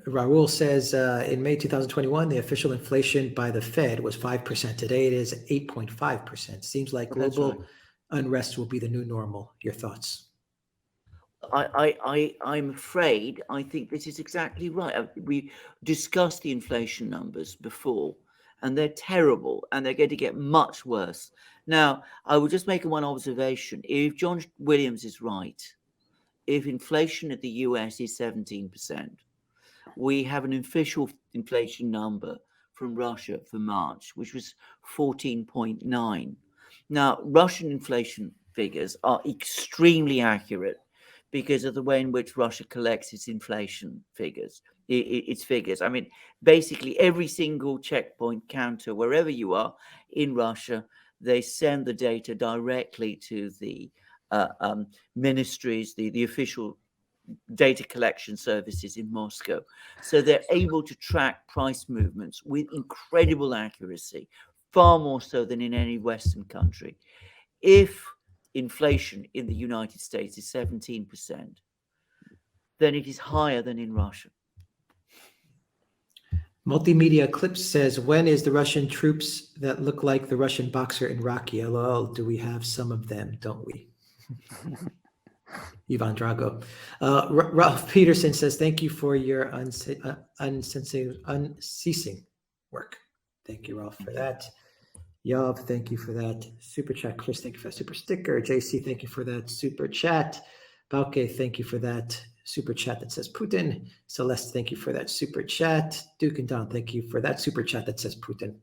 Raul says, in May 2021, the official inflation by the Fed was 5%. Today it is 8.5%. Seems like global unrest will be the new normal. Your thoughts? I'm afraid I think this is exactly right. We discussed the inflation numbers before, and they're terrible, and they're going to get much worse. Now, I will just make one observation. If John Williams is right, if inflation at the US is 17%, we have an official inflation number from Russia for March, which was 14.9. Now, Russian inflation figures are extremely accurate because of the way in which Russia collects its inflation figures, its figures. I mean, basically every single checkpoint counter, wherever you are in Russia, they send the data directly to the ministries, the official data collection services in Moscow. So they're able to track price movements with incredible accuracy, far more so than in any Western country. If inflation in the United States is 17%, then it is higher than in Russia. Multimedia Clips says, when is the Russian troops that look like the Russian boxer in Rocky? LOL, do we have some of them, don't we? Ivan Drago. Ralph Peterson says, thank you for your unceasing work. Thank you, Ralph, for that. Yav, thank you for that super chat. Chris, thank you for that super sticker. JC, thank you for that super chat. Balke, thank you for that super chat that says Putin. Celeste, thank you for that super chat. Duke and Don, thank you for that super chat that says Putin.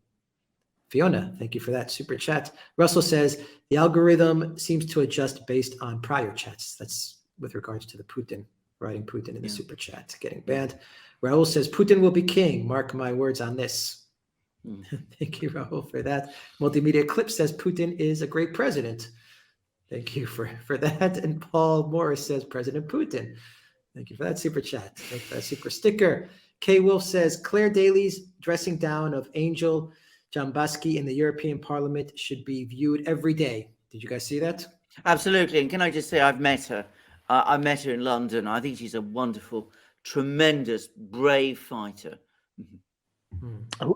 Fiona, thank you for that super chat. Russell says the algorithm seems to adjust based on prior chats. That's with regards to the Putin, writing Putin in the super chat, getting banned. Raul says Putin will be king. Mark my words on this. Thank you, Raul, for that. Multimedia Clip says Putin is a great president. Thank you for that. And Paul Morris says President Putin. Thank you for that super chat. Thank you for that super sticker. K. Wolf says Claire Daly's dressing down of Angel Jambaski in the European Parliament should be viewed every day. Did you guys see that? Absolutely. And can I just say I've met her. I met her in London. I think she's a wonderful, tremendous, brave fighter.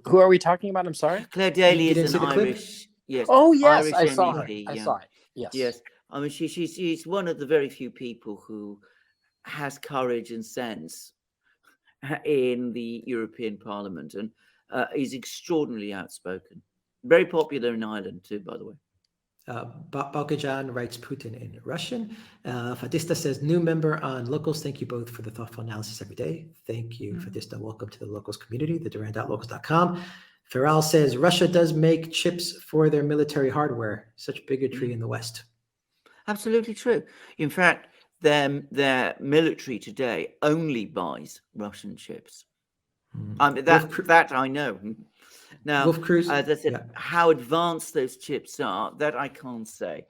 Who are we talking about? I'm sorry. Claire Daly You is didn't an see the clip? Irish. Yes. Oh yes, Irish I saw her. MEP, I yeah. saw it. Yes. Yes. I mean, she's one of the very few people who has courage and sense in the European Parliament, and is extraordinarily outspoken. Very popular in Ireland too, by the way. Balkajan writes Putin in Russian. Fadista says, new member on Locals. Thank you both for the thoughtful analysis every day. Thank you, Fadista. Welcome to the Locals community, the duran.locals.com. Feral says, Russia does make chips for their military hardware. Such bigotry in the West. Absolutely true. In fact, their military today only buys Russian chips. I mean, that I know. Now, as I said, how advanced those chips are, that I can't say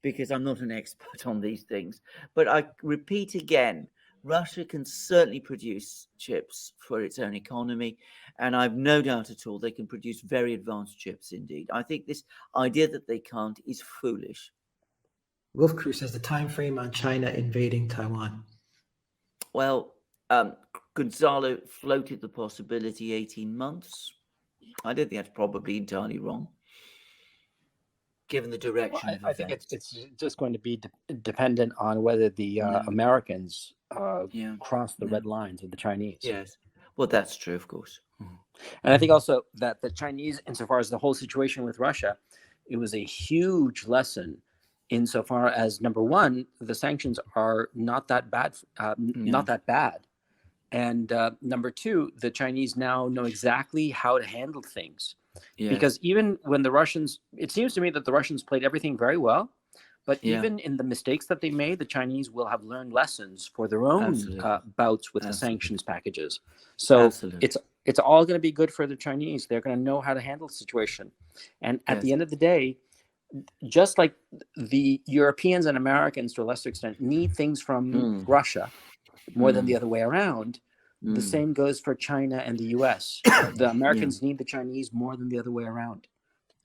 because I'm not an expert on these things. But I repeat again, Russia can certainly produce chips for its own economy. And I've no doubt at all they can produce very advanced chips indeed. I think this idea that they can't is foolish. Wolf Crew says the time frame on China invading Taiwan. Well, Gonzalo floated the possibility 18 months. I don't think that's probably entirely wrong. given the Well, direction of I think events. it's just going to be dependent on whether the Yeah. Americans Yeah. cross the Yeah. red lines of the Chinese. Yes. Well, that's true, of course. And I think also that the Chinese, insofar as the whole situation with Russia, it was a huge lesson insofar as, number one, the sanctions are not that bad, not that bad. And number two, the Chinese now know exactly how to handle things. Yes. Because even when the Russians, it seems to me that the Russians played everything very well. But even in the mistakes that they made, the Chinese will have learned lessons for their own bouts with the sanctions packages. So it's all going to be good for the Chinese. They're going to know how to handle the situation. And at the end of the day, just like the Europeans and Americans, to a lesser extent, need things from Russia more than the other way around, the same goes for China and the US. The Americans need the Chinese more than the other way around.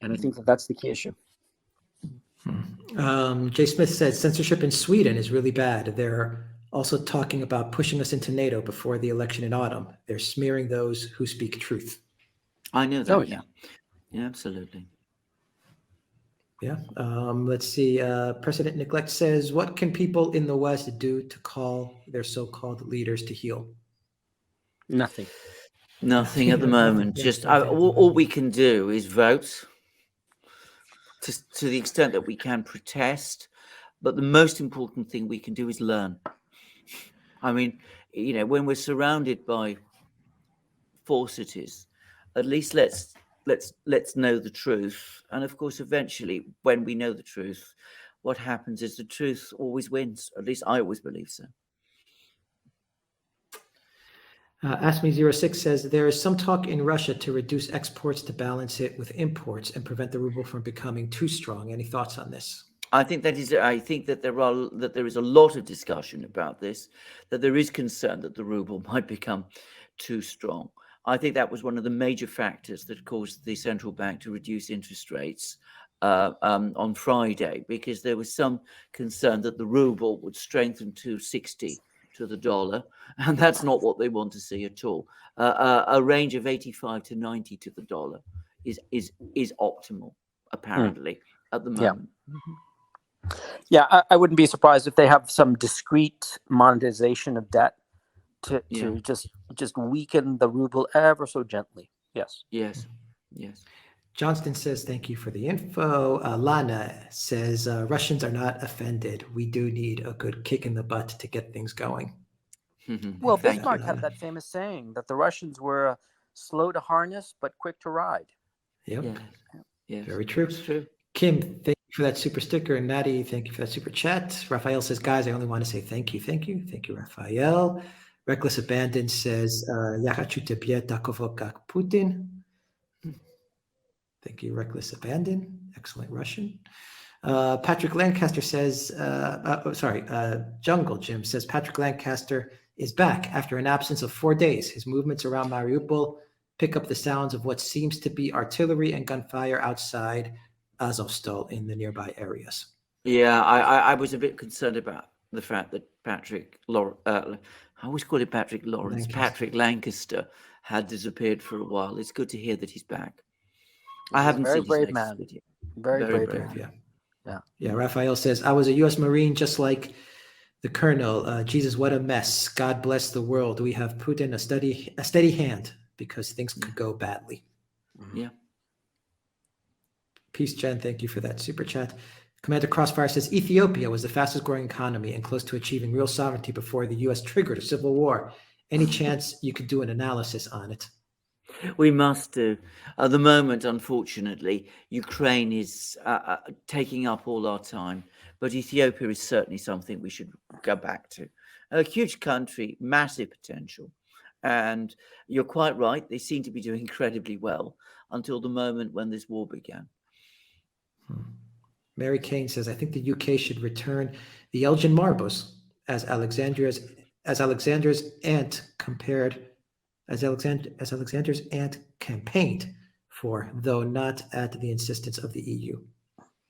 And I think that that's the key issue. Jay Smith said censorship in Sweden is really bad. They're also talking about pushing us into NATO before the election in autumn. They're smearing those who speak truth. I know that. Oh, yeah, absolutely. Yeah. Let's see. President Neglect says, what can people in the West do to call their so-called leaders to heel? Nothing. Nothing at the moment. Just all we can do is vote to the extent that we can, protest. But the most important thing we can do is learn. I mean, you know, when we're surrounded by falsities, at least let's know the truth. And of course, eventually, when we know the truth, what happens is the truth always wins. At least I always believe so. AskMe06 says there is some talk in Russia to reduce exports to balance it with imports and prevent the ruble from becoming too strong. Any thoughts on this? I think that there is a lot of discussion about this, that there is concern that the ruble might become too strong. I think that was one of the major factors that caused the central bank to reduce interest rates on Friday, because there was some concern that the ruble would strengthen to 60 to the dollar, and that's not what they want to see at all. A range of 85 to 90 to the dollar is optimal, apparently, at the moment. Yeah, I wouldn't be surprised if they have some discrete monetization of debt to just weaken the ruble ever so gently. Yes. Johnston says, thank you for the info. Lana says, Russians are not offended. We do need a good kick in the butt to get things going. Well, Bismarck had that famous saying that the Russians were slow to harness, but quick to ride. Yep. Yes. Very true. It's true. Kim, thank you for that super sticker. And Maddie, thank you for that super chat. Raphael says, guys, I only want to say thank you. Thank you. Thank you, Raphael. Reckless Abandon says, "Я хочу тебе такого, как Putin." Thank you, Reckless Abandon. Excellent Russian. Patrick Lancaster says, Jungle Jim says, Patrick Lancaster is back after an absence of 4 days. His movements around Mariupol pick up the sounds of what seems to be artillery and gunfire outside Azovstal in the nearby areas. Yeah, I was a bit concerned about the fact that I always call him Patrick Lawrence. Patrick Lancaster had disappeared for a while. It's good to hear that he's back. I haven't seen his latest video. Very brave. Yeah. Raphael says, I was a U.S. Marine just like the Colonel. Jesus, what a mess. God bless the world. We have Putin a steady hand because things could go badly. Yeah. Peace, Jen. Thank you for that super chat. Commander Crossfire says, Ethiopia was the fastest growing economy and close to achieving real sovereignty before the U.S. triggered a civil war. Any chance you could do an analysis on it? We must do. At the moment, unfortunately, Ukraine is taking up all our time, but Ethiopia is certainly something we should go back to. A huge country, massive potential. And you're quite right, they seem to be doing incredibly well until the moment when this war began. Mary Kane says, I think the UK should return the Elgin Marbles as Alexander's aunt campaigned for, though not at the insistence of the EU.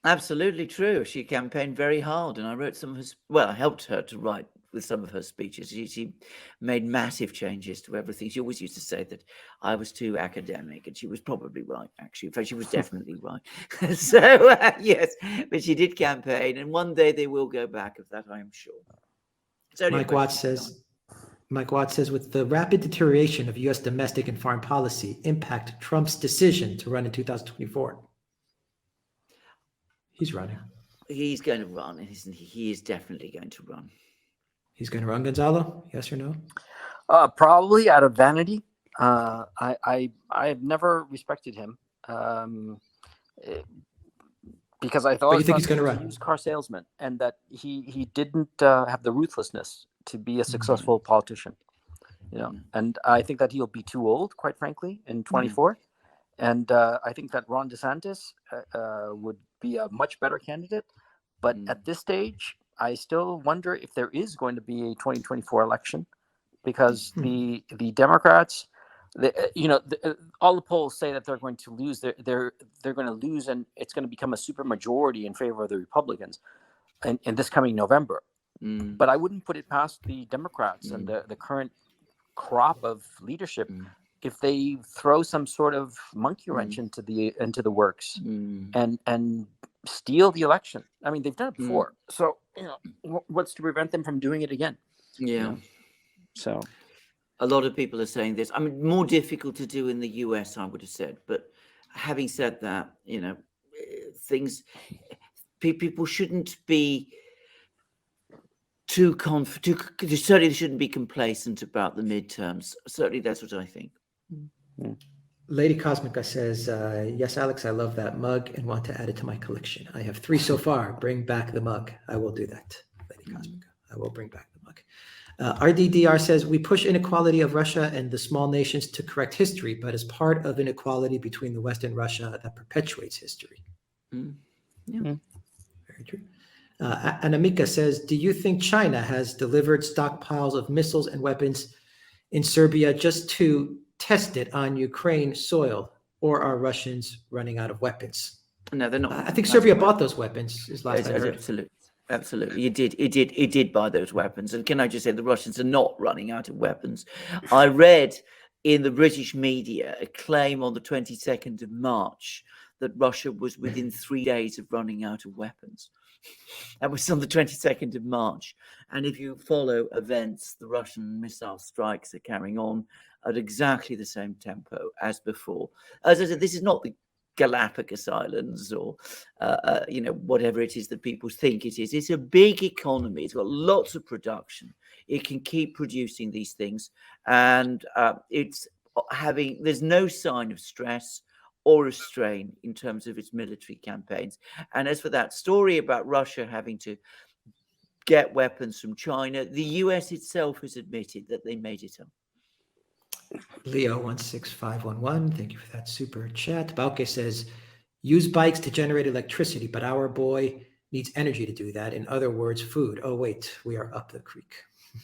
Absolutely true. She campaigned very hard, and I wrote some of his, I helped her to write with some of her speeches. She made massive changes to everything. She always used to say that I was too academic, and she was probably right, actually. In fact, she was definitely right. So, yes, but she did campaign, and one day they will go back of that, I am sure. Mike Watts says, with the rapid deterioration of U.S. domestic and foreign policy impact Trump's decision to run in 2024. He's running. He's going to run, isn't he? He is definitely going to run. He's going to run, Gonzalo? Yes or no? Probably out of vanity. I have never respected him because I thought But you think he's going to run? a used car salesman, and that he didn't have the ruthlessness to be a successful politician. You know, and I think that he'll be too old, quite frankly, in 24. And I think that Ron DeSantis would be a much better candidate. But at this stage, I still wonder if there is going to be a 2024 election, because the Democrats, all the polls say that they're going to lose. They're going to lose, and it's going to become a super majority in favor of the Republicans in this coming November. But I wouldn't put it past the Democrats and the current crop of leadership if they throw some sort of monkey wrench into the works and steal the election. I mean, they've done it before, so what's to prevent them from doing it again? So a lot of people are saying this. I mean, more difficult to do in the US, I would have said. But having said that, people shouldn't be certainly they shouldn't be complacent about the midterms. Certainly, that's what I think. Lady Cosmica says, yes, Alex, I love that mug and want to add it to my collection. I have 3 so far. Bring back the mug. I will do that, Lady Cosmica. I will bring back the mug. RDDR says, we push inequality of Russia and the small nations to correct history, but as part of inequality between the West and Russia that perpetuates history. Very true. Anamika says, do you think China has delivered stockpiles of missiles and weapons in Serbia just to test it on Ukraine soil, or are Russians running out of weapons? No, they're not. I think Serbia bought those weapons. Is last I heard. Absolutely. It did buy those weapons. And can I just say the Russians are not running out of weapons. I read in the British media a claim on the 22nd of March that Russia was within 3 days of running out of weapons. That was on the 22nd of March. And if you follow events, the Russian missile strikes are carrying on at exactly the same tempo as before. As I said, this is not the Galapagos Islands or, whatever it is that people think it is. It's a big economy. It's got lots of production. It can keep producing these things. And there's no sign of stress or a strain in terms of its military campaigns. And as for that story about Russia having to get weapons from China, the US itself has admitted that they made it up. Leo16511, thank you for that super chat. Bauke says, use bikes to generate electricity, but our boy needs energy to do that. In other words, food. Oh, wait, we are up the creek.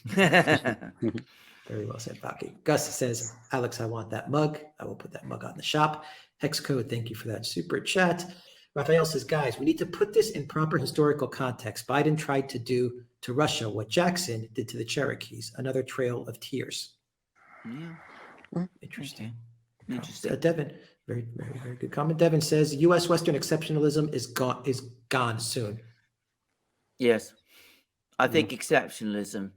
Very well said, Bauke. Gus says, Alex, I want that mug. I will put that mug on the shop. Hexcode, thank you for that super chat. Raphael says, guys, we need to put this in proper historical context. Biden tried to do to Russia what Jackson did to the Cherokees, another trail of tears. Yeah. Interesting. Okay. Interesting. Devin, very, very, very good comment. Devin says, U.S. Western exceptionalism is gone soon. Yes. I think exceptionalism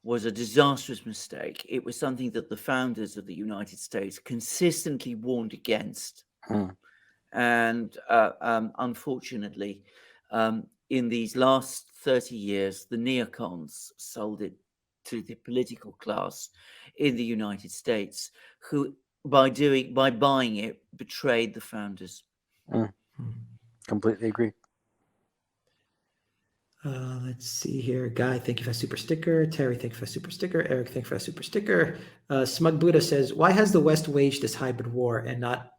was a disastrous mistake. It was something that the founders of the United States consistently warned against. And unfortunately, in these last 30 years, the neocons sold it to the political class in the United States, who, by buying it, betrayed the founders. Completely agree. Let's see here. Guy, thank you for a super sticker. Terry, thank you for a super sticker. Eric, thank you for a super sticker. Smug Buddha says, why has the West waged this hybrid war and not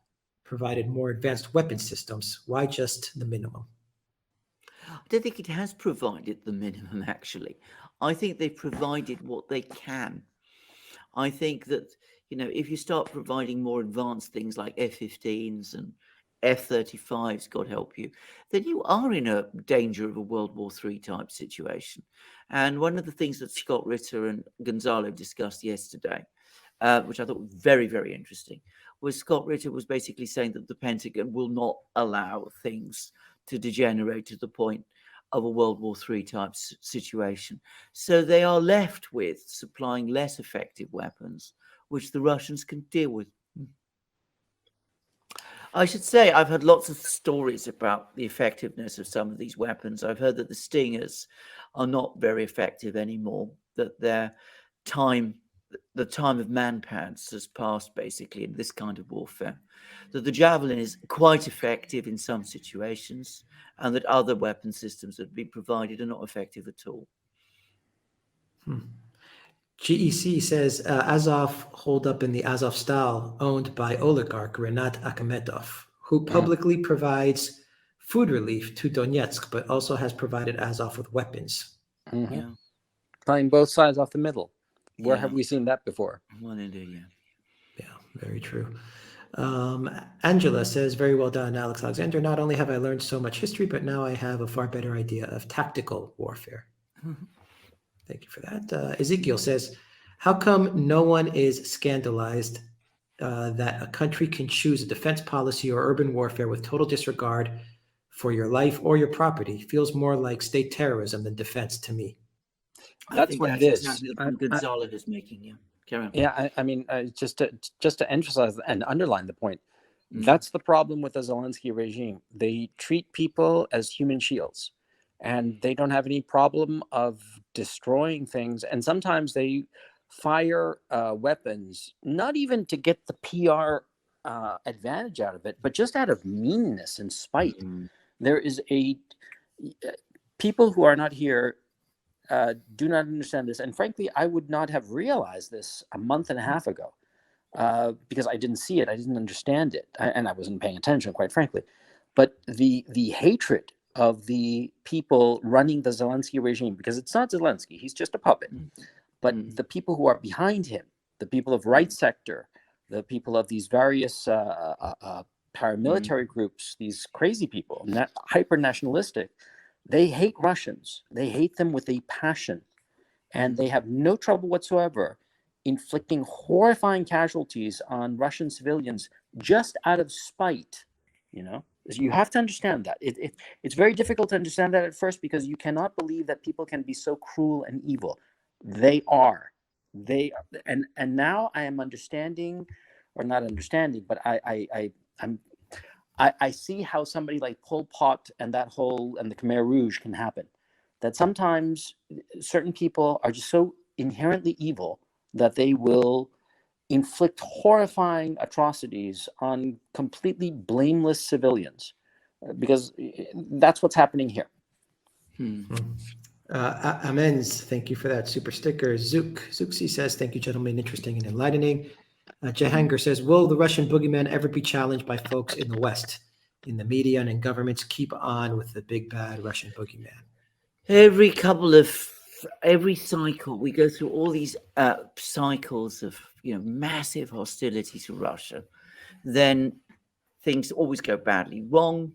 provided more advanced weapon systems? Why just the minimum? I don't think it has provided the minimum, actually. I think they've provided what they can. I think that, if you start providing more advanced things like F-15s and F-35s, God help you, then you are in a danger of a World War III type situation. And one of the things that Scott Ritter and Gonzalo discussed yesterday, which I thought very, very interesting, was Scott Ritter was basically saying that the Pentagon will not allow things to degenerate to the point of a World War III type situation. So they are left with supplying less effective weapons, which the Russians can deal with. I should say I've heard lots of stories about the effectiveness of some of these weapons. I've heard that the Stingers are not very effective anymore, that the time of man-pads has passed basically in this kind of warfare, that the Javelin is quite effective in some situations, and that other weapon systems that have been provided are not effective at all. GEC says Azov hold up in the Azovstal owned by oligarch Renat Akhmetov, who publicly provides food relief to Donetsk, but also has provided Azov with weapons. Yeah. Playing both sides off the middle. Where Yeah. have we seen that before? Well, indeed, yeah. Yeah, very true. Angela says, very well done, Alex Alexander. Not only have I learned so much history, but now I have a far better idea of tactical warfare. Thank you for that. Ezekiel says, how come no one is scandalized that a country can choose a defense policy or urban warfare with total disregard for your life or your property? Feels more like state terrorism than defense to me. That's what it is. Exactly the point Gonzalo is making. Yeah, carry on. Yeah, I mean, just to emphasize and underline the point, that's the problem with the Zelensky regime. They treat people as human shields, and they don't have any problem of destroying things. And sometimes they fire weapons, not even to get the PR advantage out of it, but just out of meanness and spite. There is people who are not here do not understand this. And frankly, I would not have realized this a month and a half ago because I didn't see it. I didn't understand it. And I wasn't paying attention, quite frankly. But the hatred of the people running the Zelensky regime, because it's not Zelensky, he's just a puppet. But the people who are behind him, the people of Right Sector, the people of these various paramilitary groups, these crazy people, hyper-nationalistic, they hate Russians. They hate them with a passion. And they have no trouble whatsoever inflicting horrifying casualties on Russian civilians just out of spite. You know, you have to understand that. It's very difficult to understand that at first because you cannot believe that people can be so cruel and evil. They are. And now I am understanding, or not understanding, but I see how somebody like Pol Pot and the Khmer Rouge can happen. That sometimes certain people are just so inherently evil that they will inflict horrifying atrocities on completely blameless civilians, because that's what's happening here. Amens, thank you for that super sticker. Zuxi says, thank you, gentlemen, interesting and enlightening. Jahanger says, will the Russian boogeyman ever be challenged by folks in the West, in the media and in governments? Keep on with the big bad Russian boogeyman. Every cycle, we go through all these cycles of massive hostility to Russia. Then things always go badly wrong.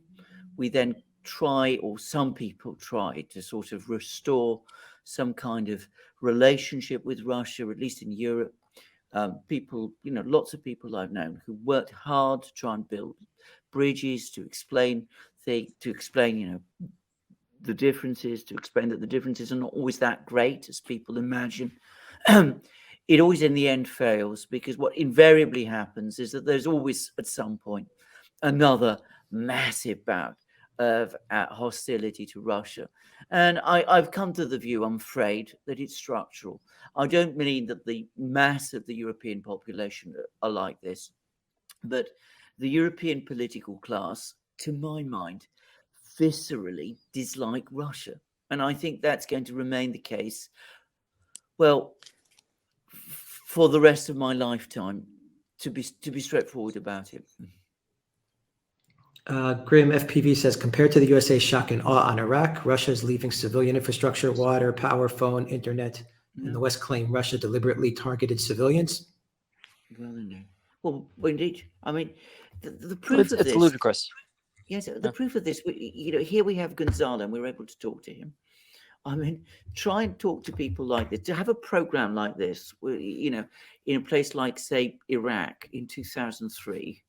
We then try, or some people try, to sort of restore some kind of relationship with Russia, at least in Europe. People, lots of people I've known who worked hard to try and build bridges, to explain the differences, to explain that the differences are not always that great as people imagine. It always in the end fails, because what invariably happens is that there's always at some point another massive bout of hostility to Russia. And I've come to the view, I'm afraid, that it's structural. I don't mean that the mass of the European population are like this, but the European political class, to my mind, viscerally dislike Russia. And I think that's going to remain the case, well, for the rest of my lifetime, to be straightforward about it. Grim FPV says, compared to the USA's shock and awe on Iraq, Russia is leaving civilian infrastructure, water, power, phone, internet, and the West claim Russia deliberately targeted civilians. Well, indeed. I mean, the proof of It's this. ludicrous. Yes, the Yeah. proof of this. Here we have Gonzalo, and we're able to talk to him. I mean, try and talk to people like this. To have a program like this, in a place like, say, Iraq in 2003,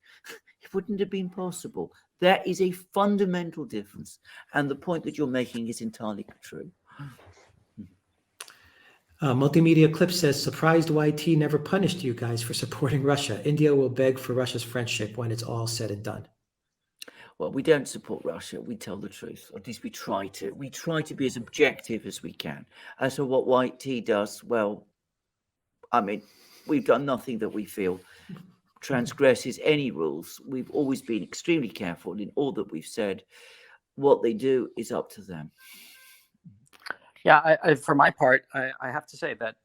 it wouldn't have been possible. There is a fundamental difference, and the point that you're making is entirely true. Multimedia Clip says, surprised YT never punished you guys for supporting Russia. India will beg for Russia's friendship when it's all said and done. Well, we don't support Russia. We tell the truth. Or at least we try to. We try to be as objective as we can. As for what YT does, well, I mean, we've done nothing that we feel transgresses any rules. We've always been extremely careful in all that we've said. What they do is up to them. Yeah, for my part, I have to say that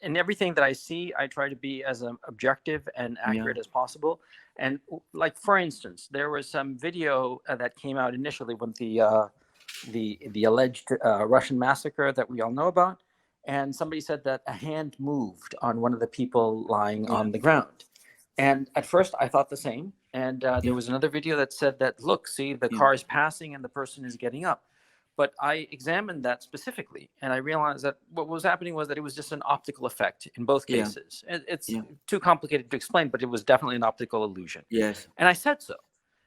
in everything that I see, I try to be as objective and accurate as possible. And like, for instance, there was some video that came out initially when the alleged Russian massacre that we all know about, and somebody said that a hand moved on one of the people lying on the ground. And at first, I thought the same. And there was another video that said that, look, see, the car is passing and the person is getting up. But I examined that specifically, and I realized that what was happening was that it was just an optical effect in both cases. It's too complicated to explain, but it was definitely an optical illusion. Yes. And I said so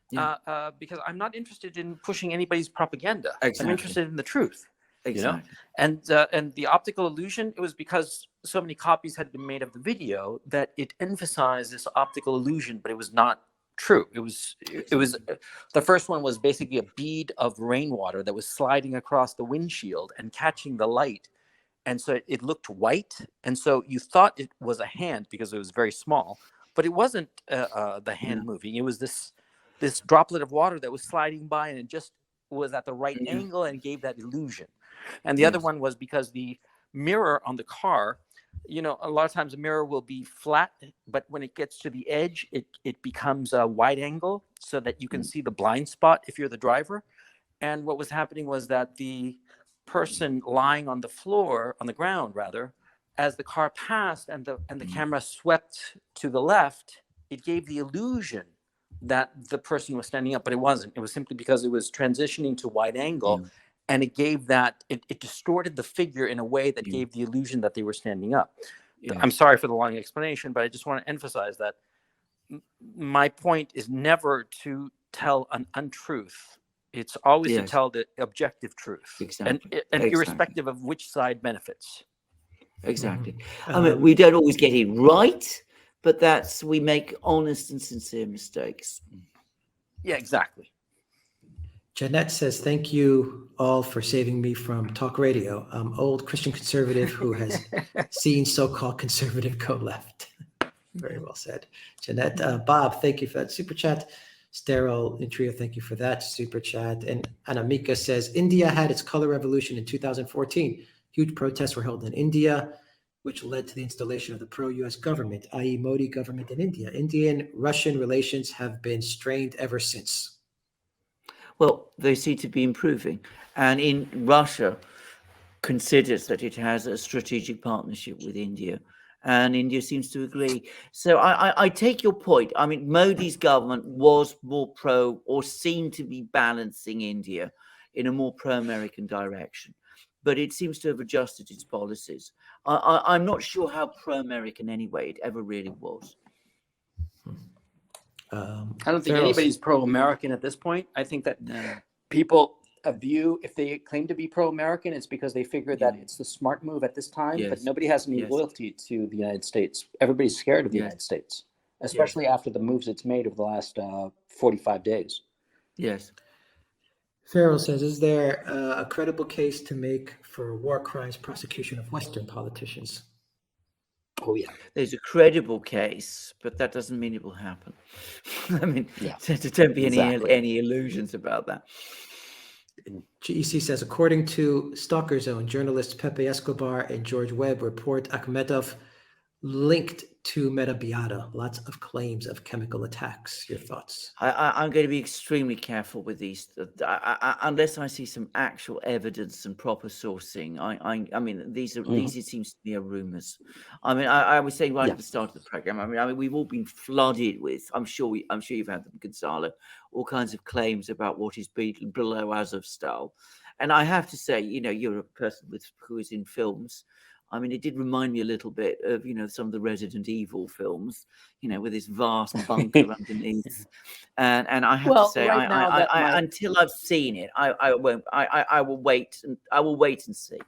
because I'm not interested in pushing anybody's propaganda. Exactly. I'm interested in the truth. Exactly. And the optical illusion, it was because so many copies had been made of the video that it emphasized this optical illusion, but it was not true. It was the first one was basically a bead of rainwater that was sliding across the windshield and catching the light, and so it looked white, and so you thought it was a hand because it was very small, but it wasn't the hand moving. It was this droplet of water that was sliding by, and it just was at the right angle and gave that illusion. And the other one was because the mirror on the car, a lot of times a mirror will be flat, but when it gets to the edge, it becomes a wide angle so that you can see the blind spot if you're the driver. And what was happening was that the person lying on the floor, on the ground rather, as the car passed and the camera swept to the left, it gave the illusion that the person was standing up, but it wasn't. It was simply because it was transitioning to wide angle. And it gave that, it distorted the figure in a way that gave the illusion that they were standing up. I'm sorry for the long explanation, but I just want to emphasize that my point is never to tell an untruth. It's always to tell the objective truth. Exactly. And irrespective of which side benefits. Exactly. I mean, we don't always get it right, but we make honest and sincere mistakes. Yeah, exactly. Jeanette says, thank you all for saving me from talk radio. Old Christian conservative who has seen so-called conservative go left. Very well said. Jeanette. Bob, thank you for that super chat. Sterile Intrio, thank you for that super chat. And Anamika says, India had its color revolution in 2014. Huge protests were held in India, which led to the installation of the pro-US government, i.e. Modi government in India. Indian-Russian relations have been strained ever since. Well, they seem to be improving. And in Russia considers that it has a strategic partnership with India. And India seems to agree. So I take your point. I mean, Modi's government was more pro, or seemed to be balancing India in a more pro-American direction. But it seems to have adjusted its policies. I'm not sure how pro-American anyway it ever really was. I don't think anybody's pro-American at this point. I think that people view, if they claim to be pro-American, it's because they figure that it's the smart move at this time. But nobody has any loyalty to the United States. Everybody's scared of the United States, especially after the moves it's made over the last 45 days. Yes. Farrell says, is there a credible case to make for war crimes prosecution of Western politicians? Oh, yeah. There's a credible case, but that doesn't mean it will happen. I mean, don't be any illusions about that. GEC says, according to Stalker Zone, journalists Pepe Escobar and George Webb report Akhmedov linked to Metabiota. Lots of claims of chemical attacks. Your thoughts? I'm going to be extremely careful with these, unless I see some actual evidence and proper sourcing. I mean, these it seems to be rumors. I mean, I was saying right at the start of the program. I mean, we've all been flooded with. I'm sure you've had them, Gonzalo, all kinds of claims about what is below Azovstal. And I have to say, you're a person who is in films. I mean, it did remind me a little bit of, some of the Resident Evil films, with this vast bunker underneath. And I have to say, right now until I've seen it, I won't. I will wait and see.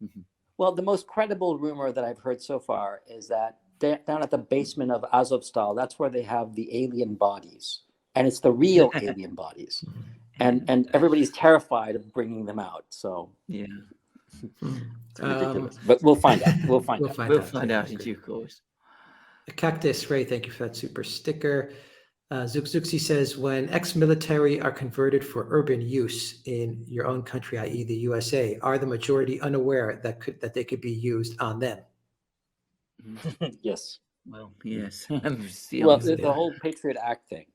Mm-hmm. Well, the most credible rumor that I've heard so far is that down at the basement of Azovstal, that's where they have the alien bodies, and it's the real alien bodies. And everybody's terrified of bringing them out. So yeah, it's ridiculous. But we'll find out. We'll find out in due course. Cactus Ray, thank you for that super sticker. Zuxi says, when ex-military are converted for urban use in your own country, i.e., the USA, are the majority unaware that they could be used on them? Yes. Well, yes. Well, the whole Patriot Act thing.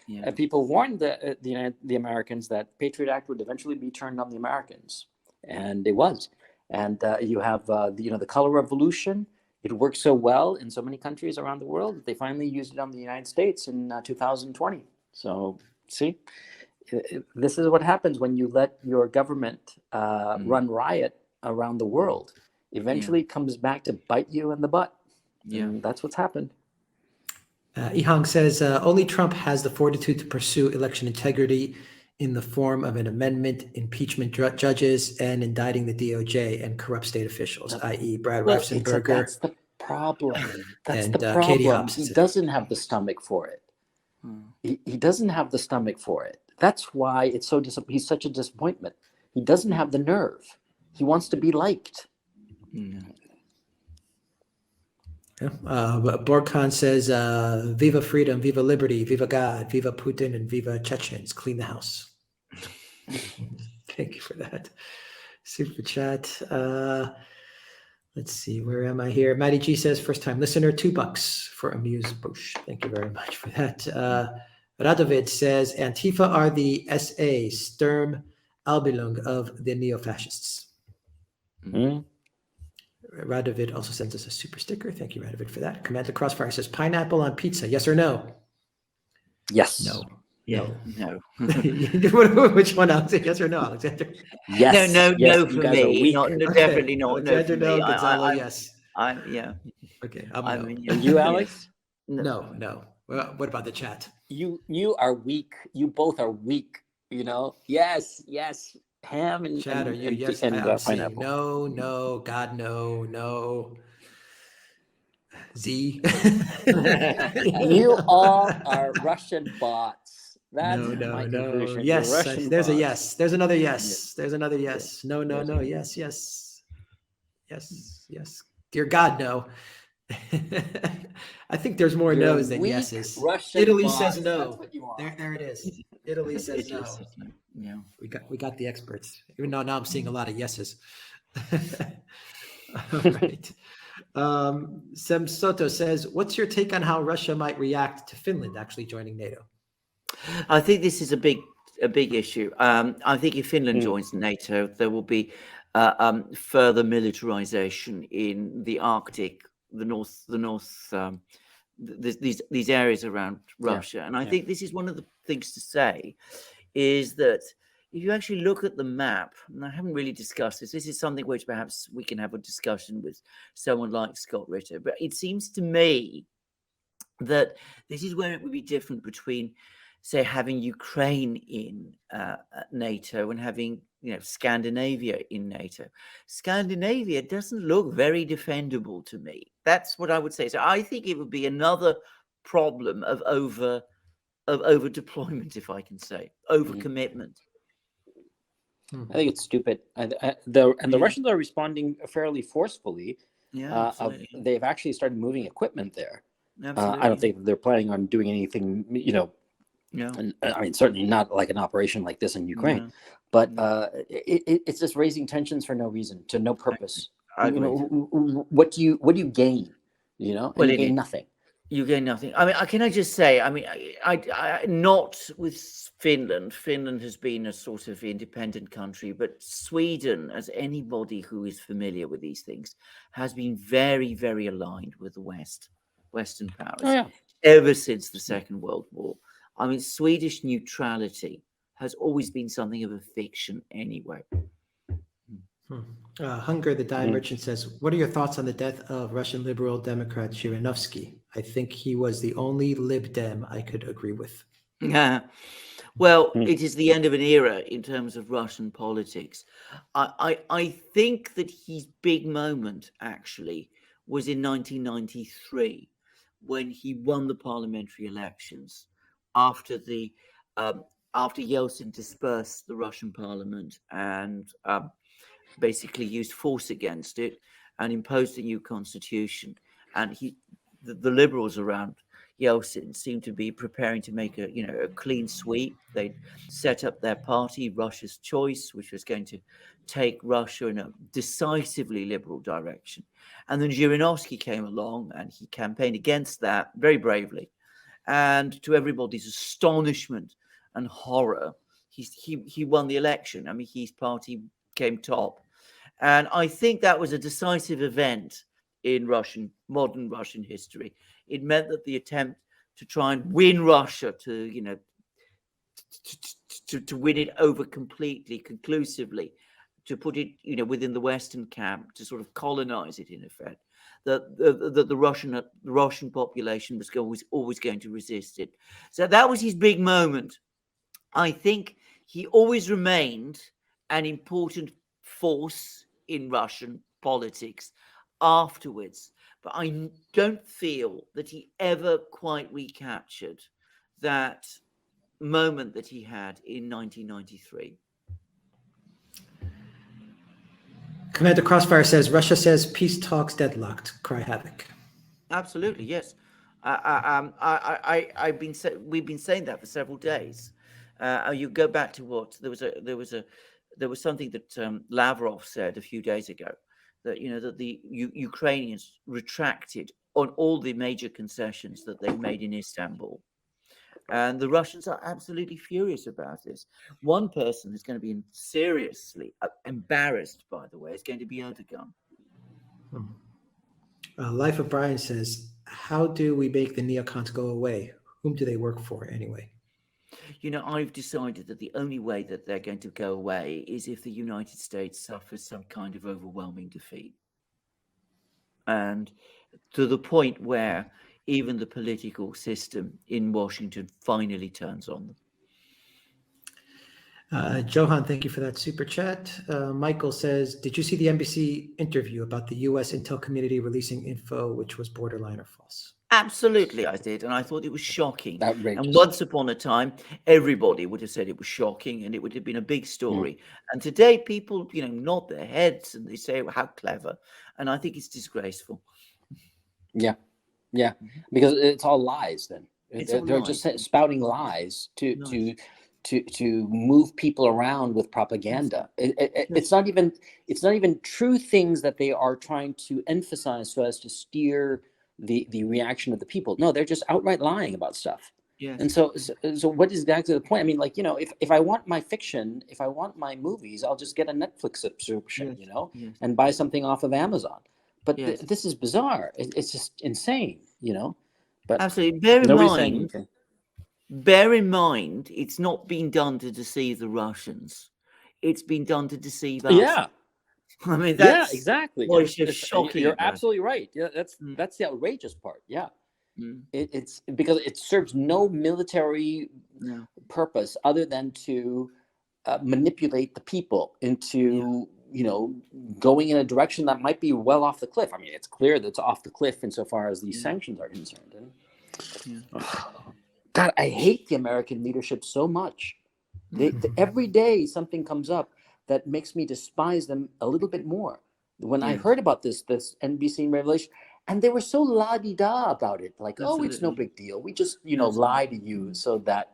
And people warned the Americans that Patriot Act would eventually be turned on the Americans, and it was. And you have the color revolution. It worked so well in so many countries around the world that they finally used it on the United States in 2020. So see, this is what happens when you let your government run riot around the world. Eventually, it comes back to bite you in the butt. Yeah, and that's what's happened. Ihang says, only Trump has the fortitude to pursue election integrity in the form of an amendment, impeachment judges, and indicting the DOJ and corrupt state officials, i.e. Brad Raffensperger. That's the problem. That's the problem. Katie Hobson. He doesn't have the stomach for it. He doesn't have the stomach for it. That's why it's so he's such a disappointment. He doesn't have the nerve. He wants to be liked. Borkhan says, Viva freedom, Viva liberty, Viva God, Viva Putin, and Viva Chechens. Clean the house. Thank you for that. Super chat. Let's see, where am I here? Maddie G says, first time listener, $2 for Amuse Bush. Thank you very much for that. Radovid says, Antifa are the SA, Sturm Albelung of the neo-fascists. Radovid also sends us a super sticker. Thank you, Radovid, for that. Commander Crossfire says, pineapple on pizza, yes or no? Yes. No. Yeah. No. Which one, Alexander? Yes or no, Alexander? Yes. No for me. Definitely not. Alexander, no. Gonzalo, yes. Yeah. Okay. And you, Alex? No. Well, what about the chat? You are weak. You both are weak. Yes. Ham and chat, are you? Yes. And pineapple. No. God, no. Z. You all are Russian bots. That's no. Yes, there's a yes. There's another yes. There's another yes. No. Yes. Dear God, no. I think there's more no's than yeses. Russian Italy bots. says no. There it is. Italy says no. Yeah. We got the experts. Even though now I'm seeing a lot of yeses. All right. Sem Soto says, what's your take on how Russia might react to Finland actually joining NATO? I think this is a big issue. I think if Finland joins NATO, there will be further militarization in the Arctic, the north, these areas around Russia. And I think this is one of the things to say is that if you actually look at the map, and I haven't really discussed this is something which perhaps we can have a discussion with someone like Scott Ritter, but it seems to me that this is where it would be different between, say, having Ukraine in NATO and having Scandinavia in NATO. Scandinavia doesn't look very defendable to me. That's what I would say. So I think it would be another problem of over deployment, if I can say, over commitment. I think it's stupid. The Russians are responding fairly forcefully. They've actually started moving equipment there. I don't think they're planning on doing anything, and, I mean, certainly not like an operation like this in Ukraine, but it's just raising tensions for no reason, to no purpose. Agreed. What do you gain? And Well, you gain nothing. you gain nothing. I mean, can I just say? I mean, I not with Finland. Finland has been a sort of independent country, but Sweden, as anybody who is familiar with these things, has been very, very aligned with the Western powers Oh yeah. ever since the Second World War. I mean, Swedish neutrality has always been something of a fiction, anyway. Hunger the Dye Merchant says, what are your thoughts on the death of Russian liberal Democrat Zhirinovsky? I think he was the only Lib Dem I could agree with. Yeah. Well, it is the end of an era in terms of Russian politics. I think that his big moment actually was in 1993 when he won the parliamentary elections after Yeltsin dispersed the Russian parliament and basically used force against it and imposed a new constitution. And the liberals around Yeltsin seemed to be preparing to make a clean sweep. They'd set up their party, Russia's Choice, which was going to take Russia in a decisively liberal direction. And then Zhirinovsky came along and he campaigned against that very bravely. And to everybody's astonishment and horror, he won the election. I mean, his party came top. And I think that was a decisive event in modern Russian history. It meant that the attempt to try and win Russia to win it over completely, conclusively, to put it, within the Western camp, to sort of colonize it in effect, that the Russian population was always going to resist it. So that was his big moment. I think he always remained an important force in Russian politics afterwards, but I don't feel that he ever quite recaptured that moment that he had in 1993. Commander Crossfire says, Russia says peace talks deadlocked, cry havoc. Absolutely, yes. We've been saying that for several days. You go back to what there was something that Lavrov said a few days ago, that that the Ukrainians retracted on all the major concessions that they made in Istanbul, and the Russians are absolutely furious about this. One person who's going to be seriously embarrassed, by the way, is going to be Erdogan. Life of Brian says, how do we make the neocons go away? Whom do they work for anyway? I've decided that the only way that they're going to go away is if the United States suffers some kind of overwhelming defeat. And to the point where even the political system in Washington finally turns on them. Johan, thank you for that super chat. Michael says, did you see the NBC interview about the U.S. intel community releasing info which was borderline or false? Absolutely, I did, and I thought it was shocking. Outrageous. And once upon a time, everybody would have said it was shocking, and it would have been a big story. And today, people, nod their heads and they say, well, "How clever!" And I think it's disgraceful. Yeah, because it's all lies. Then they're lies. Just spouting lies to move people around with propaganda. It's not even true things that they are trying to emphasize so as to steer the reaction of the people. No, they're just outright lying about stuff. Yes. And so what is exactly the point? I mean, if I want my fiction, if I want my movies, I'll just get a Netflix subscription, and buy something off of Amazon. But this is bizarre. It's just insane, But absolutely. Bear in mind, it's not been done to deceive the Russians. It's been done to deceive us. Yeah. I mean, that's exactly. It's just shocking. You're absolutely right. Yeah, that's the outrageous part. Yeah. It's because it serves no military purpose other than to manipulate the people into going in a direction that might be well off the cliff. I mean, it's clear that it's off the cliff insofar as these sanctions are concerned. God, I hate the American leadership so much. Every day something comes up that makes me despise them a little bit more. When I heard about this NBC revelation, and they were so la-di-da about it, like, oh, it's no big deal. We just, lie to you so that,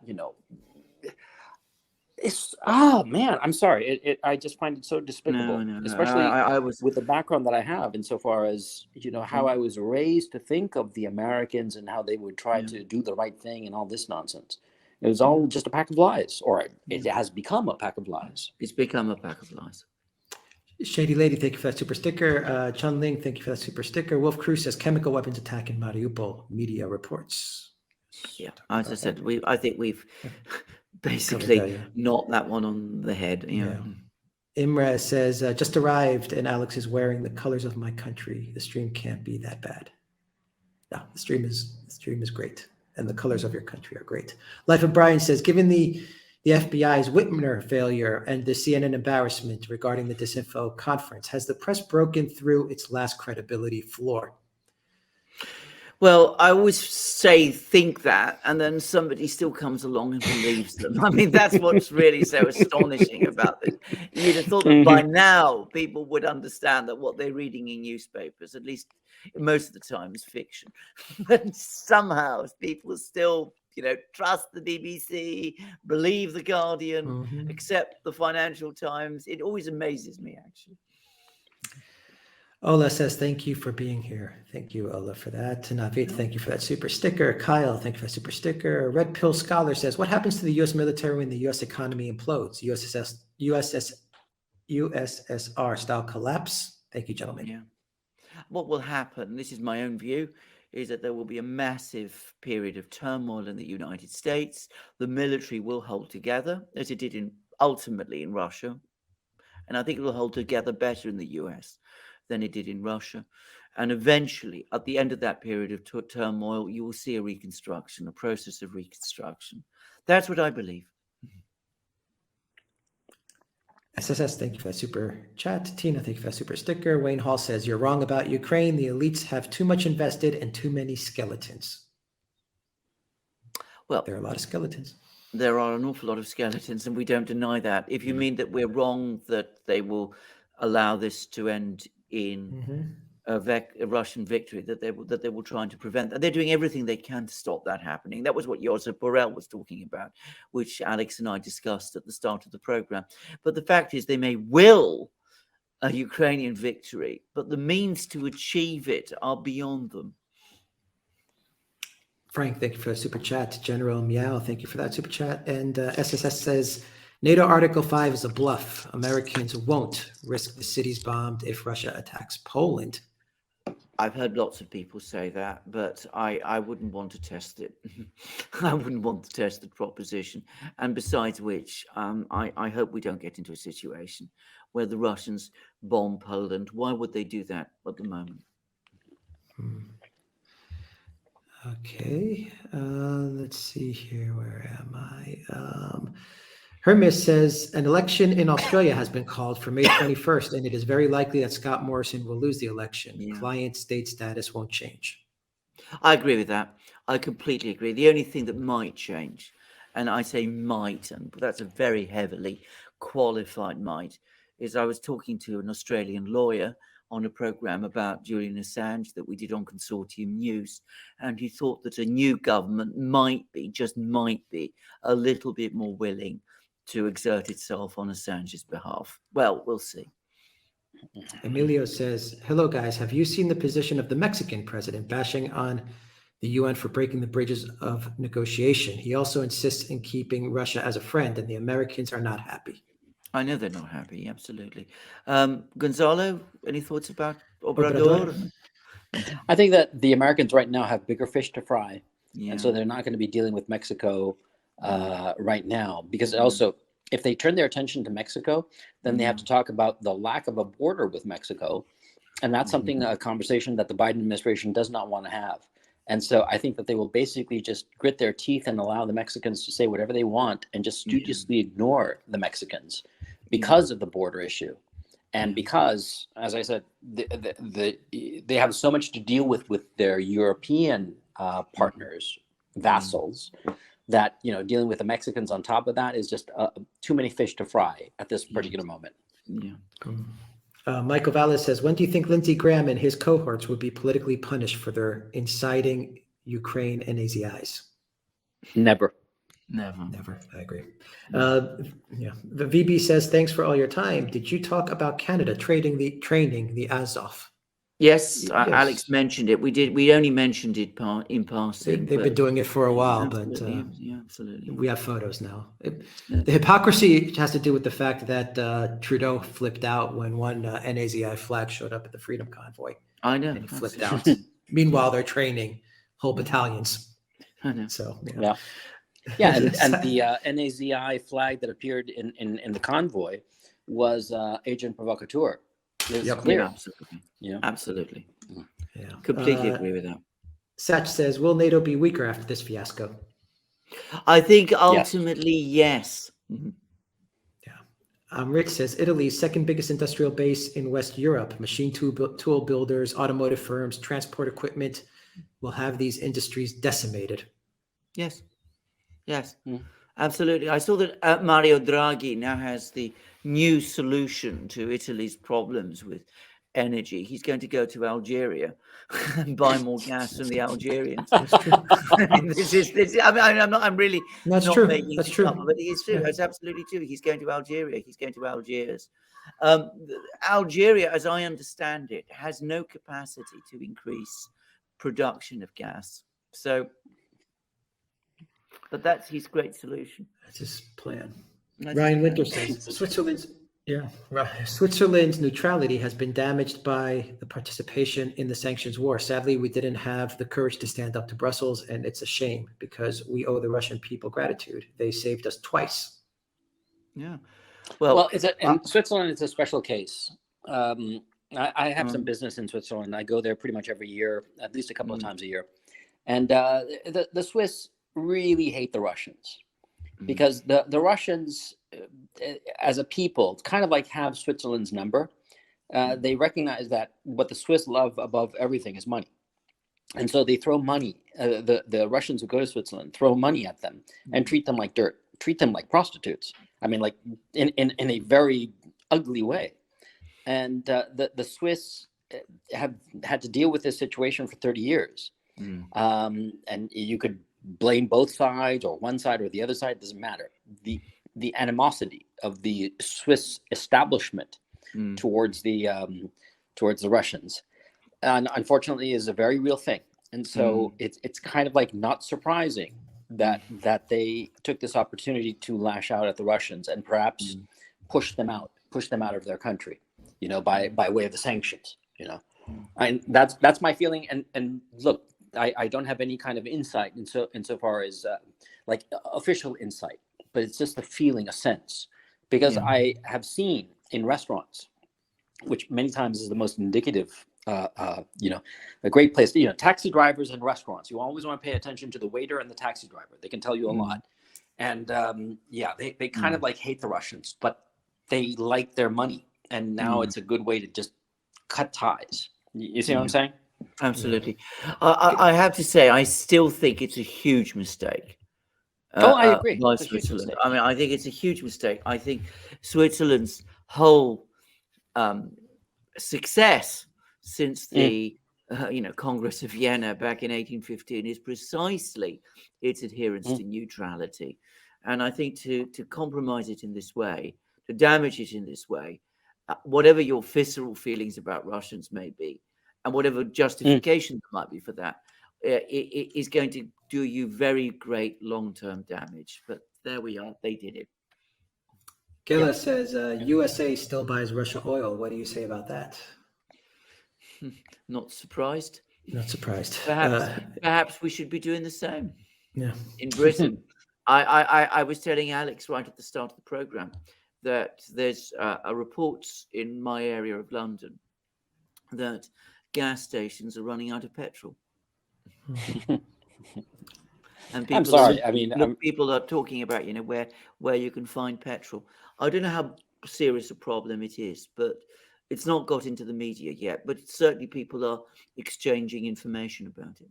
It's oh man, I'm sorry. I just find it so despicable, No, especially I was. with the background that I have, insofar as how I Mm, was raised to think of the Americans and how they would try yeah, to do the right thing and all this nonsense. It was all yeah, just a pack of lies, or it yeah. has become a pack of lies. It's become a pack of lies. Shady Lady, thank you for that super sticker. Chun Ling, thank you for that super sticker. Wolf Cruz says chemical weapons attack in Mariupol. Media reports. Yeah, as I said, I think we've Covered basically that, yeah. knocked that one on the head. Yeah. Imra says, just arrived and Alex is wearing the colors of my country. The stream can't be that bad. No, the stream is great. And the colors of your country are great. Life of Brian says, given the FBI's Whitmer failure and the CNN embarrassment regarding the disinfo conference, has the press broken through its last credibility floor? Well, I always say think that, and then somebody still comes along and believes them. I mean, that's what's really so astonishing about this. You'd have thought that by now people would understand that what they're reading in newspapers, at least most of the time, is fiction. But somehow people still, trust the BBC, believe the Guardian, accept the Financial Times. It always amazes me, actually. Ola says, thank you for being here. Thank you, Ola, for that. Navid, thank you for that super sticker. Kyle, thank you for that super sticker. Red Pill Scholar says, what happens to the U.S. military when the U.S. economy implodes? USSR style collapse? Thank you, gentlemen. Yeah. What will happen, this is my own view, is that there will be a massive period of turmoil in the United States. The military will hold together, as it did ultimately in Russia. And I think it will hold together better in the US than it did in Russia. And eventually, at the end of that period of turmoil, you will see a reconstruction, a process of reconstruction. That's what I believe. SSS, thank you for that super chat. Tina, thank you for that super sticker. Wayne Hall says, you're wrong about Ukraine. The elites have too much invested and too many skeletons. Well, there are a lot of skeletons. There are an awful lot of skeletons, and we don't deny that. If you mean that we're wrong, that they will allow this to end in a Russian victory, that they will try to prevent that. They're doing everything they can to stop that happening. That was what Josep Borrell was talking about, which Alex and I discussed at the start of the program. But the fact is, they may will a Ukrainian victory, but the means to achieve it are beyond them. Frank, thank you for the super chat. General Meow, thank you for that super chat. And SSS says, NATO Article 5 is a bluff. Americans won't risk the cities bombed if Russia attacks Poland. I've heard lots of people say that, but I wouldn't want to test it. I wouldn't want to test the proposition. And besides which, I hope we don't get into a situation where the Russians bomb Poland. Why would they do that at the moment? Okay, let's see here. Where am I? Hermes says an election in Australia has been called for May 21st, and it is very likely that Scott Morrison will lose the election. Yeah. Client state status won't change. I agree with that. I completely agree. The only thing that might change, and I say might, and that's a very heavily qualified might, is I was talking to an Australian lawyer on a program about Julian Assange that we did on Consortium News, and he thought that a new government might be, just might be, a little bit more willing to exert itself on Assange's behalf. Well, we'll see. Emilio says, hello guys, have you seen the position of the Mexican president bashing on the UN for breaking the bridges of negotiation? He also insists in keeping Russia as a friend, and the Americans are not happy. I know they're not happy, absolutely. Gonzalo, any thoughts about Obrador? I think that the Americans right now have bigger fish to fry. Yeah. And so they're not going to be dealing with Mexico right now, because also if they turn their attention to Mexico, then they have to talk about the lack of a border with Mexico. And that's something, a conversation that the Biden administration does not want to have. And so I think that they will basically just grit their teeth and allow the Mexicans to say whatever they want and just studiously ignore the Mexicans because of the border issue. And because, as I said, they have so much to deal with their European partners, vassals, that, you know, dealing with the Mexicans on top of that is just too many fish to fry at this particular moment. Yeah. Michael Vallis says, when do you think Lindsey Graham and his cohorts would be politically punished for their inciting Ukraine and AZIs? Never. Never. I agree. Yeah. The VB says, thanks for all your time. Did you talk about Canada training the Azov? Yes, Yes. Alex mentioned it. We only mentioned it in passing. They've been doing it for a while, but absolutely. we have photos now. The hypocrisy has to do with the fact that Trudeau flipped out when one NAZI flag showed up at the Freedom Convoy. I know. And he flipped out. Meanwhile, they're training whole battalions. I know. So, Yeah, and the NAZI flag that appeared in the convoy was agent provocateur. It was clear. Absolutely. Yeah, absolutely. Yeah. Completely agree with that. Satch says, will NATO be weaker after this fiasco? I think ultimately, yes. Mm-hmm. Yeah. Rich says, Italy's second biggest industrial base in West Europe, machine tool builders, automotive firms, transport equipment will have these industries decimated. Yes. Absolutely. I saw that Mario Draghi now has the new solution to Italy's problems with energy. He's going to go to Algeria and buy more gas from the Algerians. That's true. I'm really That's not true. making That's it true. up, but it's true. It's absolutely true. He's going to Algeria. He's going to Algiers. Algeria, as I understand it, has no capacity to increase production of gas. So, but that's his great solution. That's his plan. Ryan Winter says Switzerland's neutrality has been damaged by the participation in the sanctions war. Sadly, we didn't have the courage to stand up to Brussels, and it's a shame because we owe the Russian people gratitude. They saved us twice. Yeah. Well, in Switzerland, it's a special case. I have some business in Switzerland. I go there pretty much every year, at least a couple of times a year. And the Swiss really hate the Russians because the Russians, as a people, kind of like have Switzerland's number. They recognize that what the Swiss love above everything is money. And so they throw money. The Russians who go to Switzerland throw money at them and treat them like dirt, treat them like prostitutes. I mean, like in a very ugly way. And the Swiss have had to deal with this situation for 30 years. And you could blame both sides or one side or the other side, doesn't matter. The animosity of the Swiss establishment towards the Russians, and unfortunately, is a very real thing. And so it's kind of like not surprising that they took this opportunity to lash out at the Russians and perhaps push them out of their country, by way of the sanctions, and that's my feeling. And look, I don't have any kind of insight insofar as like official insight, but it's just a feeling, a sense, because I have seen in restaurants, which many times is the most indicative, a great place. Taxi drivers and restaurants. You always want to pay attention to the waiter and the taxi driver. They can tell you a lot. And they kind of like hate the Russians, but they like their money. And now it's a good way to just cut ties. You see what I'm saying? Absolutely. I have to say, I still think it's a huge mistake. I agree. By Switzerland. I mean, I think it's a huge mistake. I think Switzerland's whole success since the Congress of Vienna back in 1815 is precisely its adherence to neutrality. And I think to compromise it in this way, to damage it in this way, whatever your visceral feelings about Russians may be, and whatever justification there might be for that, it is going to do you very great long-term damage. But there we are. They did it. Gela says USA still buys Russia oil. What do you say about that? Not surprised. Not surprised. Perhaps we should be doing the same. Yeah. In Britain, I was telling Alex right at the start of the program that there's a report in my area of London that gas stations are running out of petrol. And people I'm sorry. People are talking about where you can find petrol. I don't know how serious a problem it is, but it's not got into the media yet. But certainly people are exchanging information about it.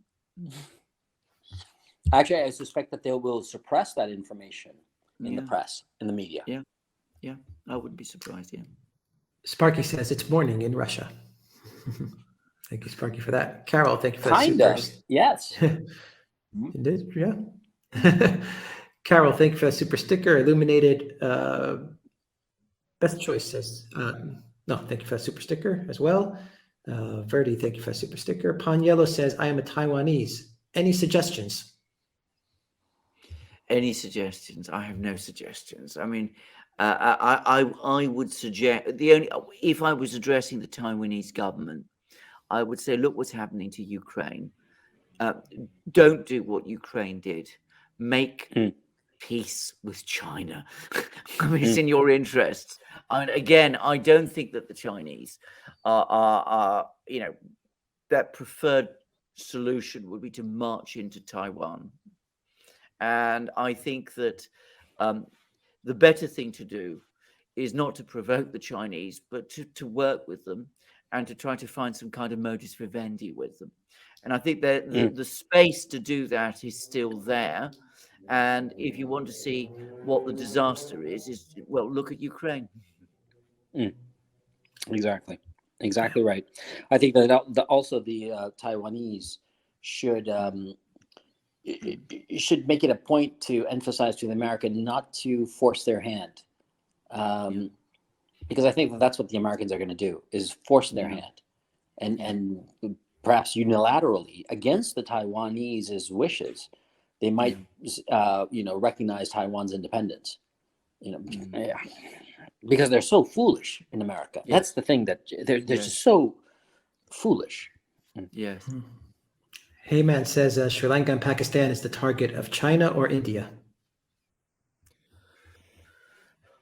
Actually, I suspect that they will suppress that information in the press, in the media. Yeah, I wouldn't be surprised. Yeah. Sparky says it's morning in Russia. Thank you, Sparky, for that. Carol, thank you for that. Kind of. Yes. Indeed, yeah. Carol, thank you for the super sticker. Illuminated best choice says, no, thank you for the super sticker as well. Verdi, thank you for the super sticker. Panyello says, I am a Taiwanese. Any suggestions? Any suggestions? I have no suggestions. I mean, I would suggest if I was addressing the Taiwanese government, I would say, look what's happening to Ukraine. Don't do what Ukraine did. Make peace with China. I mean, it's in your interests. And again, I don't think that the Chinese are that preferred solution would be to march into Taiwan. And I think that the better thing to do is not to provoke the Chinese, but to work with them and to try to find some kind of modus vivendi with them. And I think that the space to do that is still there. And if you want to see what the disaster is well, look at Ukraine. Exactly right. I think that also the Taiwanese should make it a point to emphasize to the American not to force their hand, because I think that's what the Americans are going to do, is force their hand, and perhaps unilaterally against the Taiwanese wishes, they might recognize Taiwan's independence. Because they're so foolish in America. Yes. That's the thing, that they're just so foolish. Yes. Heyman says Sri Lanka and Pakistan is the target of China or India.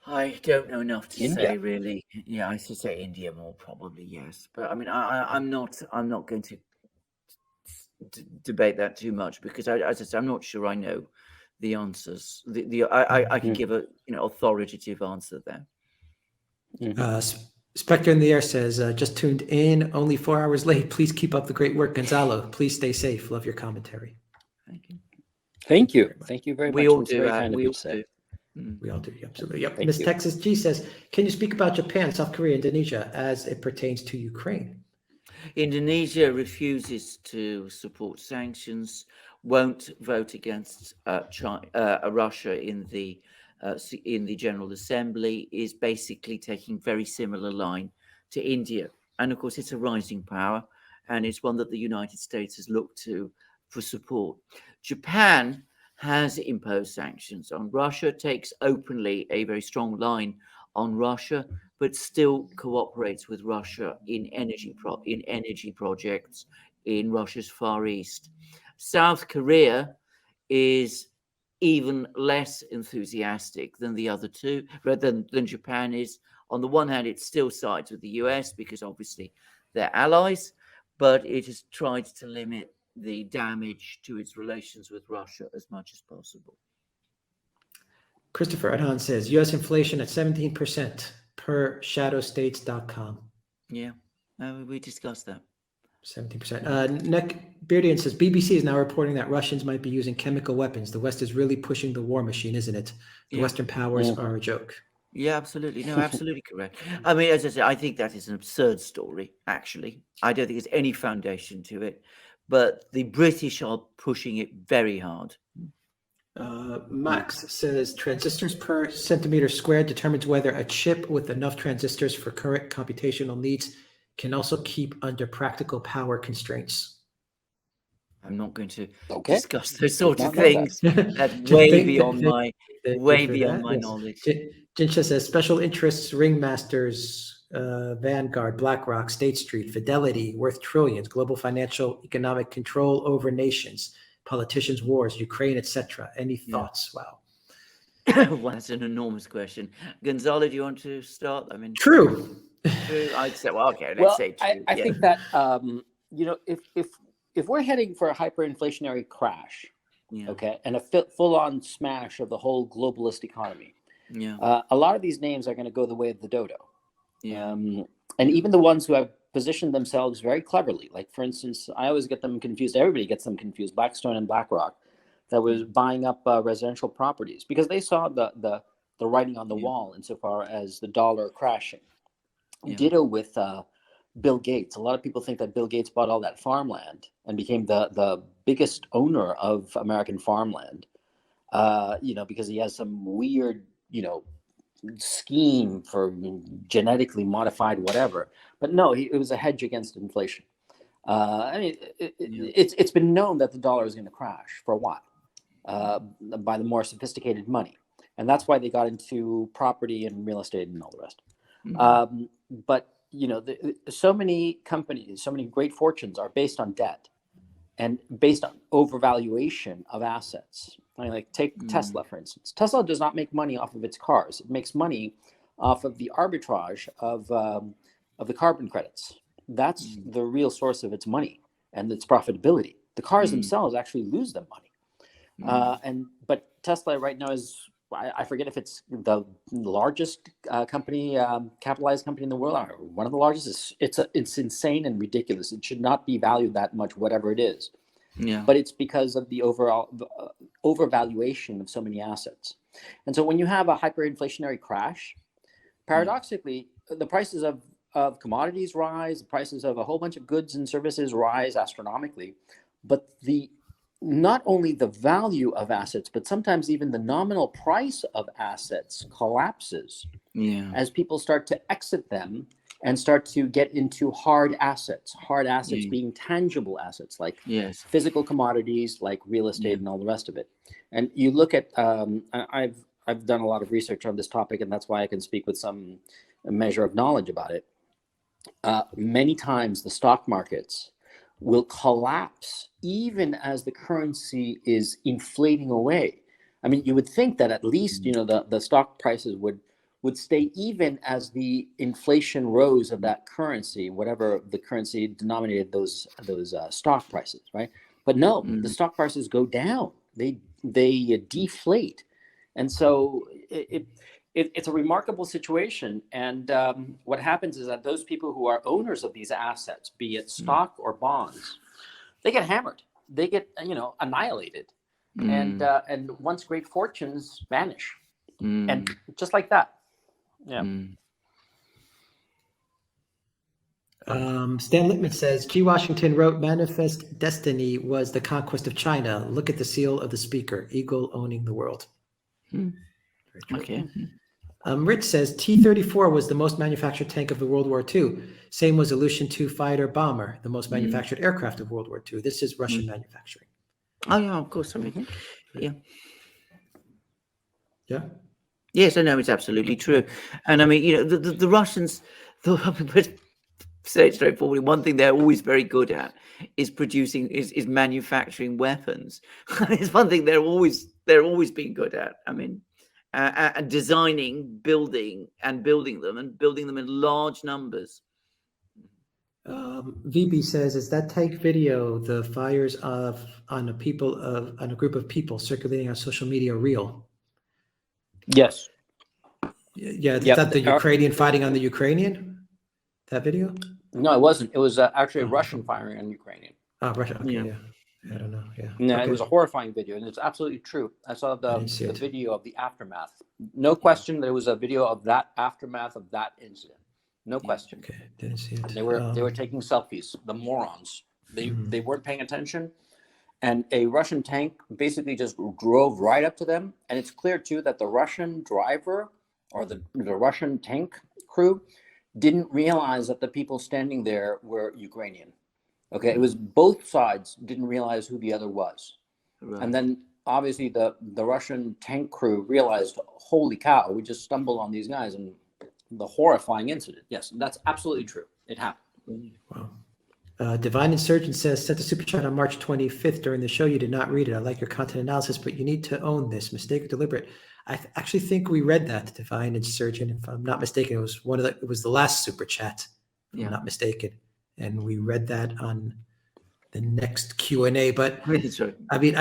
I don't know enough to say, really. Yeah, I should say India more probably, yes. But I mean, I'm not going to debate that too much, because as I said, I'm not sure I know the answers. I can give a authoritative answer there. Spectre in the Air says, just tuned in, only 4 hours late. Please keep up the great work, Gonzalo. Please stay safe. Love your commentary. Thank you. Thank you very much. We all do that. We all do. We all do. Absolutely. Yep. Miss Texas G says, can you speak about Japan, South Korea, Indonesia as it pertains to Ukraine? Indonesia refuses to support sanctions, won't vote against Russia in the General Assembly, is basically taking very similar line to India. And of course, it's a rising power, and it's one that the United States has looked to for support. Japan has imposed sanctions on Russia, takes openly a very strong line on Russia, but still cooperates with Russia in energy projects in Russia's Far East. South Korea is even less enthusiastic than the other two, rather than Japan is. On the one hand, it still sides with the US because obviously they're allies, but it has tried to limit the damage to its relations with Russia as much as possible. Christopher Adhan says, U.S. inflation at 17% per shadowstates.com. Yeah, we discussed that. 17%. Nick Beardian says, BBC is now reporting that Russians might be using chemical weapons. The West is really pushing the war machine, isn't it? The Western powers are a joke. Yeah, absolutely. No, absolutely correct. I mean, as I said, I think that is an absurd story, actually. I don't think there's any foundation to it. But the British are pushing it very hard. Max says, transistors per centimeter squared determines whether a chip with enough transistors for current computational needs can also keep under practical power constraints. I'm not going to discuss those sorts of things. That's beyond my knowledge. Jinsha says, special interests, ringmasters, Vanguard, BlackRock, State Street, Fidelity, worth trillions, global financial economic control over nations, politicians, wars, Ukraine, etc. Any thoughts? Wow. Well, that's an enormous question. Gonzalo, do you want to start? I mean, True. I'd say, well, okay, let's say true. I think that if we're heading for a hyperinflationary crash, and a full-on smash of the whole globalist economy, a lot of these names are going to go the way of the dodo. And even the ones who have positioned themselves very cleverly, like, for instance, I always get them confused. Everybody gets them confused. Blackstone and BlackRock, that was buying up residential properties because they saw the writing on the wall insofar as the dollar crashing. Ditto with Bill Gates. A lot of people think that Bill Gates bought all that farmland and became the biggest owner of American farmland. because he has some weird, scheme for genetically modified whatever. But no, it was a hedge against inflation. It's been known that the dollar is going to crash for a while by the more sophisticated money, and that's why they got into property and real estate and all the rest. But so many companies, so many great fortunes are based on debt and based on overvaluation of assets. Like take Tesla, for instance. Tesla does not make money off of its cars. It makes money off of the arbitrage of the carbon credits. That's the real source of its money and its profitability. The cars themselves actually lose them money. But Tesla right now is, I forget if it's the largest company, capitalized company in the world, or one of the largest. It's insane and ridiculous. It should not be valued that much, whatever it is. Yeah. But it's because of the overall overvaluation of so many assets. And so when you have a hyperinflationary crash, paradoxically, the prices of commodities rise, the prices of a whole bunch of goods and services rise astronomically, but not only the value of assets, but sometimes even the nominal price of assets collapses as people start to exit them and start to get into hard assets being tangible assets like physical commodities, like real estate and all the rest of it. And you look at, I've done a lot of research on this topic, and that's why I can speak with some measure of knowledge about it. Many times the stock markets will collapse even as the currency is inflating away. I mean, you would think that at least, the stock prices would stay even as the inflation rose of that currency, whatever the currency denominated those stock prices, right? But no, the stock prices go down. They deflate. And so it's a remarkable situation. And what happens is that those people who are owners of these assets, be it stock or bonds, they get hammered. They get annihilated. And once great fortunes vanish, and just like that. Yeah. Stan Littman says, G. Washington wrote, Manifest Destiny was the conquest of China. Look at the seal of the speaker, eagle owning the world. Okay. Rich says, T-34 was the most manufactured tank of the World War II. Same was Ilyushin II fighter bomber, the most manufactured aircraft of World War II. This is Russian manufacturing. Oh, yeah, of course. I mean, yeah. Yeah. Yes, I know, it's absolutely true. And I mean, the Russians, say it straightforwardly, one thing they're always very good at is manufacturing weapons. It's one thing they're always been good at. I mean, designing, building them in large numbers. VB says, is that tank video the fires on a group of people circulating on social media real? Yes. Yeah, is that the Ukrainian fighting on the Ukrainian? That video? No, it wasn't. It was actually a Russian firing on Ukrainian. Oh, Russia. Okay, yeah. I don't know. Yeah. No, It was a horrifying video, and it's absolutely true. I saw the video of the aftermath. No question, there was a video of that aftermath of that incident. No question. Okay, didn't see it. And they were taking selfies. The morons. They weren't paying attention, and a Russian tank basically just drove right up to them. And it's clear too that the Russian driver or the Russian tank crew didn't realize that the people standing there were Ukrainian. Okay, it was both sides didn't realize who the other was. Right. And then obviously the Russian tank crew realized, holy cow, we just stumbled on these guys, and the horrifying incident. Yes, that's absolutely true. It happened. Wow. Divine Insurgent says, sent a super chat on March 25th during the show. You did not read it. I like your content analysis, but you need to own this. Mistake or deliberate? I actually think we read that, Divine Insurgent. If I'm not mistaken, it was the last super chat, if I'm not mistaken. And we read that on the next Q&A, but I mean,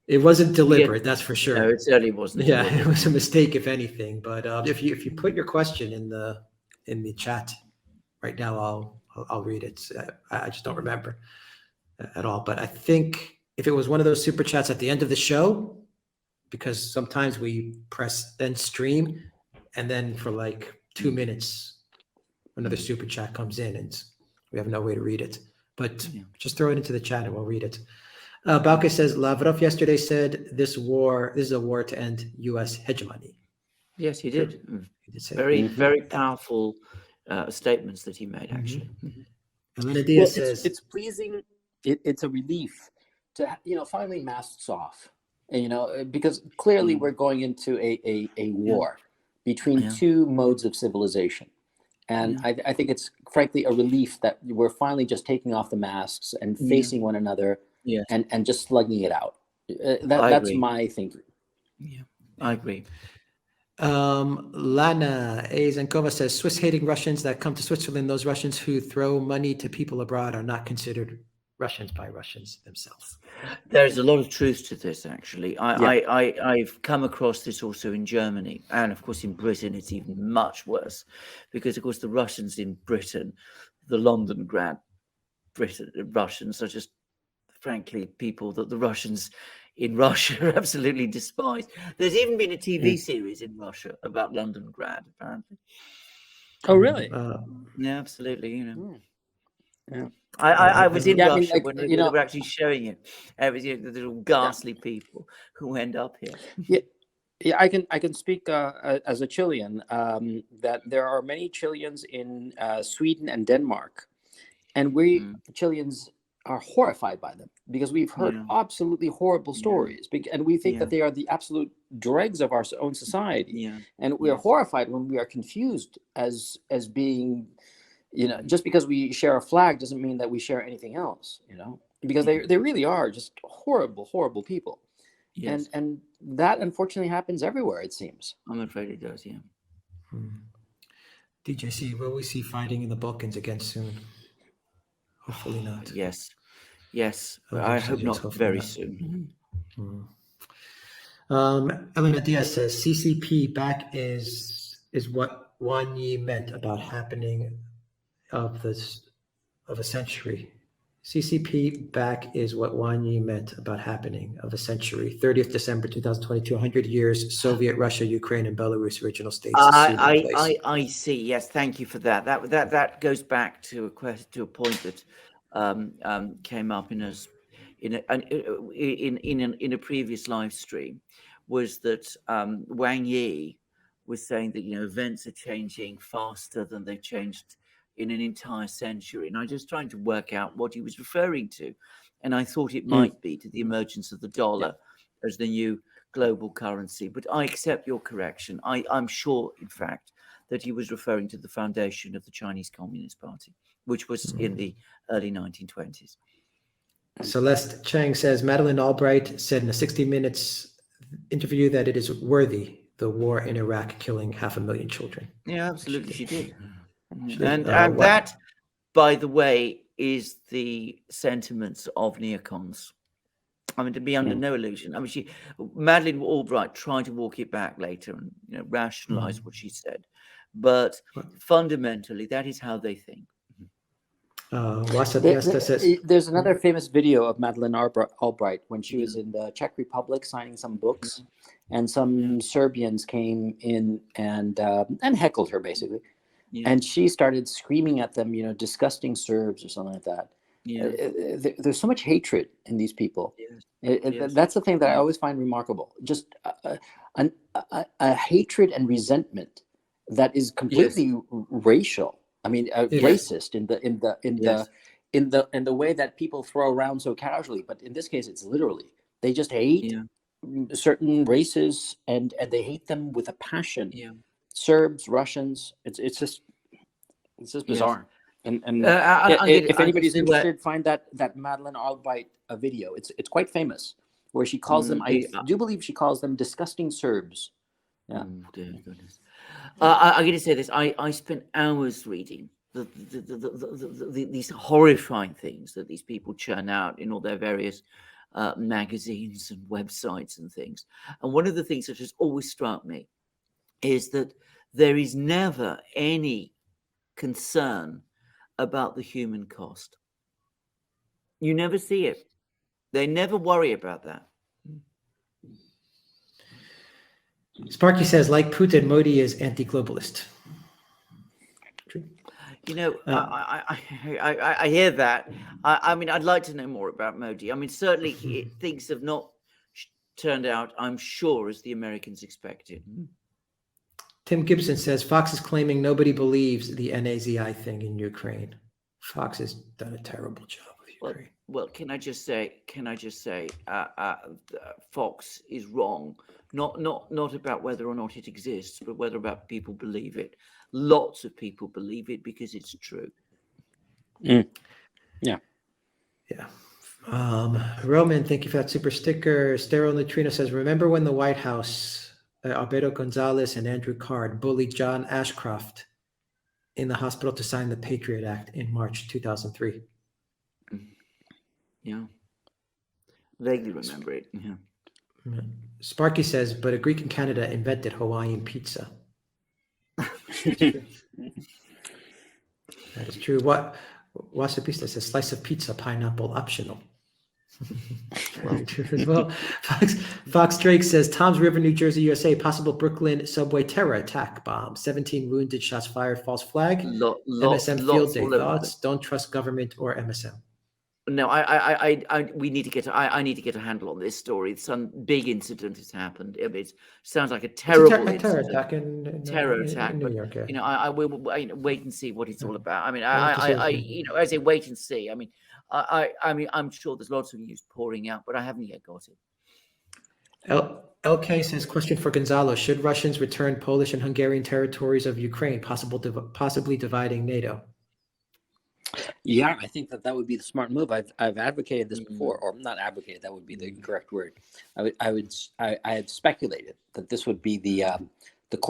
it wasn't deliberate, that's for sure. No, it certainly wasn't. Yeah, it was a mistake, if anything. But if you put your question in the chat right now, I'll read it. I just don't remember at all. But I think if it was one of those super chats at the end of the show, because sometimes we press then stream, and then for like 2 minutes, another super chat comes in and we have no way to read it. But just throw it into the chat and we'll read it. Bauke says Lavrov yesterday said this is a war to end U.S. hegemony. Yes, he did. He did say Very, Mhm. very powerful statements that he made, actually. Elena Well, Diaz says, it's pleasing. It's a relief to finally masks off, and, because clearly we're going into a war between Yeah. two modes of civilization, and I think it's frankly a relief that we're finally just taking off the masks and facing one another, Yes. and just slugging it out. I That's agree. my thinking. Yeah, I agree. Lana A. Zankova says, Swiss hating Russians that come to Switzerland, those Russians who throw money to people abroad are not considered Russians by Russians themselves. There's a lot of truth to this, actually. I've come across this also in Germany, and of course in Britain it's even much worse, because of course the Russians in Britain, the London grad Russians are just frankly people that the Russians in Russia absolutely despise. There's even been a TV series in Russia about London grad, apparently. Oh, really? Yeah, absolutely. Yeah. I was in Yeah, I mean, Russia like, when they were actually showing it. It was, the little ghastly people who end up here. Yeah, I can speak as a Chilean, that there are many Chileans in Sweden and Denmark, and we Chileans are horrified by them because we've heard absolutely horrible stories, and we think that they are the absolute dregs of our own society, and we are horrified when we are confused as being, just because we share a flag doesn't mean that we share anything else, because they really are just horrible people. Yes. And that unfortunately happens everywhere, it seems. I'm afraid it does, yeah. DJC, will we see fighting in the Balkans again soon? Hopefully not. Yes. I hope not very soon. Elena Diaz says CCP back is what Wang Yi meant about happening of a century. CCP back is what Wang Yi meant about happening of a century. 30th December 2022, 100 years, Soviet Russia, Ukraine, and Belarus, original states. I see. Yes, thank you for that. That goes back to a point that came up in a previous live stream, was that Wang Yi was saying that events are changing faster than they changed in an entire century, and I was just trying to work out what he was referring to, and I thought it might be to the emergence of the dollar as the new global currency. But I accept your correction. I'm sure, in fact, that he was referring to the foundation of the Chinese Communist Party, which was in the early 1920s. Celeste Chang says Madeleine Albright said in a 60 Minutes interview that it is worthy, the war in Iraq killing 500,000 children. Yeah, absolutely, she did. And that, by the way, is the sentiments of neocons. I mean, to be under no illusion. I mean, Madeleine Albright tried to walk it back later and rationalize what she said, but fundamentally, that is how they think. There's another famous video of Madeleine Albright when she was in the Czech Republic signing some books, and some Serbians came in and heckled her basically. And she started screaming at them, disgusting Serbs or something like that. There's so much hatred in these people. That's the thing that I always find remarkable. Just a hatred and resentment that is completely racial. I mean, racist in the way that people throw around so casually. But in this case, it's literally they just hate certain races and they hate them with a passion. Serbs, Russians, it's just bizarre. And if anybody's interested, find that Madeleine Albright video. It's quite famous, where she calls them. I do believe she calls them disgusting Serbs. Yeah. Oh, dear goodness. I'm going to say this. I spent hours reading these horrifying things that these people churn out in all their various magazines and websites and things. And one of the things that has always struck me is that there is never any concern about the human cost. You never see it. They never worry about that. Sparky says, like Putin, Modi is anti-globalist. You know, I hear that. I mean, I'd like to know more about Modi. I mean, certainly things have not turned out, I'm sure, as the Americans expected. Tim Gibson says Fox is claiming nobody believes the NAZI thing in Ukraine. Fox has done a terrible job of Ukraine. Well, can I just say, Fox is wrong. Not about whether or not it exists, but whether about people believe it. Lots of people believe it because it's true. Yeah. Roman, thank you for that super sticker. Sterile Neutrino says, remember when the White House, Alberto Gonzalez and Andrew Card bullied John Ashcroft in the hospital to sign the Patriot Act in March 2003? Yeah. Vaguely remember it. Yeah. Sparky says, but a Greek in Canada invented Hawaiian pizza. That is true. What Wasapista says, slice of pizza, pineapple optional. Very true as well. Fox Drake says, Tom's River, New Jersey, USA, possible Brooklyn subway terror attack bomb. 17 wounded, shots fired, false flag. MSM field day thoughts. Don't trust government or MSM. No, we need to get. I need to get a handle on this story. Some big incident has happened. It sounds like a terrible terror attack in New York. Yeah. You know, I will wait and see what it's all about. I mean, I say wait and see. I mean, I'm sure there's lots of news pouring out, but I haven't yet got it. LK says, question for Gonzalo: should Russians return Polish and Hungarian territories of Ukraine, possibly dividing NATO? Yeah, I think that would be the smart move. I've advocated this before, or not advocated. That would be the correct word. I had speculated that this would be the